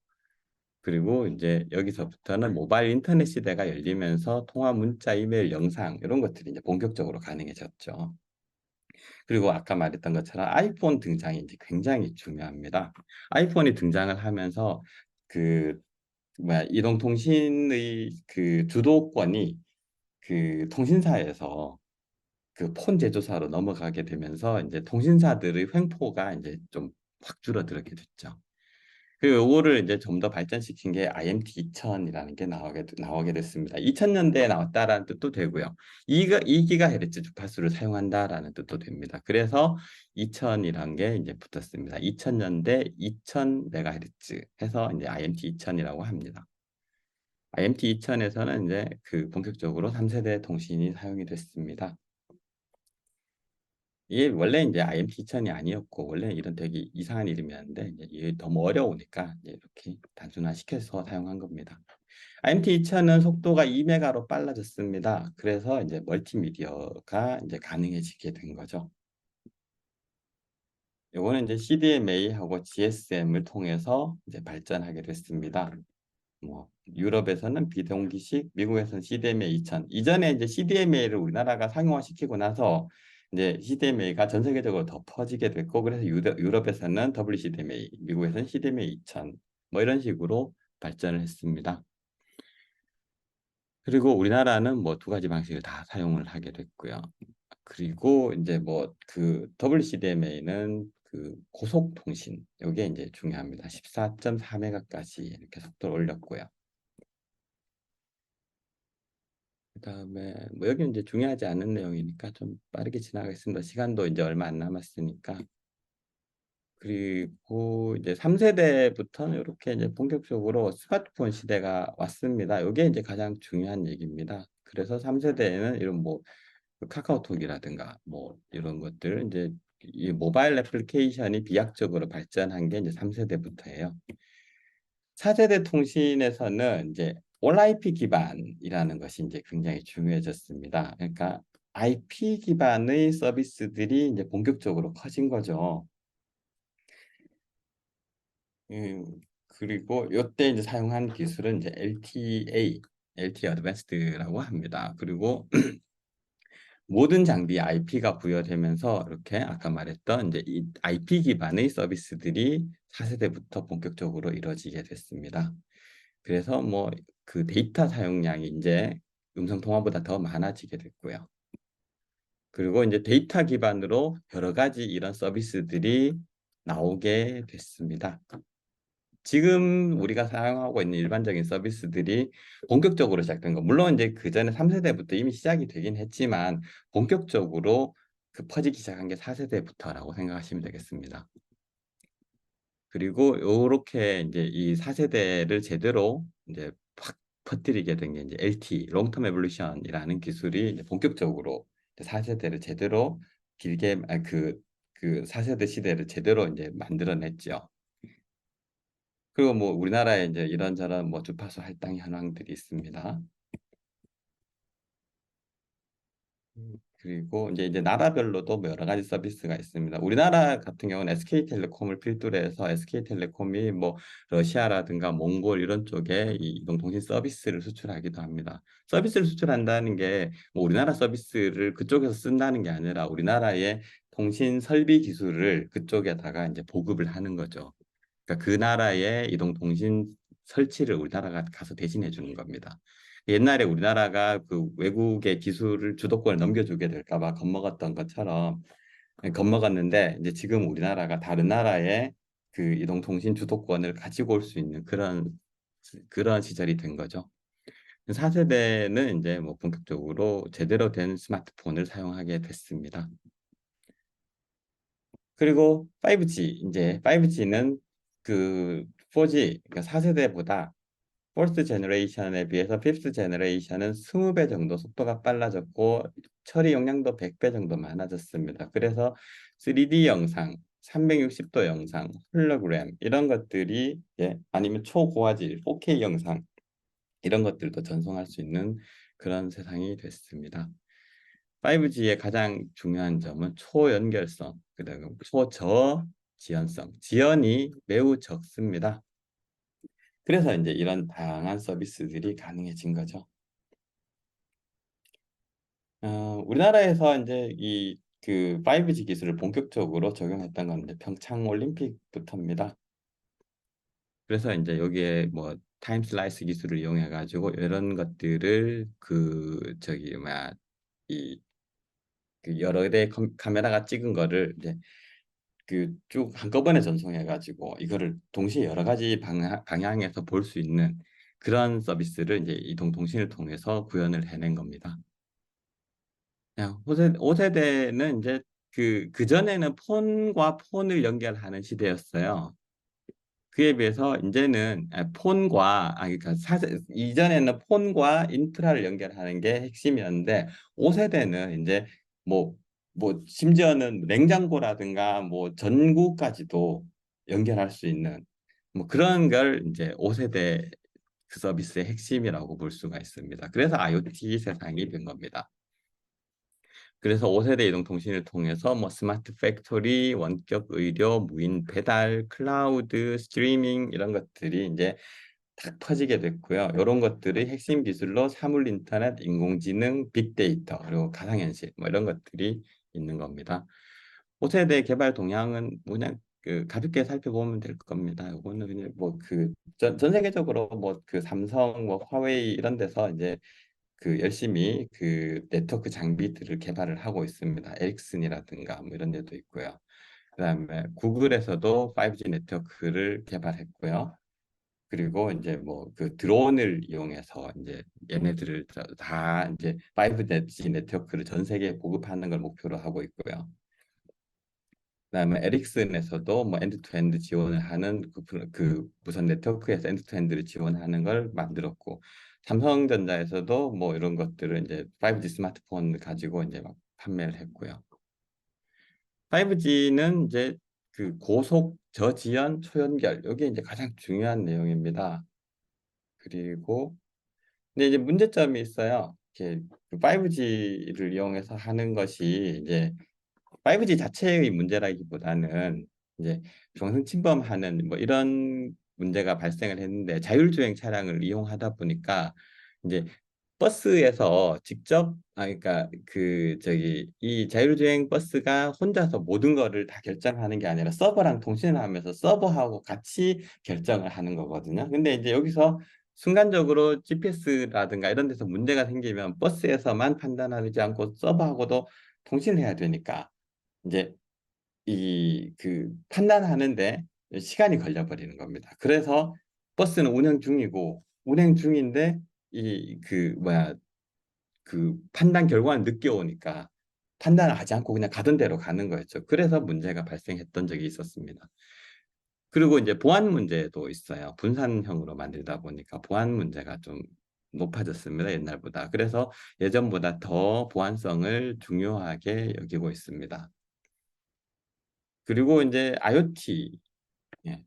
그리고 이제 여기서부터는 모바일 인터넷 시대가 열리면서 통화, 문자, 이메일, 영상 이런 것들이 이제 본격적으로 가능해졌죠. 그리고 아까 말했던 것처럼 아이폰 등장이 이제 굉장히 중요합니다. 아이폰이 등장을 하면서 그 이동통신의 그 주도권이 그 통신사에서 그 폰 제조사로 넘어가게 되면서 이제 통신사들의 횡포가 이제 좀 확 줄어들게 됐죠. 그 요거를 이제 좀 더 발전시킨 게 IMT 2000이라는 게 나오게 됐습니다. 2000년대에 나왔다라는 뜻도 되고요. 2기가헤르츠 주파수를 사용한다라는 뜻도 됩니다. 그래서 2000이라는 게 이제 붙었습니다. 2000년대 2000메가헤르츠 해서 이제 IMT 2000이라고 합니다. IMT 2000에서는 이제 그 본격적으로 3세대 통신이 사용이 됐습니다. 이게 원래 이제 IMT 2000이 아니었고 원래 이런 되게 이상한 이름이었는데 이제 이게 너무 어려우니까 이제 이렇게 단순화시켜서 사용한 겁니다. IMT 2000은 속도가 2메가로 빨라졌습니다. 그래서 이제 멀티미디어가 이제 가능해지게 된 거죠. 요거는 이제 CDMA하고 GSM을 통해서 이제 발전하게 됐습니다. 뭐 유럽에서는 비동기식, 미국에서는 CDMA 2000. 이전에 이제 CDMA를 우리나라가 상용화시키고 나서 이제 CDMA가 전 세계적으로 더 퍼지게 됐고 그래서 유럽에서는 WCDMA, 미국에서는 CDMA 2000. 뭐 이런 식으로 발전을 했습니다. 그리고 우리나라는 뭐 두 가지 방식을 다 사용을 하게 됐고요. 그리고 이제 뭐 그 WCDMA는 그 고속 통신 이게 이제 중요합니다. 14.4메가까지 이렇게 속도를 올렸고요. 그다음에 뭐 여기는 이제 중요하지 않은 내용이니까 좀 빠르게 지나가겠습니다. 시간도 이제 얼마 안 남았으니까. 그리고 이제 3세대부터는 이렇게 이제 본격적으로 스마트폰 시대가 왔습니다. 이게 이제 가장 중요한 얘기입니다. 그래서 3세대에는 이런 뭐 카카오톡이라든가 뭐 이런 것들 이제 이 모바일 애플리케이션이 비약적으로 발전한 게 이제 3세대부터예요. 4세대 통신에서는 이제 All IP 기반이라는 것이 이제 굉장히 중요해졌습니다. 그러니까 IP 기반의 서비스들이 이제 본격적으로 커진 거죠. 음, 그리고 이때 이제 사용한 기술은 이제 LTE Advanced라고 합니다. 그리고 모든 장비에 IP가 부여되면서 이렇게 아까 말했던 이제 이 IP 기반의 서비스들이 4세대부터 본격적으로 이루어지게 됐습니다. 그래서 뭐 그 데이터 사용량이 이제 음성 통화보다 더 많아지게 됐고요. 그리고 이제 데이터 기반으로 여러 가지 이런 서비스들이 나오게 됐습니다. 지금 우리가 사용하고 있는 일반적인 서비스들이 본격적으로 시작된 거. 물론 이제 그 전에 3세대부터 이미 시작이 되긴 했지만 본격적으로 그 퍼지기 시작한 게 4세대부터라고 생각하시면 되겠습니다. 그리고 요렇게 이제 이 4세대를 제대로 이제 확 퍼뜨리게 된 게 이제 LTE, 롱텀 에볼루션이라는 기술이 이제 본격적으로 4세대를 제대로 길게 그 4세대 시대를 제대로 이제 만들어냈죠. 그리고 뭐 우리나라에 이제 이런저런 뭐 주파수 할당 현황들이 있습니다. 그리고 이제 나라별로도 뭐 여러 가지 서비스가 있습니다. 우리나라 같은 경우는 SK텔레콤을 필두로 해서 SK텔레콤이 뭐 러시아라든가 몽골 이런 쪽에 이 이동통신 서비스를 수출하기도 합니다. 서비스를 수출한다는 게 뭐 우리나라 서비스를 그쪽에서 쓴다는 게 아니라 우리나라의 통신 설비 기술을 그쪽에다가 이제 보급을 하는 거죠. 그러니까 그 나라의 이동통신 설치를 우리나라가 가서 대신해 주는 겁니다. 옛날에 우리나라가 그 외국의 기술을 주도권을 넘겨주게 될까 봐 겁먹었던 것처럼 겁먹었는데 이제 지금 우리나라가 다른 나라의 그 이동통신 주도권을 가지고 올 수 있는 그런 시절이 된 거죠. 4세대는 이제 뭐 본격적으로 제대로 된 스마트폰을 사용하게 됐습니다. 그리고 5G 이제 5G는 그 4G 그러니까 4세대보다 포스트 제너레이션에 비해서 피프스 제너레이션은 20배 정도 속도가 빨라졌고 처리 용량도 100배 정도 많아졌습니다. 그래서 3D 영상, 360도 영상, 홀로그램 이런 것들이 아니면 초고화질 4K 영상 이런 것들도 전송할 수 있는 그런 세상이 됐습니다. 5G의 가장 중요한 점은 초연결성, 그다음에 초저지연성, 지연이 매우 적습니다. 그래서 이제 이런 다양한 서비스들이 가능해진 거죠. 우리나라에서 이제 이 그 5G 기술을 본격적으로 적용했던 건 이제 평창 올림픽부터입니다. 그래서 이제 여기에 뭐 타임 슬라이스 기술을 이용해 가지고 이런 것들을 그 저기 뭐야 이 그 여러 대의 카메라가 찍은 거를 이제 그 쭉 한꺼번에 전송해 가지고 이거를 동시에 여러 가지 방향에서 볼 수 있는 그런 서비스를 이제 이동통신을 통해서 구현을 해낸 겁니다. 그냥 5세대는 이제 그 전에는 폰과 폰을 연결하는 시대였어요. 그에 비해서 이제는 폰과 그러니까 이전에는 폰과 인프라를 연결하는 게 핵심이었는데 5세대는 이제 뭐 심지어는 냉장고라든가 뭐 전구까지도 연결할 수 있는 뭐 그런 걸 이제 5세대 그 서비스의 핵심이라고 볼 수가 있습니다. 그래서 IoT 세상이 된 겁니다. 그래서 5세대 이동통신을 통해서 뭐 스마트 팩토리, 원격 의료, 무인 배달, 클라우드, 스트리밍 이런 것들이 이제 탁 퍼지게 됐고요. 이런 것들의 핵심 기술로 사물 인터넷, 인공지능, 빅데이터, 그리고 가상현실 뭐 이런 것들이 있는 겁니다. 5세대 개발 동향은 그냥 그 가볍게 살펴보면 될 겁니다. 이거는 그냥 뭐 그 전 세계적으로 뭐 그 삼성, 뭐 화웨이 이런 데서 이제 그 열심히 그 네트워크 장비들을 개발을 하고 있습니다. 에릭슨이라든가 뭐 이런 데도 있고요. 그다음에 구글에서도 5G 네트워크를 개발했고요. 그리고 이제 뭐 그 드론을 이용해서 이제 얘네들을 다 이제 5G 네트워크를 전 세계에 보급하는 걸 목표로 하고 있고요. 그다음에 에릭슨에서도 뭐 엔드투엔드 지원을 하는 그 무선 네트워크에서 엔드투엔드를 지원하는 걸 만들었고 삼성전자에서도 뭐 이런 것들을 이제 5G 스마트폰을 가지고 이제 막 판매를 했고요. 5G는 이제 그 고속 저지연 초연결 이게 이제 가장 중요한 내용입니다. 그리고 근데 이제 문제점이 있어요. 이렇게 5G를 이용해서 하는 것이 이제 5G 자체의 문제라기보다는 이제 정상 침범하는 뭐 이런 문제가 발생을 했는데 자율주행 차량을 이용하다 보니까 이제 버스에서 직접 그러니까 그 저기 이 자율주행 버스가 혼자서 모든 거를 다 결정하는 게 아니라 서버랑 통신을 하면서 서버하고 같이 결정을 하는 거거든요. 근데 이제 여기서 순간적으로 GPS라든가 이런 데서 문제가 생기면 버스에서만 판단하지 않고 서버하고도 통신을 해야 되니까 이제 이 그 판단하는데 시간이 걸려버리는 겁니다. 그래서 버스는 운행 중이고 운행 중인데 이 그 뭐야 그 판단 결과는 늦게 오니까 판단을 하지 않고 그냥 가던 대로 가는 거였죠. 그래서 문제가 발생했던 적이 있었습니다. 그리고 이제 보안 문제도 있어요. 분산형으로 만들다 보니까 보안 문제가 좀 높아졌습니다. 옛날보다. 그래서 예전보다 더 보안성을 중요하게 여기고 있습니다. 그리고 이제 IoT,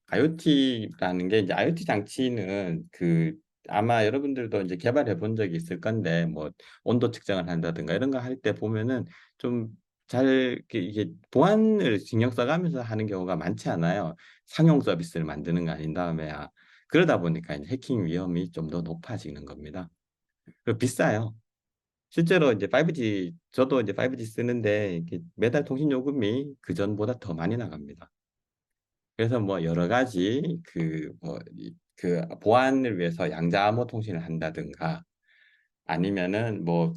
IoT라는 게 이제 IoT 장치는 그 아마 여러분들도 이제 개발해 본 적이 있을 건데 뭐 온도 측정을 한다든가 이런 거 할 때 보면은 좀 잘 이게 보안을 신경 써가면서 하는 경우가 많지 않아요. 상용 서비스를 만드는 거 아닌 다음에야 그러다 보니까 이제 해킹 위험이 좀 더 높아지는 겁니다. 그리고 비싸요. 실제로 이제 5G 저도 이제 5G 쓰는데 이게 매달 통신 요금이 그 전보다 더 많이 나갑니다. 그래서 뭐 여러 가지 그 보안을 위해서 양자 암호 통신을 한다든가 아니면은 뭐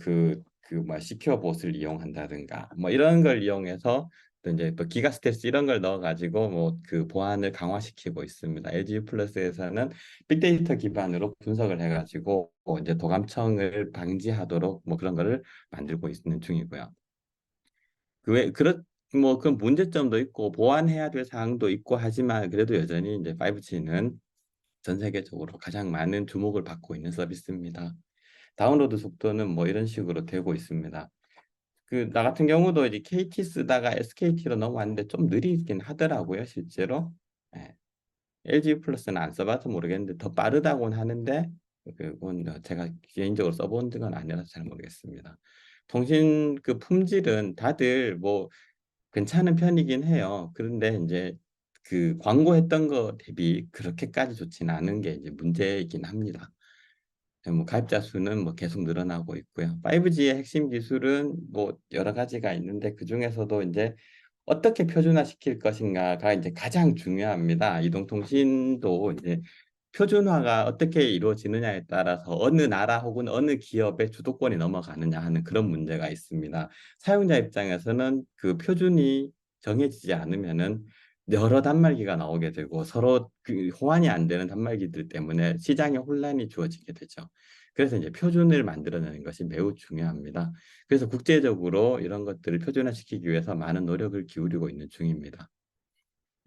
시큐어 봇을 이용한다든가 뭐 이런 걸 이용해서 또 이제 또 기가 스텔스 이런 걸 넣어가지고 뭐 그 보안을 강화시키고 있습니다. LG 플러스에서는 빅데이터 기반으로 분석을 해가지고 뭐 이제 도감청을 방지하도록 뭐 그런 거를 만들고 있는 중이고요. 그 문제점도 있고 보완해야 될 사항도 있고 하지만 그래도 여전히 이제 5G는 전 세계적으로 가장 많은 주목을 받고 있는 서비스입니다. 다운로드 속도는 뭐 이런 식으로 되고 있습니다. 그 나 같은 경우도 이제 KT 쓰다가 SKT로 넘어왔는데 좀 느리긴 하더라고요, 실제로. 예. LG 플러스는 안 써봐서 모르겠는데 더 빠르다고는 하는데 그건 제가 개인적으로 써본 적은 아니라서 잘 모르겠습니다. 통신 그 품질은 다들 뭐 괜찮은 편이긴 해요. 그런데 이제 그 광고했던 거 대비 그렇게까지 좋지는 않은 게 이제 문제이긴 합니다. 뭐 가입자 수는 뭐 계속 늘어나고 있고요. 5G의 핵심 기술은 뭐 여러 가지가 있는데 그 중에서도 이제 어떻게 표준화시킬 것인가가 이제 가장 중요합니다. 이동통신도 이제 표준화가 어떻게 이루어지느냐에 따라서 어느 나라 혹은 어느 기업의 주도권이 넘어가느냐 하는 그런 문제가 있습니다. 사용자 입장에서는 그 표준이 정해지지 않으면은 여러 단말기가 나오게 되고 서로 그 호환이 안 되는 단말기들 때문에 시장에 혼란이 주어지게 되죠. 그래서 이제 표준을 만들어내는 것이 매우 중요합니다. 그래서 국제적으로 이런 것들을 표준화시키기 위해서 많은 노력을 기울이고 있는 중입니다.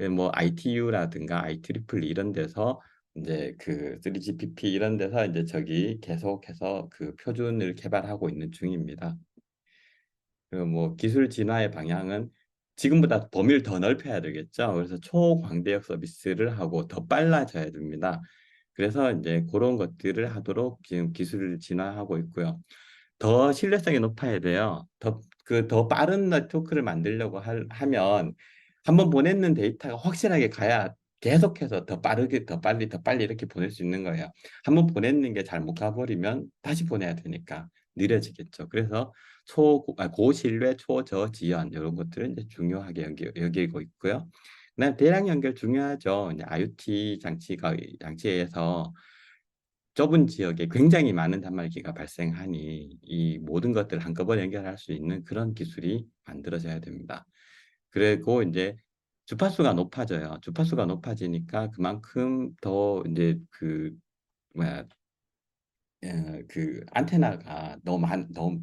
뭐 ITU라든가 IEEE 이런 데서 이제 그 3GPP 이런 데서 이제 저기 계속해서 그 표준을 개발하고 있는 중입니다. 그 뭐 기술 진화의 방향은 지금보다 범위를 더 넓혀야 되겠죠. 그래서 초광대역 서비스를 하고 더 빨라져야 됩니다. 그래서 이제 그런 것들을 하도록 지금 기술을 진화하고 있고요. 더 신뢰성이 높아야 돼요. 더 빠른 네트워크를 만들려고 하면 한번 보냈는 데이터가 확실하게 가야 계속해서 더 빠르게, 더 빨리, 더 빨리 이렇게 보낼 수 있는 거예요. 한번 보냈는 게 잘 못 가버리면 다시 보내야 되니까 느려지겠죠. 그래서 고신뢰, 초저지연 이런 것들은 이제 중요하게 여기고 있고요. 그다음 대량 연결 중요하죠. 이제 IoT 장치에서 좁은 지역에 굉장히 많은 단말기가 발생하니 이 모든 것들을 한꺼번에 연결할 수 있는 그런 기술이 만들어져야 됩니다. 그리고 이제 주파수가 높아져요. 주파수가 높아지니까 그만큼 더 이제 그 뭐야 그 안테나가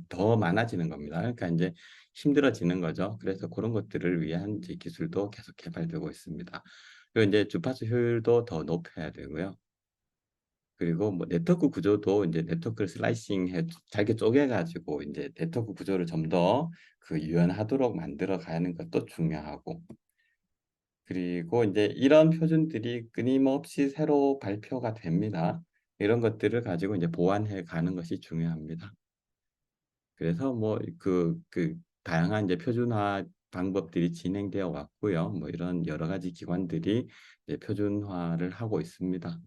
더 많아지는 겁니다. 그러니까 이제 힘들어지는 거죠. 그래서 그런 것들을 위한 이제 기술도 계속 개발되고 있습니다. 그리고 이제 주파수 효율도 더 높여야 되고요. 그리고 뭐 네트워크 구조도 이제 네트워크를 슬라이싱해 잘게 쪼개가지고 이제 네트워크 구조를 좀 더 그 유연하도록 만들어 가는 것도 중요하고 그리고 이제 이런 표준들이 끊임없이 새로 발표가 됩니다. 이런 것들을 가지고 이제 보완해 가는 것이 중요합니다. 그래서 뭐 다양한 이제 표준화 방법들이 진행되어 왔고요. 뭐 이런 여러 가지 기관들이 이제 표준화를 하고 있습니다.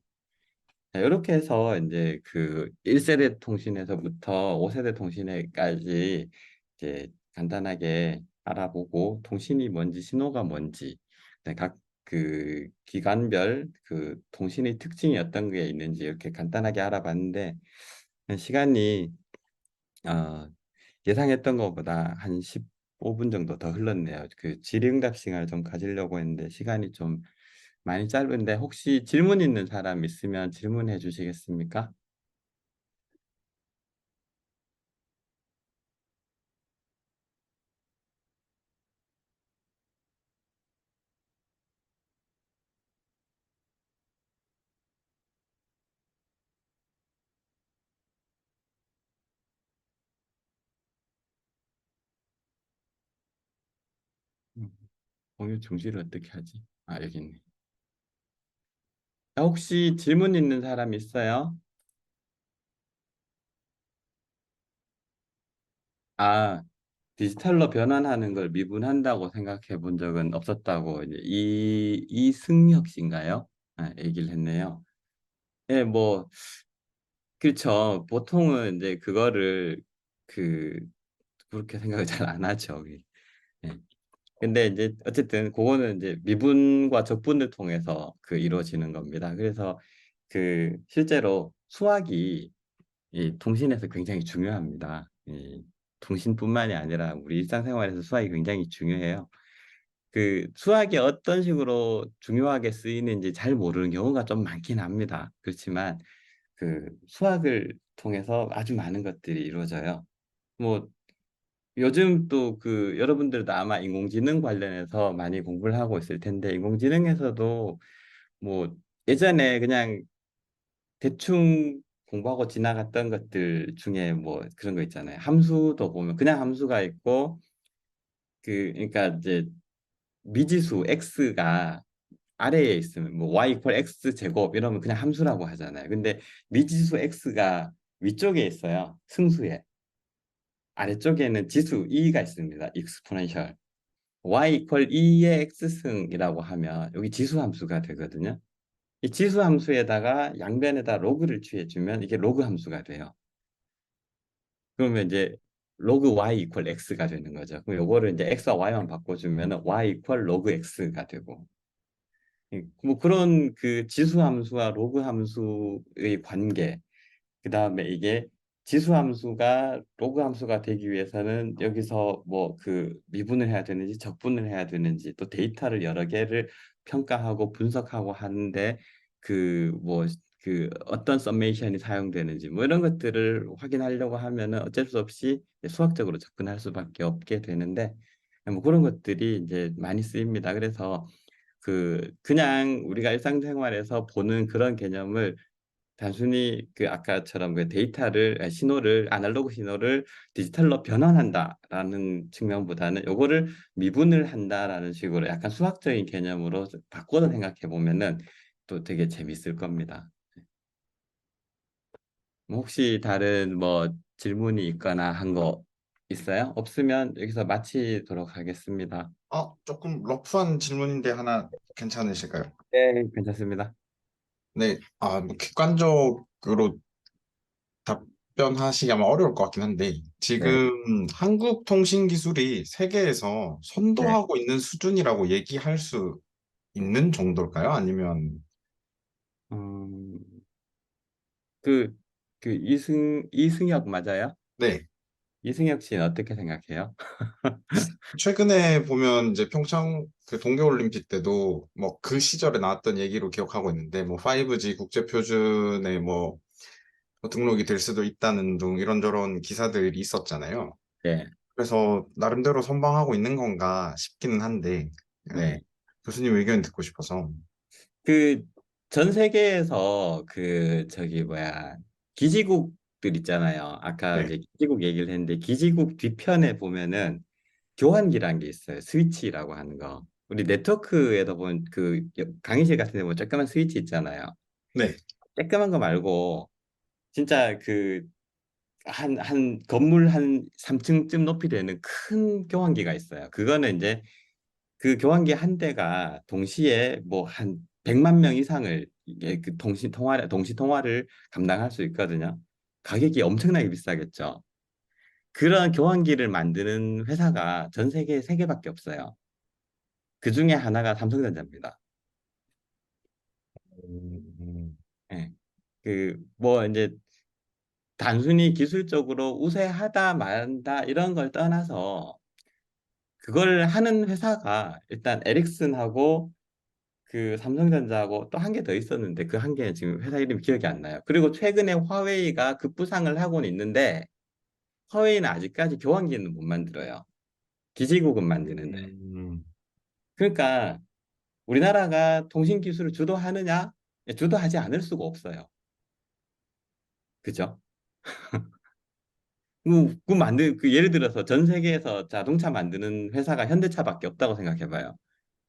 이렇게 해서 이제 그 1세대 통신에서부터 5세대 통신에까지 이제 간단하게 알아보고 통신이 뭔지 신호가 뭔지 각 그 기관별 그 통신의 특징이 어떤 게 있는지 이렇게 간단하게 알아봤는데 시간이 어, 예상했던 것보다 한 15분 정도 더 흘렀네요. 그 질의응답 시간을 좀 가지려고 했는데 시간이 좀 많이 짧은데 혹시 질문 있는 사람 있으면 질문해 주시겠습니까? 음, 공유 중지를 어떻게 하지? 아, 여기 있네. 혹시 질문 있는 사람 있어요? 아, 디지털로 변환하는 걸 미분한다고 생각해 본 적은 없었다고 이제 이승혁 씨인가요? 아, 얘기를 했네요. 예, 뭐 그렇죠. 보통은 이제 그거를 그 그렇게 생각을 잘 안 하죠. 예. 근데 이제 어쨌든 그거는 이제 미분과 적분을 통해서 그 이루어지는 겁니다. 그래서 그 실제로 수학이 이 통신에서 굉장히 중요합니다. 이 통신뿐만이 아니라 우리 일상생활에서 수학이 굉장히 중요해요. 그 수학이 어떤 식으로 중요하게 쓰이는지 잘 모르는 경우가 좀 많긴 합니다. 그렇지만 그 수학을 통해서 아주 많은 것들이 이루어져요. 뭐 요즘 또 그 여러분들도 아마 인공지능 관련해서 많이 공부를 하고 있을 텐데 인공지능에서도 뭐 예전에 그냥 대충 공부하고 지나갔던 것들 중에 뭐 그런 거 있잖아요. 함수도 보면 그냥 함수가 있고 그러니까 이제 미지수 x가 아래에 있으면 뭐 y 이퀄 x 제곱 이러면 그냥 함수라고 하잖아요. 근데 미지수 x가 위쪽에 있어요. 승수에. 아래쪽에는 지수 e가 있습니다. 익스포넨셜. y 이퀄 2의 x승이라고 하면 여기 지수 함수가 되거든요. 이 지수 함수에다가 양변에다 로그를 취해주면 이게 로그 함수가 돼요. 그러면 이제 로그 y 이퀄 x가 되는 거죠. 그럼 요거를 이제 x와 y만 바꿔주면 y 이퀄 로그 x가 되고 뭐 그런 그 지수 함수와 로그 함수의 관계 그다음에 이게 지수 함수가 로그 함수가 되기 위해서는 여기서 뭐 그 미분을 해야 되는지 적분을 해야 되는지 또 데이터를 여러 개를 평가하고 분석하고 하는데 그 뭐 그 어떤 서메이션이 사용되는지 뭐 이런 것들을 확인하려고 하면은 어쩔 수 없이 수학적으로 접근할 수밖에 없게 되는데 뭐 그런 것들이 이제 많이 쓰입니다. 그래서 그냥 우리가 일상생활에서 보는 그런 개념을 단순히 그 아까처럼 그 신호를 아날로그 신호를 디지털로 변환한다라는 측면보다는 요거를 미분을 한다라는 식으로 약간 수학적인 개념으로 바꿔서 생각해 보면은 또 되게 재밌을 겁니다. 뭐 혹시 다른 뭐 질문이 있거나 한 거 있어요? 없으면 여기서 마치도록 하겠습니다. 조금 러프한 질문인데 하나 괜찮으실까요? 네, 괜찮습니다. 네, 뭐 객관적으로 답변하시기 아마 어려울 것 같긴 한데, 네. 지금 한국 통신 기술이 세계에서 네. 선도하고 있는 수준이라고 얘기할 수 있는 정도일까요? 아니면, 음, 그, 이승엽 맞아요? 네. 이승엽 씨는 어떻게 생각해요? 최근에 보면 이제 평창 그 동계올림픽 때도 뭐 그 시절에 나왔던 얘기로 기억하고 있는데, 뭐 5G 국제 표준에 뭐 등록이 될 수도 있다는 등 이런저런 기사들이 있었잖아요. 네, 그래서 나름대로 선방하고 있는 건가 싶기는 한데, 예, 네. 교수님 의견 듣고 싶어서. 그 전 세계에서 그 저기 뭐야 기지국들 있잖아요. 아까 네, 이제 기지국 얘기를 했는데 기지국 뒤편에 보면은 교환기라는 게 있어요. 스위치라고 하는 거. 우리 네트워크에도 보면 그 강의실 같은 데 보면 조그만 스위치 있잖아요. 네. 조그만 거 말고 진짜 한 건물 한 3층쯤 높이 되는 큰 교환기가 있어요. 그거는 이제 그 교환기 한 대가 동시에 뭐 한 100만 명 이상을 이게 그 동시 통화를 감당할 수 있거든요. 가격이 엄청나게 비싸겠죠. 그런 교환기를 만드는 회사가 전 세계에 세 개밖에 없어요. 그 중에 하나가 삼성전자입니다. 음, 예. 그 뭐 이제 단순히 기술적으로 우세하다 말다 이런 걸 떠나서 그걸 하는 회사가 일단 에릭슨하고 그 삼성전자하고 또 한 개 더 있었는데 그 한 개는 지금 회사 이름이 기억이 안 나요. 그리고 최근에 화웨이가 급부상을 하고는 있는데 화웨이는 아직까지 교환기는 못 만들어요. 기지국은 만드는데. 음, 그러니까 우리나라가 통신 기술을 주도하느냐? 주도하지 않을 수가 없어요. 그죠? 예를 들어서 전 세계에서 자동차 만드는 회사가 현대차밖에 없다고 생각해봐요.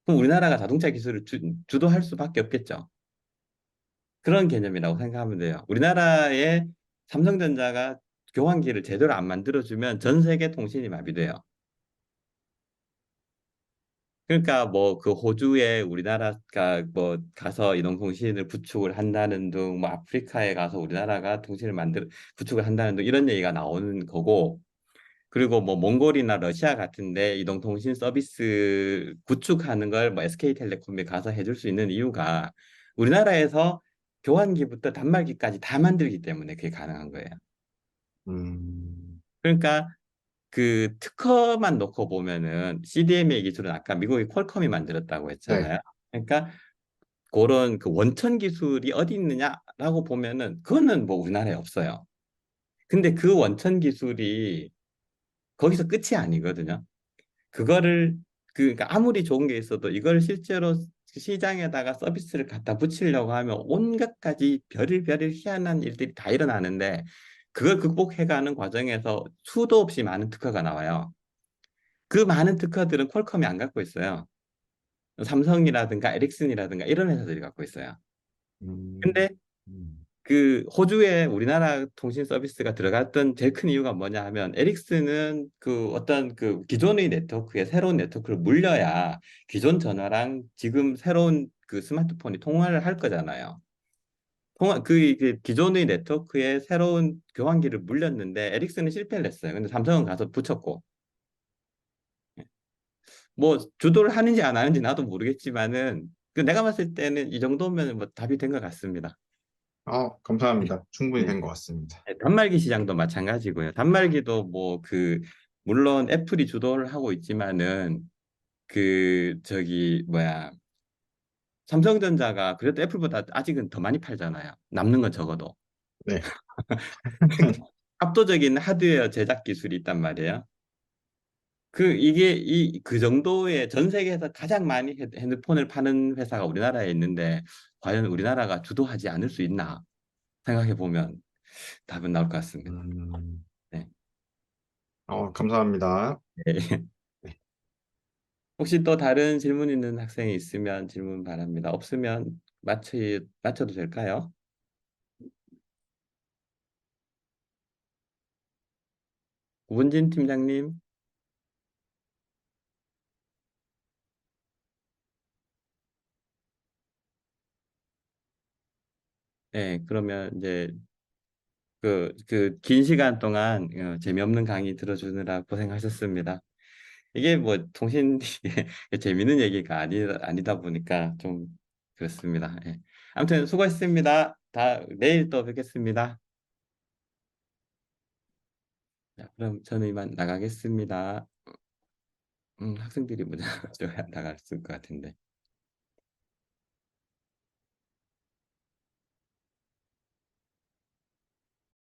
그럼 우리나라가 자동차 기술을 주도할 수밖에 없겠죠. 그런 개념이라고 생각하면 돼요. 우리나라의 삼성전자가 교환기를 제대로 안 만들어주면 전 세계 통신이 마비돼요. 그러니까 뭐 그 호주에 우리나라가 뭐 가서 이동통신을 구축을 한다는 등, 뭐 아프리카에 가서 우리나라가 통신을 구축을 한다는 등 이런 얘기가 나오는 거고, 그리고 뭐 몽골이나 러시아 같은데 이동통신 서비스 구축하는 걸 뭐 SK텔레콤에 가서 해줄 수 있는 이유가 우리나라에서 교환기부터 단말기까지 다 만들기 때문에 그게 가능한 거예요. 음, 그러니까 그 특허만 놓고 보면은 CDMA 기술은 아까 미국의 퀄컴이 만들었다고 네. 했잖아요. 그러니까 그런 그 원천 기술이 어디 있느냐라고 보면은 그거는 뭐 우리나라에 없어요. 근데 그 원천 기술이 거기서 끝이 아니거든요. 그거를 그러니까 아무리 좋은 게 있어도 이걸 실제로 시장에다가 서비스를 갖다 붙이려고 하면 온갖 가지 별의별 희한한 일들이 다 일어나는데 그걸 극복해가는 과정에서 수도 없이 많은 특허가 나와요. 그 많은 특허들은 퀄컴이 안 갖고 있어요. 삼성이라든가 에릭슨이라든가 이런 회사들이 갖고 있어요. 음, 근데 음, 그 호주에 우리나라 통신 서비스가 들어갔던 제일 큰 이유가 뭐냐 하면 에릭슨은 그 어떤 그 기존의 네트워크에 새로운 네트워크를 물려야 기존 전화랑 지금 새로운 그 스마트폰이 통화를 할 거잖아요. 그 기존의 네트워크에 새로운 교환기를 물렸는데 에릭슨은 실패를 했어요. 근데 삼성은 가서 붙였고 뭐 주도를 하는지 안 하는지 나도 모르겠지만은 그 내가 봤을 때는 이 정도면 뭐 답이 된 것 같습니다. 감사합니다. 충분히 네. 된 것 같습니다. 네, 단말기 시장도 마찬가지고요. 단말기도 뭐 물론 애플이 주도를 하고 있지만은 그 저기 뭐야 삼성전자가 그래도 애플보다 아직은 더 많이 팔잖아요. 남는 건 적어도. 네. 압도적인 하드웨어 제작 기술이 있단 말이에요. 이게 그 정도의 전 세계에서 가장 많이 핸드폰을 파는 회사가 우리나라에 있는데 과연 우리나라가 주도하지 않을 수 있나 생각해 보면 답은 나올 것 같습니다. 음, 네. 감사합니다. 네. 네. 혹시 또 다른 질문 있는 학생이 있으면 질문 바랍니다. 없으면 맞춰도 될까요? 우은진 팀장님. 네, 그러면 이제 그 긴 시간 동안 재미없는 강의 들어주느라 고생하셨습니다. 이게 뭐 통신 이게 재밌는 얘기가 아니다 보니까 좀 그렇습니다. 예. 아무튼 수고했습니다. 내일 또 뵙겠습니다. 자, 그럼 저는 이만 나가겠습니다. 학생들이 먼저 나갈 것 같은데.